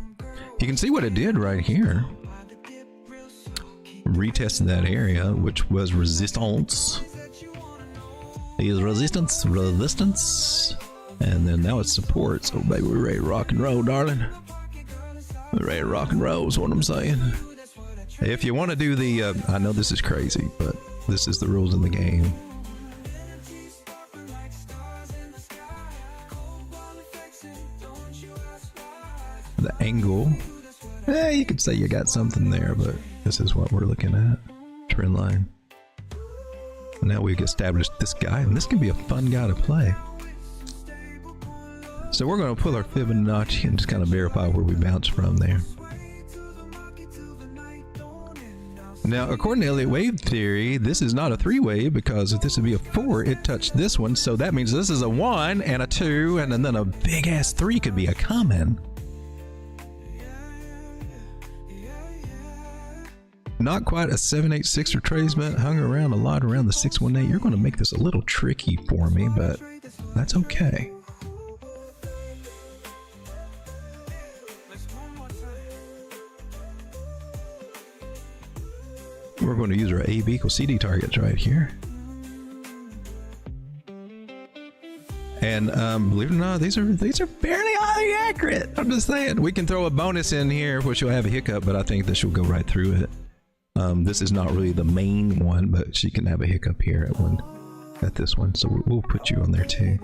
You can see what it did right here. Retested that area, which was resistance. Is resistance, and then now it's support. So baby, we're ready to rock and roll, darling. We're ready to rock and roll is what I'm saying. If you want to do the, I know this is crazy, but this is the rules in the game. The angle, you could say you got something there, but this is what we're looking at. Trend line. Now we've established this guy, and this can be a fun guy to play. So we're going to pull our Fibonacci and just kind of verify where we bounce from there. Now, according to Elliott wave theory, this is not a 3-wave, because if this would be a 4, it touched this one. So that means this is a 1 and a 2, and then a big ass 3 could be a common. Not quite a 786 retracement, hung around a lot around the 618. You're going to make this a little tricky for me, but that's okay. We're going to use our AB equals CD targets right here. And believe it or not, these are fairly highly accurate. I'm just saying. We can throw a bonus in here, which will have a hiccup, but I think this will go right through it. This is not really the main one, but she can have a hiccup here at this one. So we'll put you on there too.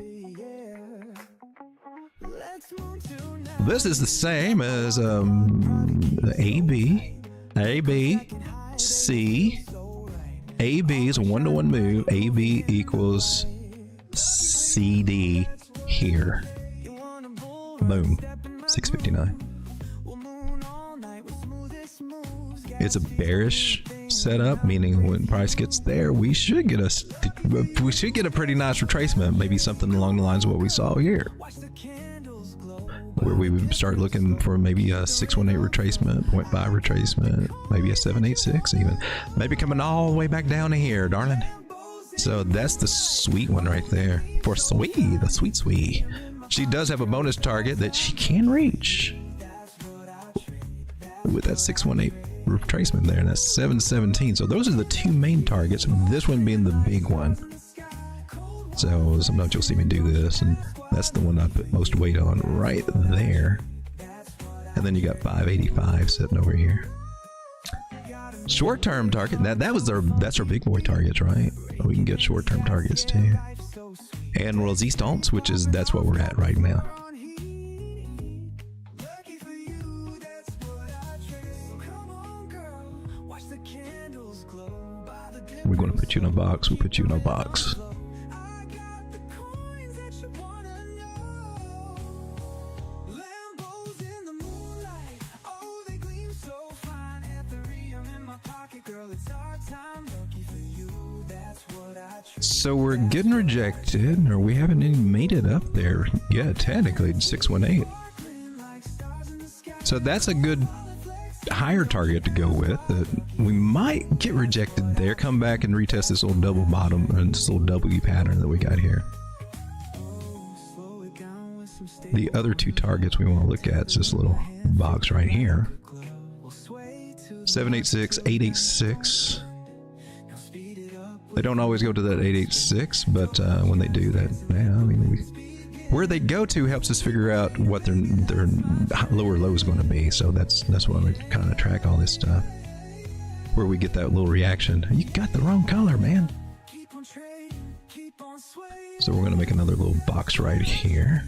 This is the same as AB, C. AB is a 1-to-1 move. AB equals CD here. Boom. 659. It's a bearish setup, meaning when price gets there, we should get a pretty nice retracement. Maybe something along the lines of what we saw here, where we would start looking for maybe a 618 retracement, 0.5 retracement, maybe a 786 even, maybe coming all the way back down to here, darling. So that's the sweet one right there for Sweet, the sweet. She does have a bonus target that she can reach with that 618 retracement there, and that's 717. So those are the two main targets, this one being the big one. So sometimes you'll see me do this, and that's the one I put most weight on right there. And then you got 585 sitting over here. Short-term target, that's our big boy targets, right? We can get short-term targets too. And resistance, that's what we're at right now. We're going to put you in a box. We'll put you in a box. So we're getting rejected, or we haven't even made it up there yet, technically, 618. So that's a good higher target to go with. We might get rejected there, come back and retest this little double bottom and this little W pattern that we got here. The other two targets we want to look at is this little box right here. 786, 886. They don't always go to that 886, but when they do that, where they go to helps us figure out what their lower low is going to be. So that's why we kind of track all this stuff. Where we get that little reaction. You got the wrong color, man. So we're going to make another little box right here.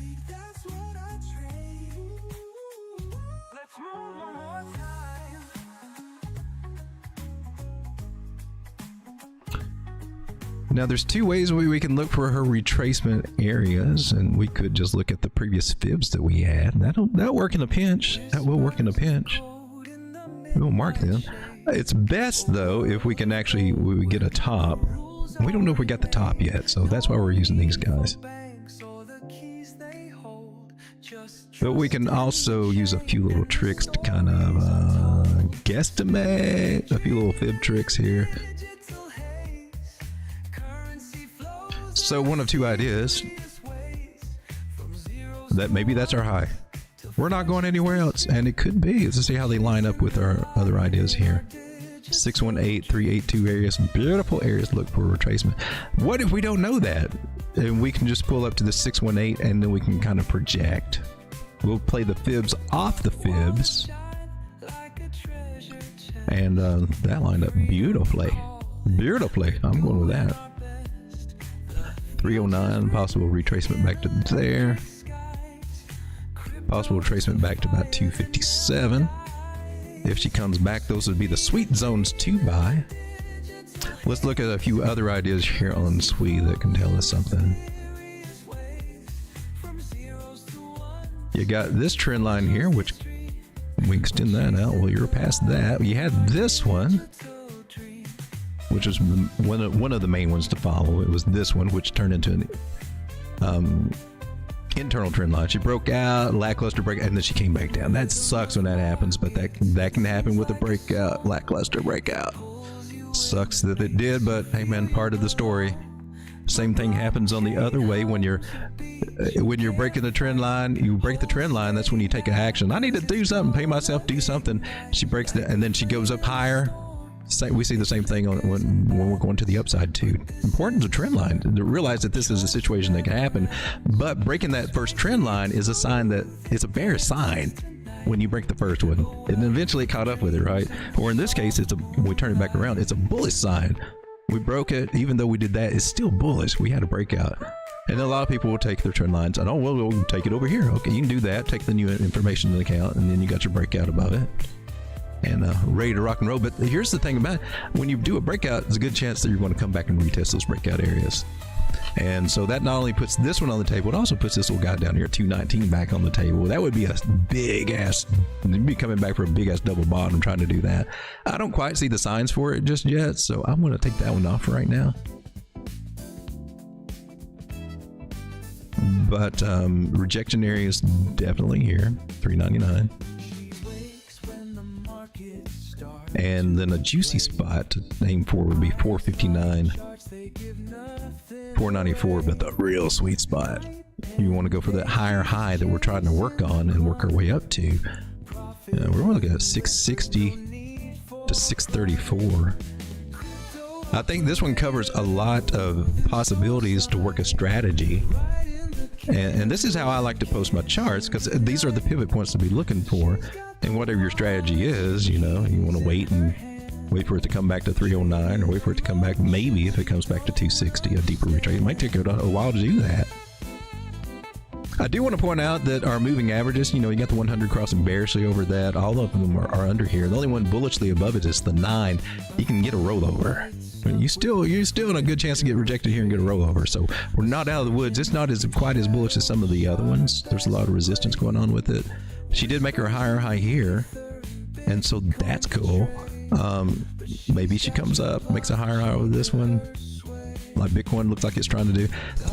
Now there's two ways we can look for her retracement areas, and we could just look at the previous fibs that we had. That'll work in a pinch. That will work in a pinch. We'll mark them. It's best though if we can actually get a top. We don't know if we got the top yet, so that's why we're using these guys. But we can also use a few little tricks to kind of guesstimate a few little fib tricks here. So one of two ideas, that maybe that's our high. We're not going anywhere else, and it could be. Let's see how they line up with our other ideas here. 618, 382 areas, beautiful areas look for retracement. What if we don't know that? And we can just pull up to the 618 and then we can kind of project. We'll play the fibs off the fibs. And that lined up beautifully. Beautifully. I'm going with that. 309, possible retracement back to there. Possible retracement back to about 257. If she comes back, those would be the sweet zones to buy. Let's look at a few other ideas here on SWE that can tell us something. You got this trend line here, which we extend that out. Well, you're past that. You had this one, which was one of the main ones to follow. It was this one, which turned into an internal trend line. She broke out, lackluster break, and then she came back down. That sucks when that happens, but that can happen with a breakout, lackluster breakout. Sucks that it did, but hey man, part of the story. Same thing happens on the other way when you're breaking the trend line. You break the trend line, that's when you take action. I need to do something, pay myself, do something. She breaks it, and then she goes up higher. We see the same thing when we're going to the upside too. Important to trend line to realize that this is a situation that can happen, but breaking that first trend line is a sign that it's a bearish sign when you break the first one, and eventually caught up with it, right? Or in this case, we turn it back around. It's a bullish sign. We broke it, even though we did that, it's still bullish. We had a breakout, and a lot of people will take their trend lines and we'll take it over here. Okay, you can do that. Take the new information into account, and then you got your breakout above it. And ready to rock and roll. But here's the thing about it. When you do a breakout, there's a good chance that you're going to come back and retest those breakout areas. And so that not only puts this one on the table, it also puts this little guy down here, 219, back on the table. That would be a big ass, you'd be coming back for a big ass double bottom trying to do that. I don't quite see the signs for it just yet, so I'm going to take that one off right now. But rejection area is definitely here, 399. And then a juicy spot to aim for would be 459, 494, but the real sweet spot, you want to go for that higher high that we're trying to work on and work our way up to. We're looking at 660 to 634. I think this one covers a lot of possibilities to work a strategy. And this is how I like to post my charts, because these are the pivot points to be looking for. And whatever your strategy is, you want to wait for it to come back to 309, or wait for it to come back, maybe if it comes back to 260, a deeper retrace. It might take a while to do that. I do want to point out that our moving averages, you got the 100 crossing bearishly over that. All of them are under here. The only one bullishly above it is the 9. You can get a rollover. You're still in a good chance to get rejected here and get a rollover. So we're not out of the woods. It's not quite as bullish as some of the other ones. There's a lot of resistance going on with it. She did make her higher high here, and so that's cool. Maybe she comes up, makes a higher high with this one, like Bitcoin looks like it's trying to do.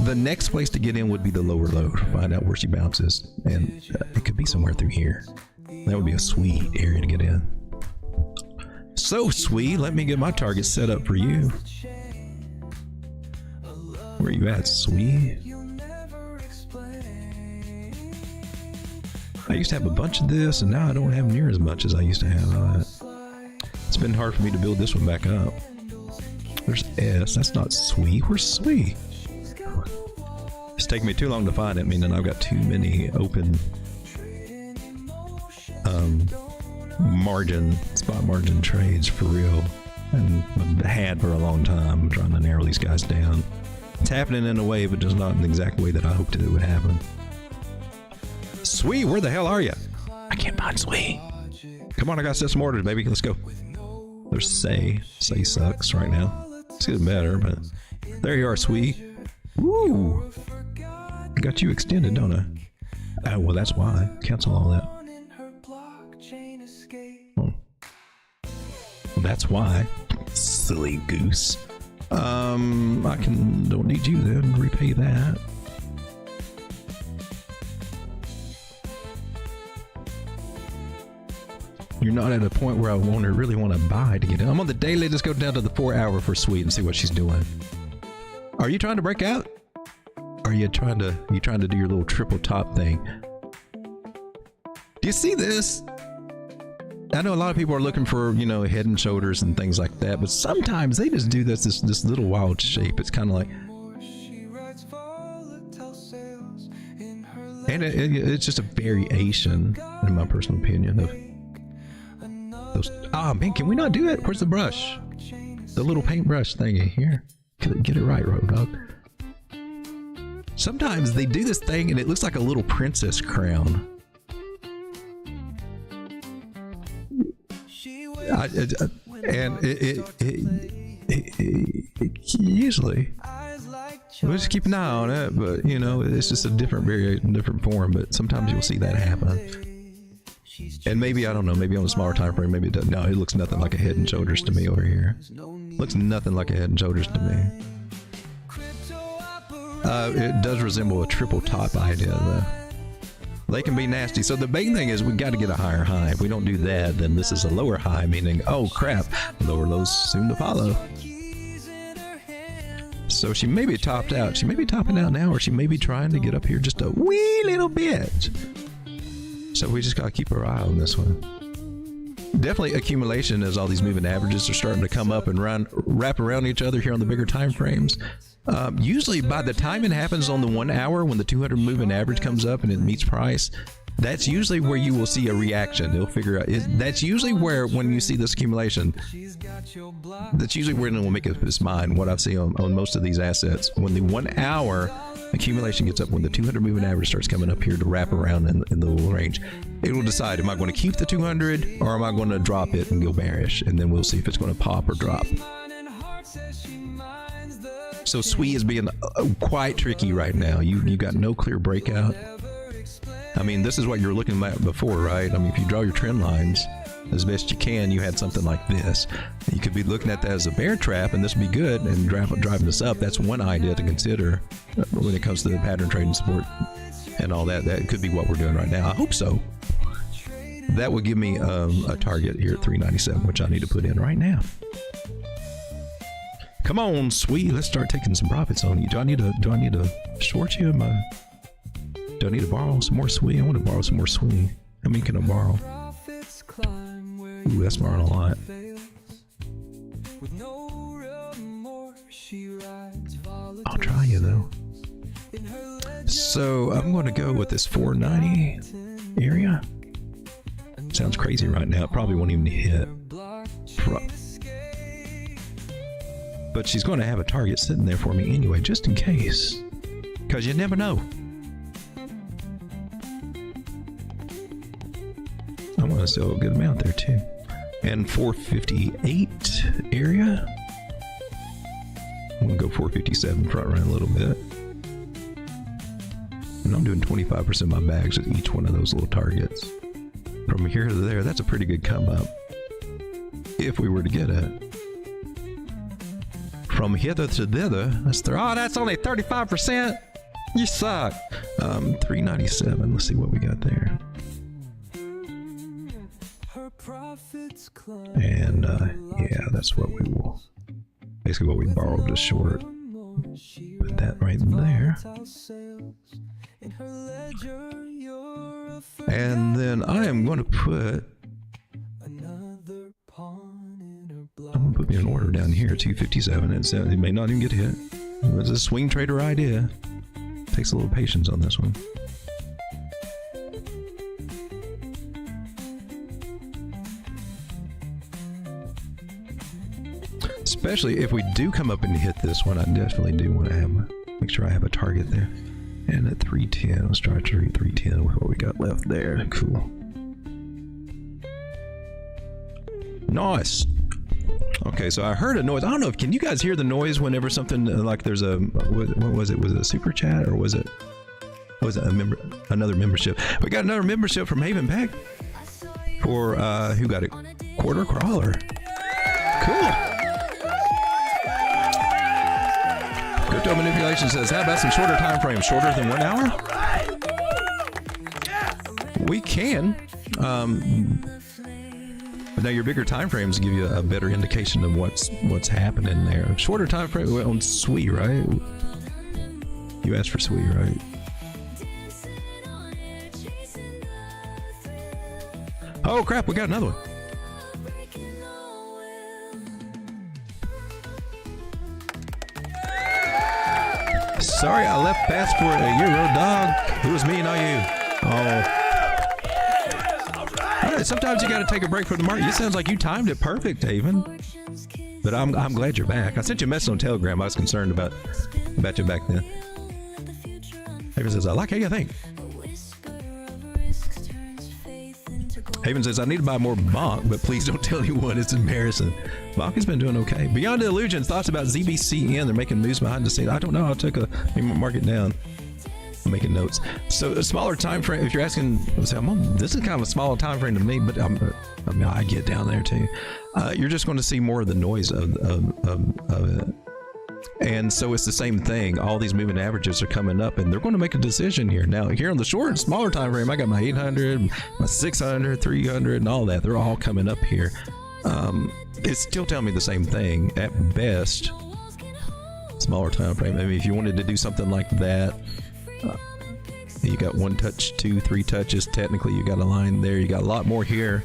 The next place to get in would be the lower low, to find out where she bounces, and it could be somewhere through here. That would be a sweet area to get in. So sweet, let me get my target set up for you. Where you at, sweet? I used to have a bunch of this, and now I don't have near as much as I used to have. It's been hard for me to build this one back up. There's S. That's not SWE. Where's SWE? It's taking me too long to find it, meaning I've got too many open spot margin trades for real. And I've had for a long time. I'm trying to narrow these guys down. It's happening in a way, but just not in the exact way that I hoped it would happen. Sweet, where the hell are you? I can't find Sweet. Come on, I got to set some orders, baby. Let's go. There's Say. Say sucks right now. It's getting better, but there you are, Sweet. Woo! I got you extended, don't I? Oh, well, that's why. Cancel all that. Oh. Well, that's why. Silly goose. Don't need you then. Repay that. You're not at a point where I really want to buy to get in. I'm on the daily. Let's go down to the 4 hour for Sweet and see what she's doing. Are you trying to break out? Are you trying to do your little triple top thing? Do you see this? I know a lot of people are looking for, you know, head and shoulders and things like that, but sometimes they just do this little wild shape. It's kind of like, and it's just a variation, in my personal opinion, of those. Oh man, can we not do it? Where's the brush? The little paintbrush thingy here. Get it right, Road Dog. Sometimes they do this thing and it looks like a little princess crown. Usually we'll just keep an eye on it, but you know, it's just a different variation, different form, but sometimes you'll see that happen. And maybe, I don't know, maybe on a smaller time frame, maybe it doesn't. No, it looks nothing like a head and shoulders to me over here. Looks nothing like a head and shoulders to me. It does resemble a triple top idea though. They can be nasty. So the big thing is we got to get a higher high. If we don't do that, then this is a lower high, meaning, oh crap, lower lows soon to follow. So she may be topped out. She may be topping out now, or she may be trying to get up here just a wee little bit. So we just got to keep our eye on this one. Definitely accumulation as all these moving averages are starting to come up and wrap around each other here on the bigger time frames. Usually by the time it happens on the 1 hour, when the 200 moving average comes up and it meets price, that's usually where you will see a reaction. They'll figure out, that's usually where, when you see this accumulation, that's usually where it will make up its mind. What I've seen on most of these assets, when the 1 hour accumulation gets up, when the 200 moving average starts coming up here to wrap around in the little range, it will decide, am I going to keep the 200 or am I going to drop it and go bearish? And then we'll see if it's going to pop or drop. So Sui is being quite tricky right now. You got no clear breakout. I mean, this is what you were looking at before, right? I mean, if you draw your trend lines as best you can, you had something like this. You could be looking at that as a bear trap, and this would be good, and driving this up. That's one idea to consider when it comes to the pattern trading support and all that. That could be what we're doing right now. I hope so. That would give me a target here at 397, which I need to put in right now. Come on, Sweet. Let's start taking some profits on you. Do I need to short you? Do I need to borrow some more Sweet? I want to borrow some more Sweet. How many can I borrow? Ooh, that's borrowing a lot. I'll try you though. So I'm going to go with this 490 area. Sounds crazy right now. It probably won't even hit. But she's going to have a target sitting there for me anyway, just in case. Because you never know. I'm going to sell a good amount there too. And 458 area. I'm going to go 457, front run a little bit. And I'm doing 25% of my bags at each one of those little targets. From here to there, that's a pretty good come up. If we were to get it. From hither to thither, that's only 35%. You suck. 397. Let's see what we got there. And yeah, that's what we will. Basically, what we borrowed just short. Put that right there. And then I am going to put. I'm going to put me an order down here, 257 and 7. It may not even get hit. It's a swing trader idea. Takes a little patience on this one. especially if we do come up and hit this one, I definitely do want to make sure I have a target there. And at 310, let's try to read 310 with what we got left there. Cool. Nice. Okay, so I heard a noise. I don't know. Can you guys hear the noise whenever something like there's a what was it? Was it a super chat or was it another membership? We got another membership from Haven Pack for who got it? Quarter Crawler. Cool. Crypto Manipulation says, how about some shorter time frames? Shorter than 1 hour? We can. But now your bigger time frames give you a better indication of what's happening there. Shorter time frame on SWE, right? You asked for SWE, right? Oh crap, we got another one. Sorry, I left passport a year old dog. It was me, not you. Oh. All right, sometimes you got to take a break from the market. It sounds like you timed it perfect, Haven. But I'm glad you're back. I sent you a message on Telegram. I was concerned about you back then. Haven says, I like how you think. Haven says, I need to buy more Bonk, but please don't tell anyone. It's embarrassing. Bonk has been doing okay. Beyond the Illusions, thoughts about ZBCN. They're making moves behind the scenes. I don't know. I took a market down. I'm making notes. So a smaller time frame, if you're asking, this is kind of a smaller time frame to me, but I get down there too. You're just going to see more of the noise of it. And so it's the same thing. All these moving averages are coming up and they're going to make a decision here. Now, here on the short, smaller time frame, I got my 800, my 600, 300, and all that. They're all coming up here. It's still telling me the same thing. At best, smaller time frame. I mean, if you wanted to do something like that, you got 1 touch, 2, 3 touches. Technically, you got a line there. You got a lot more here.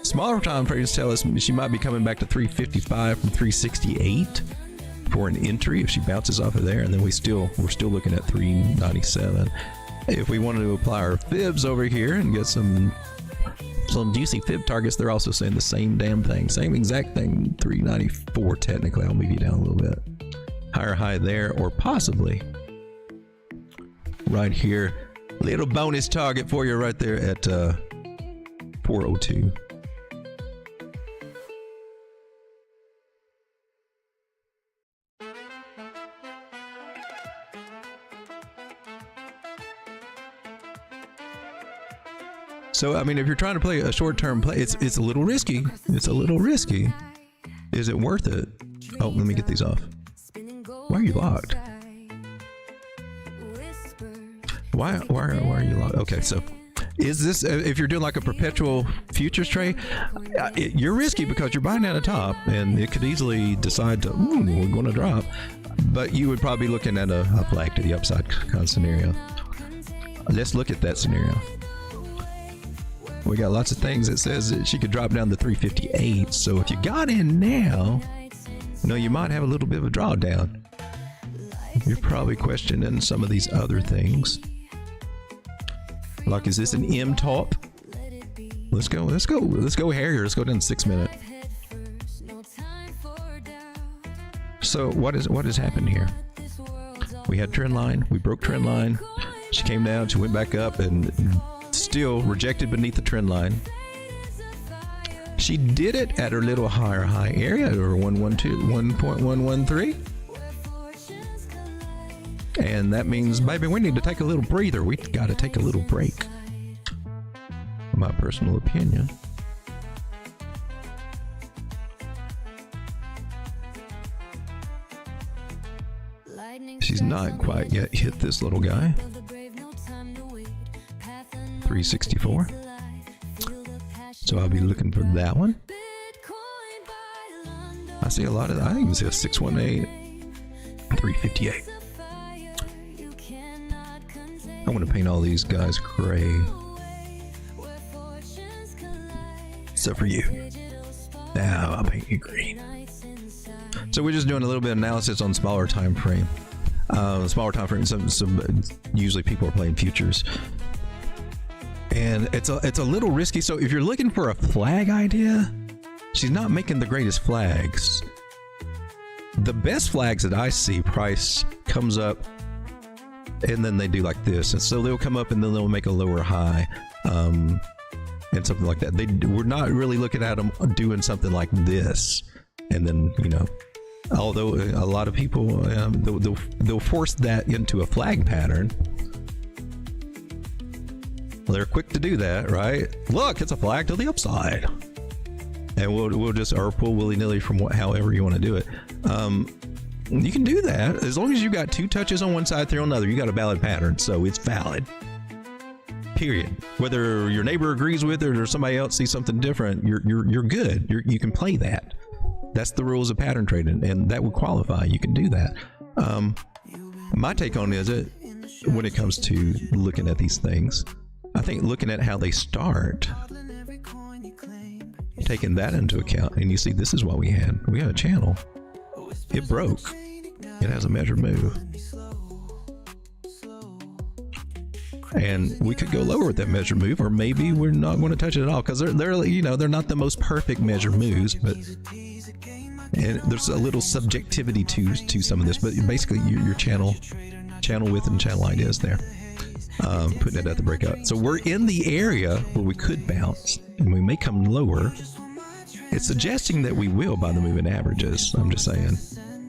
Smaller time frames tell us she might be coming back to 355 from 368 for an entry if she bounces off of there, and then we're still looking at 397. If we wanted to apply our fibs over here and get some juicy fib targets, they're also saying the same damn thing, same exact thing. 394 technically. I'll move you down a little bit. Higher high there, or possibly right here. Little bonus target for you right there at 402. So, I mean, if you're trying to play a short-term play, it's a little risky. It's a little risky. Is it worth it? Oh, let me get these off. Why are you locked? Why are you locked? Okay, so is this, if you're doing like a perpetual futures trade, you're risky because you're buying at a top and it could easily decide to, we're going to drop. But you would probably be looking at a flag to the upside kind of scenario. Let's look at that scenario. We got lots of things that says that she could drop down to 358. So if you got in now, you might have a little bit of a drawdown. You're probably questioning some of these other things. Like, is this an M top? Let's go Harrier. Let's go down to 6 minute. So what has happened here? We had trend line. We broke trend line. She came down. She went back up and still rejected beneath the trend line. She did it at her little higher high area, or 1.113. And that means, baby, we need to take a little breather. We got to take a little break. My personal opinion. She's not quite yet hit this little guy. 364. So I'll be looking for that one. I see a lot of, I think it's a 618, 358. I want to paint all these guys gray. Except for you. Now I'll paint you green. So we're just doing a little bit of analysis on smaller time frame. Smaller time frame. Some usually people are playing futures. And it's a little risky. So if you're looking for a flag idea, she's not making the greatest flags. The best flags that I see, price comes up and then they do like this. And so they'll come up and then they'll make a lower high and something like that. We're not really looking at them doing something like this. And then, you know, although a lot of people, they'll force that into a flag pattern. They're quick to do that, right? Look, it's a flag to the upside. And we'll just, or pull willy-nilly from however you want to do it. You can do that as long as you got 2 touches on one side, 3 on another. You got a valid pattern, so it's valid. Period. Whether your neighbor agrees with it or somebody else sees something different, you're good. You can play that. That's the rules of pattern trading, and that would qualify. You can do that. My take on is it when it comes to looking at these things. I think looking at how they start, taking that into account, and you see this is what we had a channel. It broke. It has a measured move. And we could go lower with that measured move, or maybe we're not going to touch it at all, because they're you know, they're not the most perfect measured moves, but and there's a little subjectivity to some of this, but basically your channel width and channel height is there. Putting it at the breakout. So we're in the area where we could bounce, and we may come lower. It's suggesting that we will by the moving averages. I'm just saying.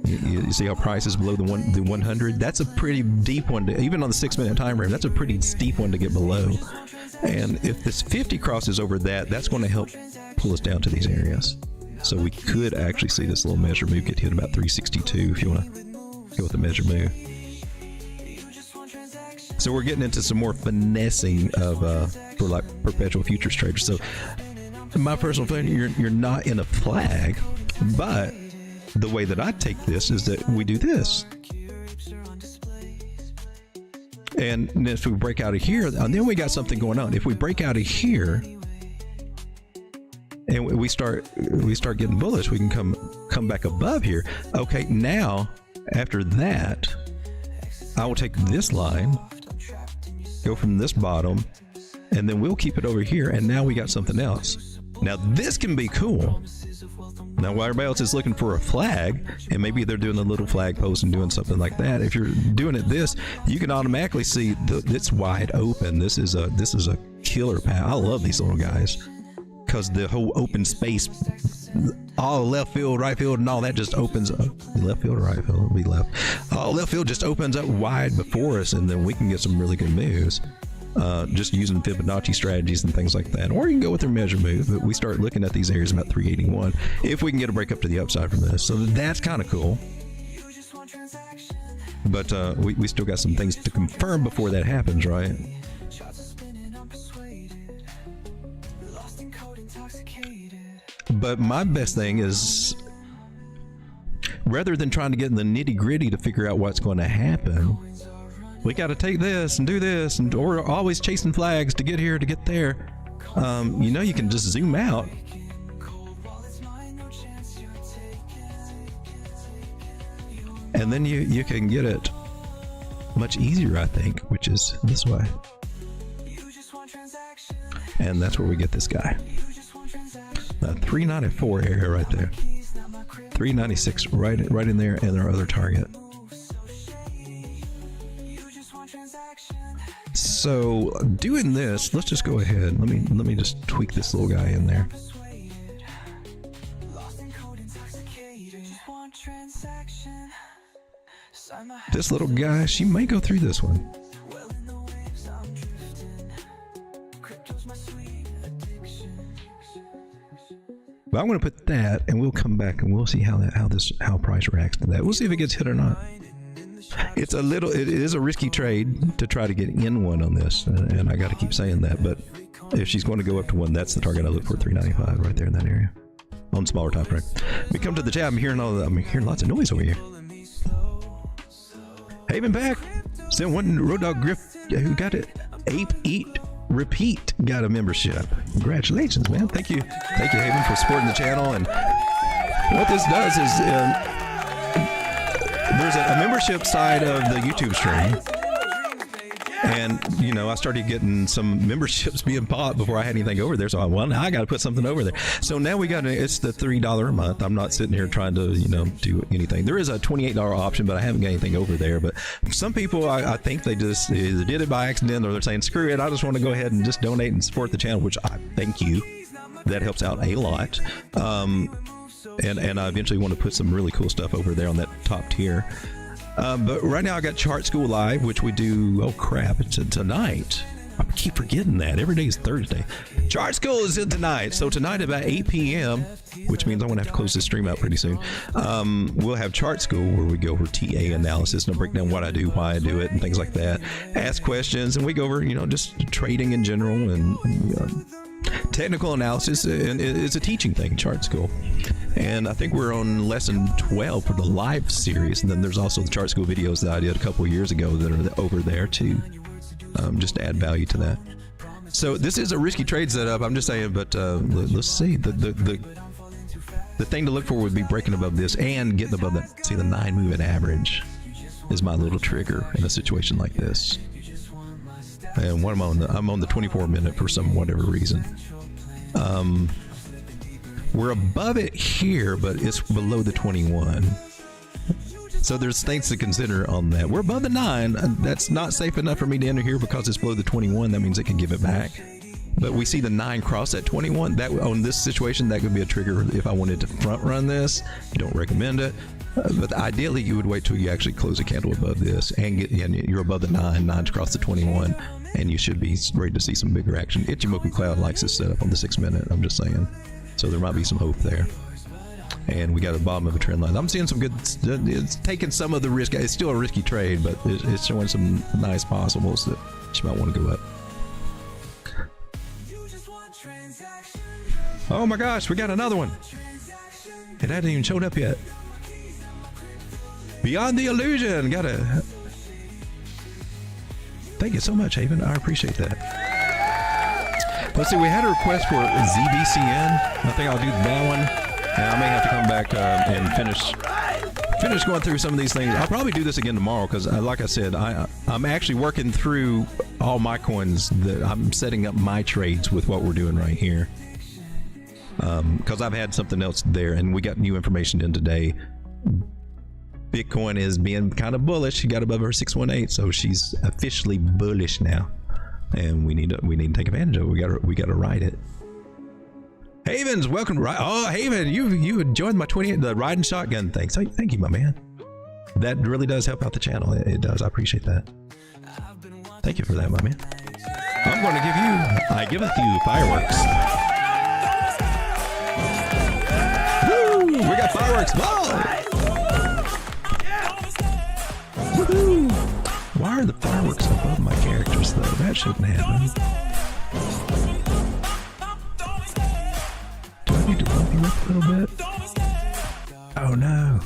You see how price is below the 100? That's a pretty deep one to, even on the 6-minute time frame, that's a pretty steep one to get below. And if this 50 crosses over that, that's going to help pull us down to these areas. So we could actually see this little measure move get hit about 362 if you want to go with the measure move. So we're getting into some more finessing of for like perpetual futures traders. So my personal opinion, you're not in a flag, but the way that I take this is that we do this. And if we break out of here, and then we got something going on. If we break out of here and we start getting bullish, we can come back above here. Okay, now after that, I will take this line, go from this bottom, and then we'll keep it over here, and now we got something else. Now this can be cool. Now while everybody else is looking for a flag, and maybe they're doing a little flag post and doing something like that, if you're doing it this, you can automatically see it's wide open. This is a killer path. I love these little guys because the whole open space, all left field, right field, and all that just opens up. Left field or right field? It'll be left. All left field just opens up wide before us, and then we can get some really good moves. Just using Fibonacci strategies and things like that. Or you can go with their measure move, but we start looking at these areas about 381 if we can get a break up to the upside from this. So that's kind of cool. But we still got some things to confirm before that happens, right? But my best thing is, rather than trying to get in the nitty-gritty to figure out what's going to happen, we got to take this and do this, and or always chasing flags to get here, to get there. You know, you can just zoom out. And then you can get it much easier, I think, which is this way. And that's where we get this guy. 394 area right there. 396 right in there, and our other target. So doing this, let's just go ahead. Let me just tweak this little guy in there. This little guy, she may go through this one. But I'm going to put that, and we'll come back and we'll see how price reacts to that. We'll see if it gets hit or not. It is a risky trade to try to get in one on this, and I got to keep saying that. But if she's going to go up to one, that's the target I look for, 395 right there in that area on smaller time frame. We come to the chat. I'm hearing lots of noise over here. Haven back. Send one Road Dog Griff who got it. Ape Eat Repeat got a membership. Congratulations, man. Thank you, Haven, for supporting the channel. And what this does is there's a membership side of the YouTube stream, And, you know, I started getting some memberships being bought before I had anything over there. So I got to put something over there. So now it's the $3 a month. I'm not sitting here trying to, you know, do anything. There is a $28 option, but I haven't got anything over there. But some people, I think they just either did it by accident or they're saying, screw it, I just want to go ahead and just donate and support the channel, which I thank you. That helps out a lot. And I eventually want to put some really cool stuff over there on that top tier. But right now I got Chart School Live, which we do, oh crap, it's tonight. I keep forgetting that. Every day is Thursday. Chart School is in tonight. So tonight about 8 p.m., which means I'm going to have to close this stream out pretty soon. We'll have Chart School where we go over TA analysis and I'll break down what I do, why I do it, and things like that. Ask questions, and we go over, you know, just trading in general and you know, technical analysis. And it's a teaching thing, Chart School. And I think we're on lesson 12 for the live series. And then there's also the Chart School videos that I did a couple of years ago that are over there too, just to add value to that. So this is a risky trade setup, I'm just saying, but let's see. The thing to look for would be breaking above this and getting above that. See, the 9 moving average is my little trigger in a situation like this. And what I'm on the 24 minute for some whatever reason. We're above it here, but it's below the 21. So there's things to consider on that. We're above the 9. That's not safe enough for me to enter here because it's below the 21. That means it can give it back. But we see the 9 cross at 21. That on this situation, that could be a trigger if I wanted to front run this. You don't recommend it. But ideally, you would wait till you actually close a candle above this and you're above the 9. 9's cross the 21. And you should be ready to see some bigger action. Ichimoku Cloud likes this setup on the 6 minute. I'm just saying. So there might be some hope there. And we got a bottom of a trend line. I'm seeing some good, it's taking some of the risk. It's still a risky trade, but it's showing some nice possibles that you might want to go up. Oh my gosh, we got another one. It hadn't even showed up yet. Beyond the Illusion. Thank you so much, Haven. I appreciate that. Let's see, we had a request for ZBCN. I think I'll do that one. And I may have to come back and finish going through some of these things. I'll probably do this again tomorrow because, like I said, I'm actually working through all my coins. That I'm setting up my trades with what we're doing right here. Because I've had something else there, and we got new information in today. Bitcoin is being kind of bullish. She got above her 618, so she's officially bullish now. And we need to take advantage of it. We got to ride it. Havens, welcome. Oh, Haven, you joined my 28 the riding shotgun thing. So thank you, my man. That really does help out the channel. It does. I appreciate that. Thank you for that, my man. I'm going to give you. I giveth you fireworks. Woo! We got fireworks. Whoa! Woohoo! Why are the fireworks above my characters, though? That shouldn't happen. Do I need to bump you up a little bit? Oh, no.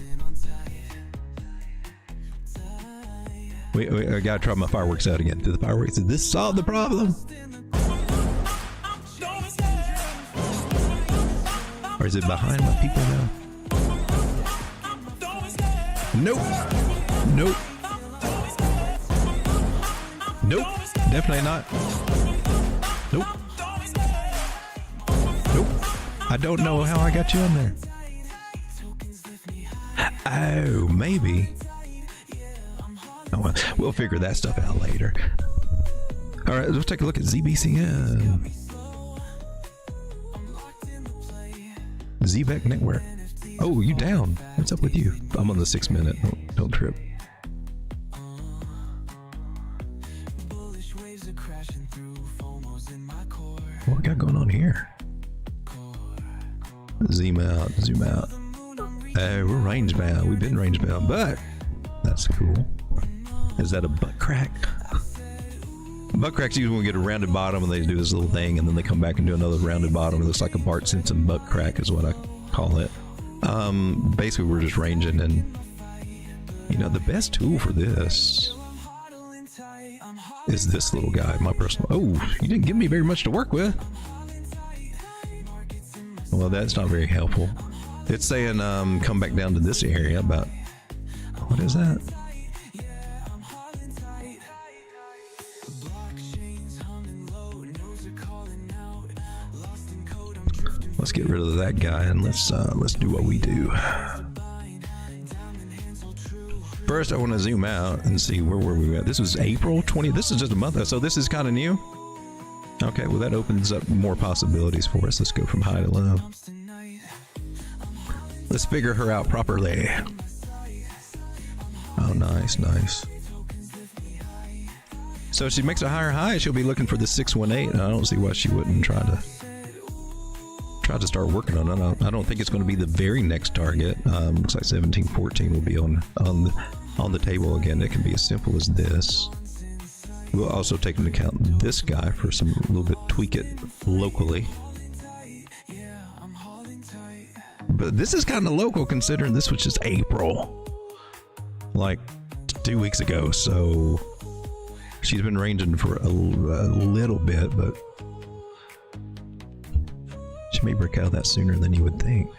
I gotta try my fireworks out again. Do the fireworks? Did this solve the problem? Or is it behind my people now? Nope. Nope. Nope. Definitely not. Nope. Nope. I don't know how I got you in there. Oh, maybe. Oh, well, we'll figure that stuff out later. All right, let's take a look at ZBCN. ZBEC Network. Oh, you down? What's up with you? I'm on the 6 minute. Don't trip. What we got going on here? Zoom out, zoom out. We're range bound. We've been range bound, but that's cool. Is that a butt crack? Butt cracks usually when we get a rounded bottom and they do this little thing and then they come back and do another rounded bottom. It looks like a Bart Simpson butt crack is what I call it. Basically we're just ranging, and you know, the best tool for this is this little guy, my personal. Oh, you didn't give me very much to work with. Well, that's not very helpful. It's saying come back down to this area about, what is that? Let's get rid of that guy and let's do what we do. First, I want to zoom out and see where were we at. This was April 20. This is just a month, so this is kind of new. Okay, well that opens up more possibilities for us. Let's go from high to low. Let's figure her out properly. Oh, nice, nice. So if she makes a higher high, she'll be looking for the 618. And I don't see why she wouldn't try to start working on it. I don't think it's going to be the very next target. Looks like 1714 will be on the table again. It can be as simple as this. We'll also take into account this guy for some little bit tweak it locally. But this is kind of local considering this was just April, like 2 weeks ago. So she's been ranging for a little bit, but she may break out of that sooner than you would think.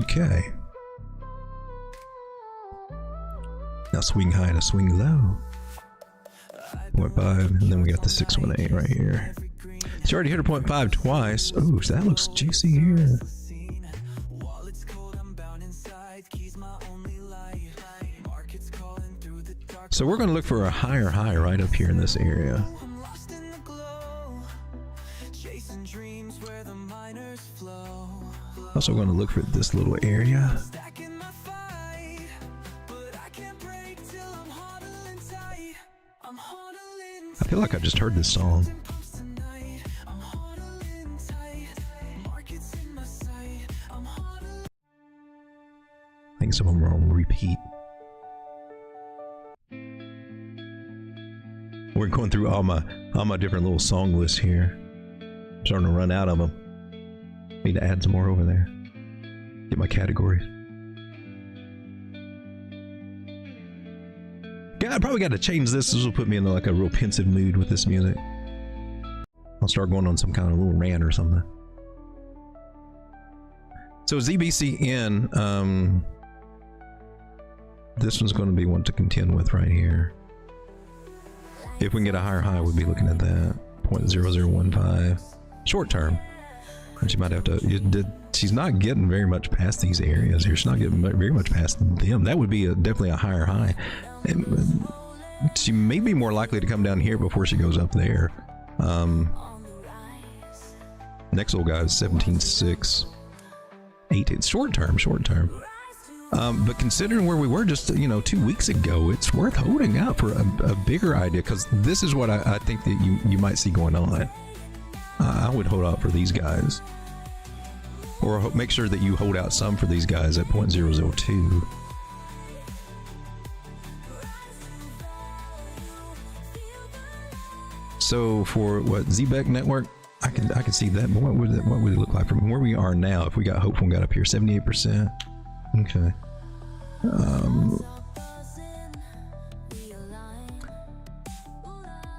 Okay. Now swing high to swing low. 0.5, and then we got the 618 right here. She already hit her 0.5 twice. Oh, so that looks juicy here. So we're going to look for a higher high right up here in this area. Also going to look for this little area. I feel like I just heard this song. I think some of them are on repeat. We're going through all my different little song lists here. I'm starting to run out of them. Need to add some more over there. Get my categories. Yeah, I probably got to change this. This will put me in like a real pensive mood with this music. I'll start going on some kind of little rant or something. So ZBCN, this one's going to be one to contend with right here. If we can get a higher high, we'll be looking at that 0.0015 short term. And she might have to. She's not getting very much past these areas here. She's not getting very much past them. That would be definitely a higher high. And she may be more likely to come down here before she goes up there. Next little guy is 17.6, 18. Short term. But considering where we were just 2 weeks ago, it's worth holding out for a bigger idea, because this is what I think that you might see going on. I would hold out for these guys, or make sure that you hold out some for these guys at 0.002. So for what ZBEC network, I can see that. But what would it look like from where we are now? If we got hopeful and got up here 78%. Okay.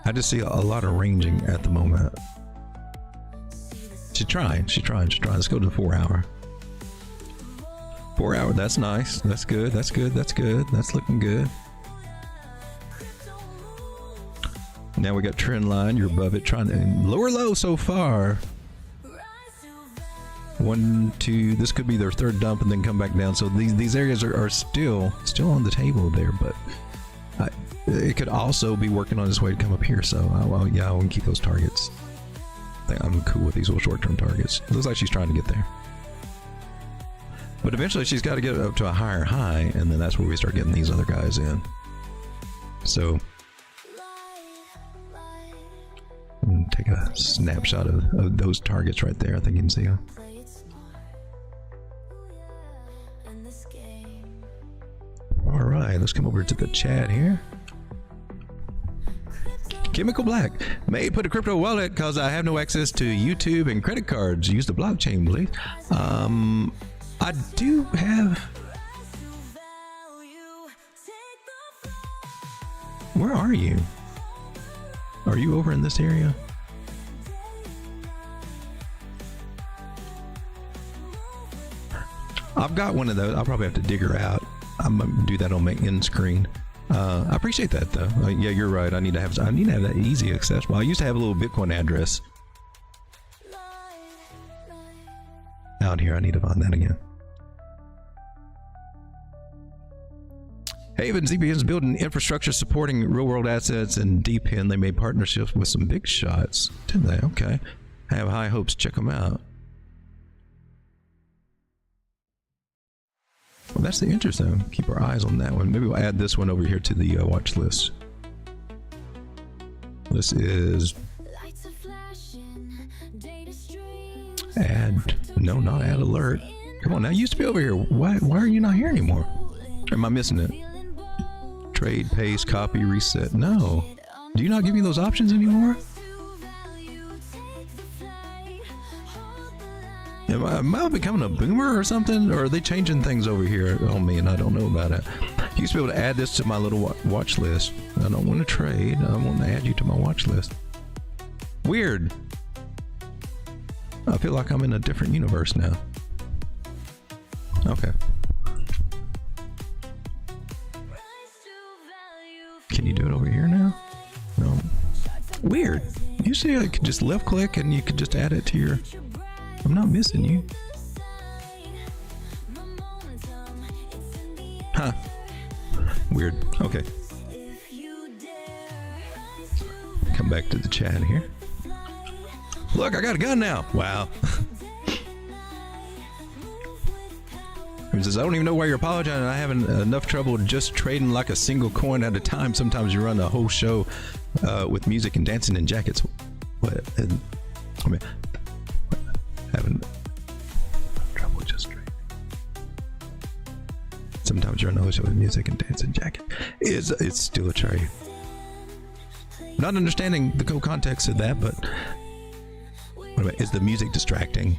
I just see a lot of ranging at the moment. She's trying. Let's go to the 4 hour. 4 hour, that's nice. That's good. That's looking good. Now we got trend line. You're above it. Trying to lower low so far. 1, 2. This could be their third dump and then come back down. So these areas are still on the table there, but it could also be working on its way to come up here. So I want to keep those targets. I think I'm cool with these little short-term targets. It looks like she's trying to get there, but eventually she's got to get up to a higher high, and then that's where we start getting these other guys in. So take a snapshot of those targets right there. I think you can see them. All right, let's come over to the chat here. Chemical Black may put a crypto wallet because I have no access to YouTube and credit cards. Use the blockchain, please. I do have. Where are you? Are you over in this area? I've got one of those. I'll probably have to dig her out. I'm gonna do that on my end screen. I appreciate that though. Yeah, you're right. I need to have that easy accessible. I used to have a little Bitcoin address out here. I need to find that again. Haven ZPN is building infrastructure supporting real-world assets and DeepIn. They made partnerships with some big shots. Did they? Okay. I have high hopes. Check them out. Well, that's the interesting. Keep our eyes on that one. Maybe we'll add this one over here to the watch list. This is add. No, not add alert. Come on now. You used to be over here. Why are you not here anymore? Or am I missing it? Trade, paste, copy, reset. No. Do you not give me those options anymore? Am I becoming a boomer or something? Or are they changing things over here on me and I don't know about it? You used to be able to add this to my little watch list. I don't want to trade. I want to add you to my watch list. Weird. I feel like I'm in a different universe now. Okay. Can you do it over here now? No. Weird. Usually I could just left click and you could just add it to your... I'm not missing you. Huh. Weird. Okay. Come back to the chat here. Look, I got a gun now. Wow. It says, I don't even know why you're apologizing. I have enough trouble just trading like a single coin at a time. Sometimes you run a whole show with music and dancing in jackets. What? I mean, having trouble just trading. Sometimes you run a whole show with music and dancing jacket. It's still a trade. Not understanding the context of that, but is the music distracting?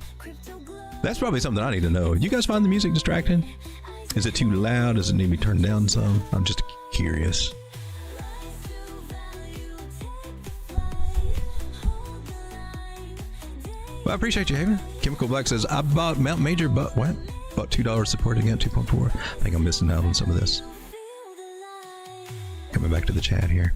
That's probably something I need to know. You guys find the music distracting? Is it too loud? Does it need to be turned down some? I'm just curious. Well, I appreciate you, Haven. Chemical Black says, I bought Mount Major, but what? Bought $2 supporting at 2.4. I think I'm missing out on some of this. Coming back to the chat here.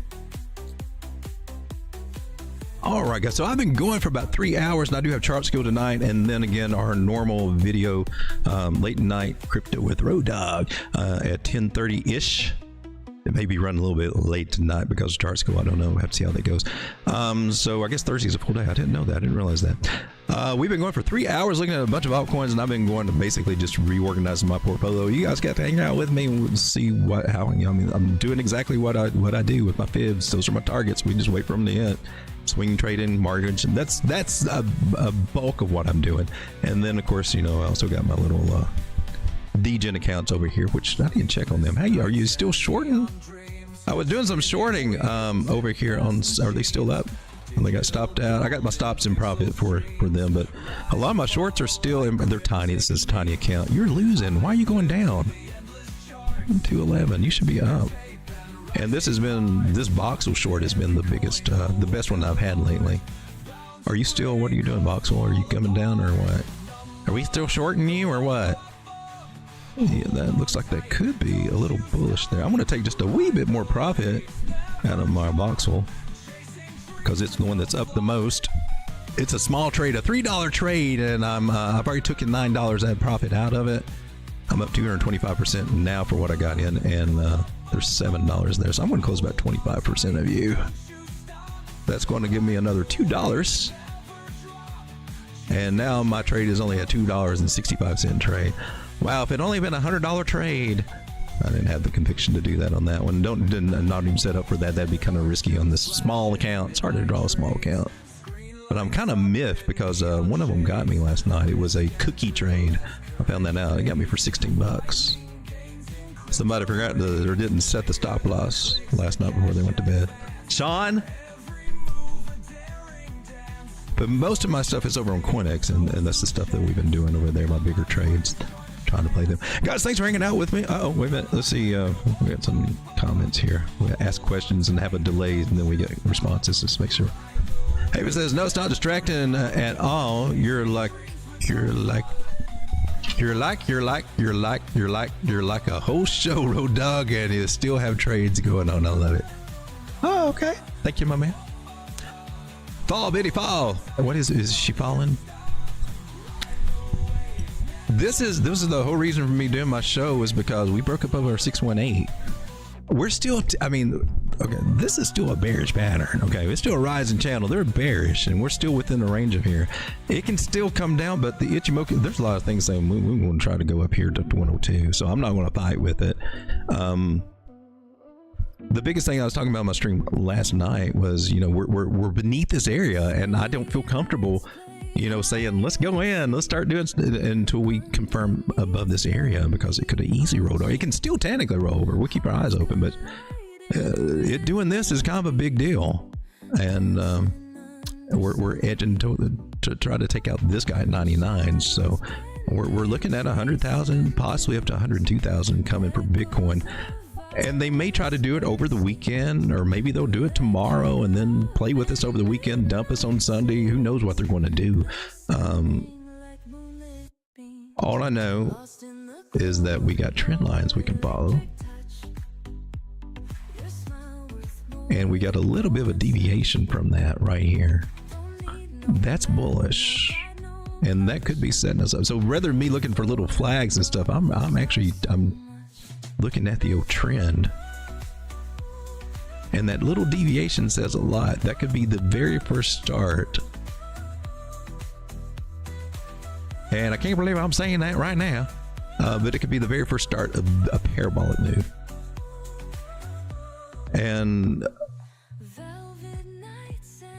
All right, guys. So I've been going for about 3 hours, and I do have chart skill tonight, and then again our normal video late night crypto with Road Dog at 10:30 ish. It may be running a little bit late tonight because of chart skill. I don't know. We'll have to see how that goes. So I guess Thursday's a full day. I didn't know that. I didn't realize that. We've been going for 3 hours looking at a bunch of altcoins, and I've been going to basically just reorganize my portfolio. You guys got to hang out with me and see how. I mean, I'm doing exactly what I do with my fibs. Those are my targets. We just wait for them to hit. Swing trading, mortgage. That's a bulk of what I'm doing. And then of course, you know, I also got my little degen accounts over here, which I didn't check on them. Hey, are you still shorting? I was doing some shorting over here on. Are they still up? And they got stopped out. I got my stops in profit for them, but a lot of my shorts are still in. They're tiny. This is a tiny account. You're losing. Why are you going down? 211. You should be up. And this Voxel short has been the biggest, the best one I've had lately. Are you still, what are you doing, Voxel? Are you coming down or what? Are we still shorting you or what? Yeah, that looks like that could be a little bullish there. I'm going to take just a wee bit more profit out of my Voxel because it's the one that's up the most. It's a small trade, a $3 trade, and I've already taken $9 I had profit out of it. I'm up 225% now for what I got in, and there's $7 there, so I'm going to close about 25% of you. That's going to give me another $2, and now my trade is only a $2.65 trade. Wow, if it only been a $100 trade, I didn't have the conviction to do that on that one. Not even set up for that. That'd be kind of risky on this small account. It's hard to draw a small account, but I'm kind of miffed because one of them got me last night. It was a cookie trade. I found that out. It got me for $16. Somebody forgot or didn't set the stop loss last night before they went to bed. Sean? But most of my stuff is over on CoinX, and that's the stuff that we've been doing over there, my bigger trades, trying to play them. Guys, thanks for hanging out with me. Uh-oh, wait a minute. Let's see. We got some comments here. We ask questions and have a delay, and then we get responses. Let's make sure. Hey, it says, no, it's not distracting at all. You're like You're like a whole show, Road Dog, and you still have trades going on. I love it. Oh, okay. Thank you, my man. Fall, Biddy, fall. What is she falling? This is the whole reason for me doing my show is because we broke up over 618. We're still, okay, this is still a bearish pattern. Okay, it's still a rising channel. They're bearish, and we're still within the range of here. It can still come down, but the Ichimoku, there's a lot of things saying we want to try to go up here to 102. So I'm not going to fight with it. The biggest thing I was talking about in my stream last night was, we're beneath this area, and I don't feel comfortable, saying let's go in, let's start doing until we confirm above this area, because it could have easily rolled over. It can still technically roll over. We'll keep our eyes open, but it doing this is kind of a big deal, and we're edging to try to take out this guy at 99. So we're looking at 100,000, possibly up to 102,000 coming for Bitcoin. And they may try to do it over the weekend, or maybe they'll do it tomorrow and then play with us over the weekend, dump us on Sunday. Who knows what they're going to do? All I know is that we got trend lines we can follow. And we got a little bit of a deviation from that right here. That's bullish. And that could be setting us up. So rather than me looking for little flags and stuff, I'm looking at the old trend, and that little deviation says a lot. That could be the very first start, and I can't believe I'm saying that right now, but it could be the very first start of a parabolic move. And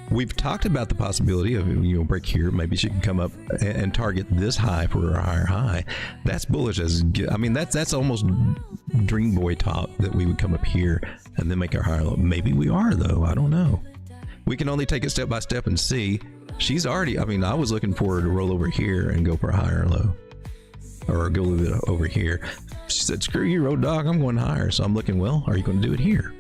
we've talked about the possibility of break here. Maybe she can come up and target this high for a higher high. That's bullish as that's almost dream boy talk, that we would come up here and then make our higher low. Maybe we are, though. I don't know. We can only take it step by step and see. She's already, I was looking for her to roll over here and go for a higher low, or go a little bit over here. She said, screw you, Road Dog, I'm going higher. So I'm looking, well, are you going to do it here?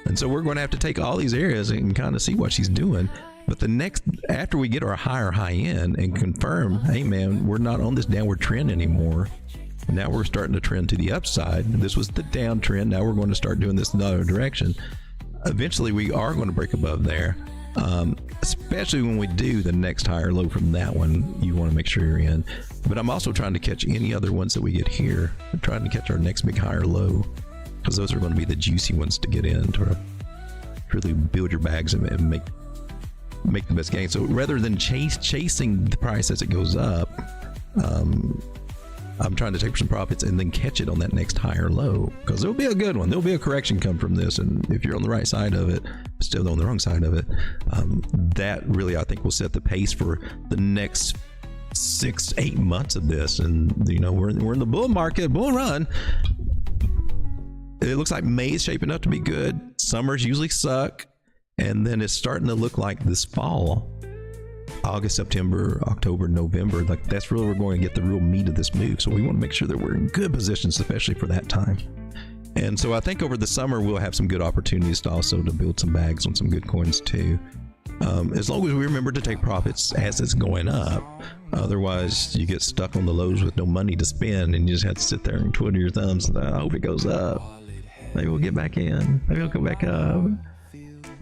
And so we're going to have to take all these areas and kind of see what she's doing. But the next, after we get our higher high in and confirm, hey man, we're not on this downward trend anymore. Now we're starting to trend to the upside. This was the downtrend. Now we're going to start doing this in the other direction. Eventually we are going to break above there. Especially when we do the next higher low from that one, you want to make sure you're in. But I'm also trying to catch any other ones that we get here. I'm trying to catch our next big higher low, because those are going to be the juicy ones to get in to really build your bags and make the best gain. So rather than chasing the price as it goes up, I'm trying to take some profits and then catch it on that next higher low, because there'll be a good one. There'll be a correction come from this, and if you're on the right side of it, still on the wrong side of it, that really, I think, will set the pace for the next 6-8 months of this. And we're in the bull market, bull run. It looks like May is shaping up to be good. Summers usually suck. And then it's starting to look like this fall, August, September, October, November, like that's really, we're going to get the real meat of this move. So we want to make sure that we're in good positions, especially for that time. And so I think over the summer, we'll have some good opportunities to also to build some bags on some good coins too. As long as we remember to take profits as it's going up. Otherwise, you get stuck on the lows with no money to spend, and you just have to sit there and twiddle your thumbs and I hope it goes up. Maybe we'll get back in. Maybe we'll go back up.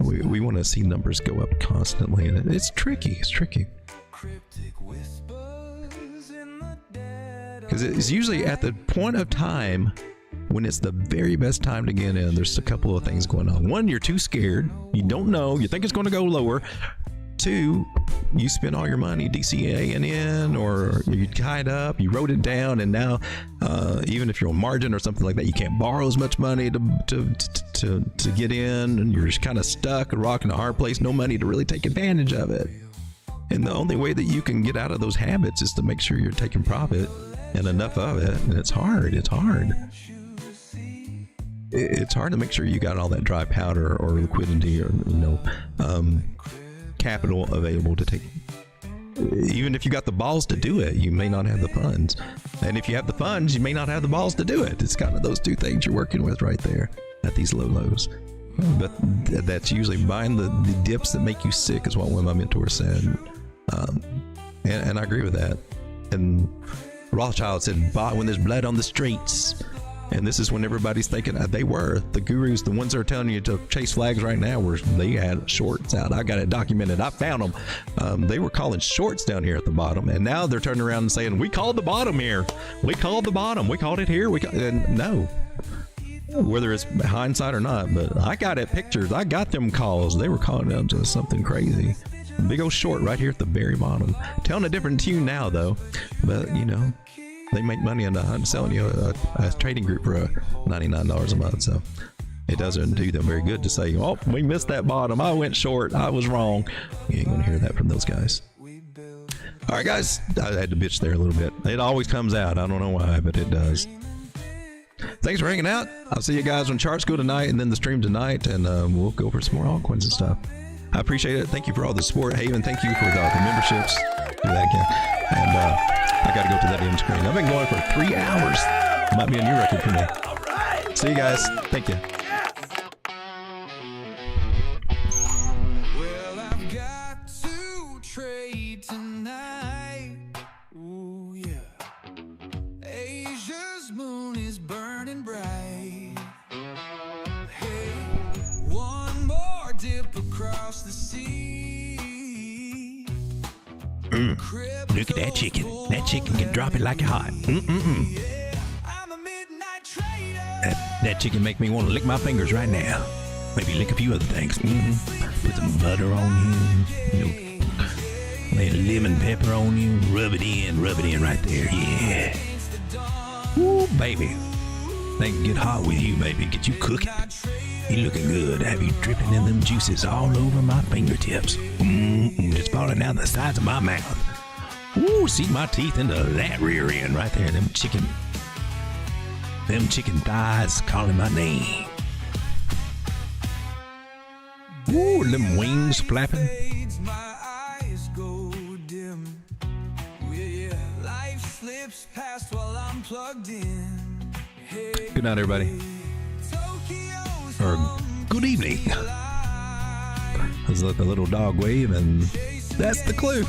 We want to see numbers go up constantly, and it's tricky. It's tricky. Because it's usually at the point of time when it's the very best time to get in. There's a couple of things going on. One, you're too scared. You don't know. You think it's going to go lower. Two, you spent all your money DCAing in, or you tied up, you wrote it down, and now even if you're on margin or something like that, you can't borrow as much money to get in, and you're just kind of stuck, a rock in a hard place, no money to really take advantage of it. And the only way that you can get out of those habits is to make sure you're taking profit and enough of it. And it's hard. It's hard. It's hard to make sure you got all that dry powder or liquidity or capital available to take. Even if you got the balls to do it, you may not have the funds. And if you have the funds, you may not have the balls to do it. It's kind of those two things you're working with right there at these low lows. But that's usually buying the dips that make you sick, is what one of my mentors said. And I agree with that. And Rothschild said, "Buy when there's blood on the streets." And this is when everybody's thinking they were the gurus, the ones that are telling you to chase flags right now, were they had shorts out. I got it documented. I found them. They were calling shorts down here at the bottom, and now they're turning around and saying, "We called the bottom here. We called the bottom. We called it here." And no, whether it's hindsight or not, but I got it pictures. I got them calls. They were calling down to something crazy. Big old short right here at the very bottom. Telling a different tune now, though. But you know, they make money on selling you a trading group for $99 a month, so it doesn't do them very good to say, "Oh, we missed that bottom. I went short. I was wrong." You ain't gonna hear that from those guys. All right, guys, I had to bitch there a little bit. It always comes out. I don't know why, but it does. Thanks for hanging out. I'll see you guys on Chart School tonight and then the stream tonight, and we'll go over some more altcoins and stuff. I appreciate it. Thank you for all the support. Haven, thank you for the memberships. Do that again. And I got to go to that end screen. I've been going for 3 hours. Might be a new record for me. See you guys. Thank you. Well, I've got to trade tonight. Ooh, yeah. Asia's moon is burning bright. Hey, one more dip across the sea. Look at that chicken. That chicken can drop it like it hot. That chicken make me want to lick my fingers right now. Maybe lick a few other things. Put some butter on you. Lay lemon pepper on you. Rub it in right there. Yeah. Woo, baby. They can get hot with you, baby. Get you cooking. You looking good. Have you dripping in them juices all over my fingertips? Just falling down the sides of my mouth. Ooh, see my teeth into that rear end right there. Them chicken thighs calling my name. Ooh, them wings flapping. Good night, everybody. Or good evening. There's like a little dog wave, and that's the clue.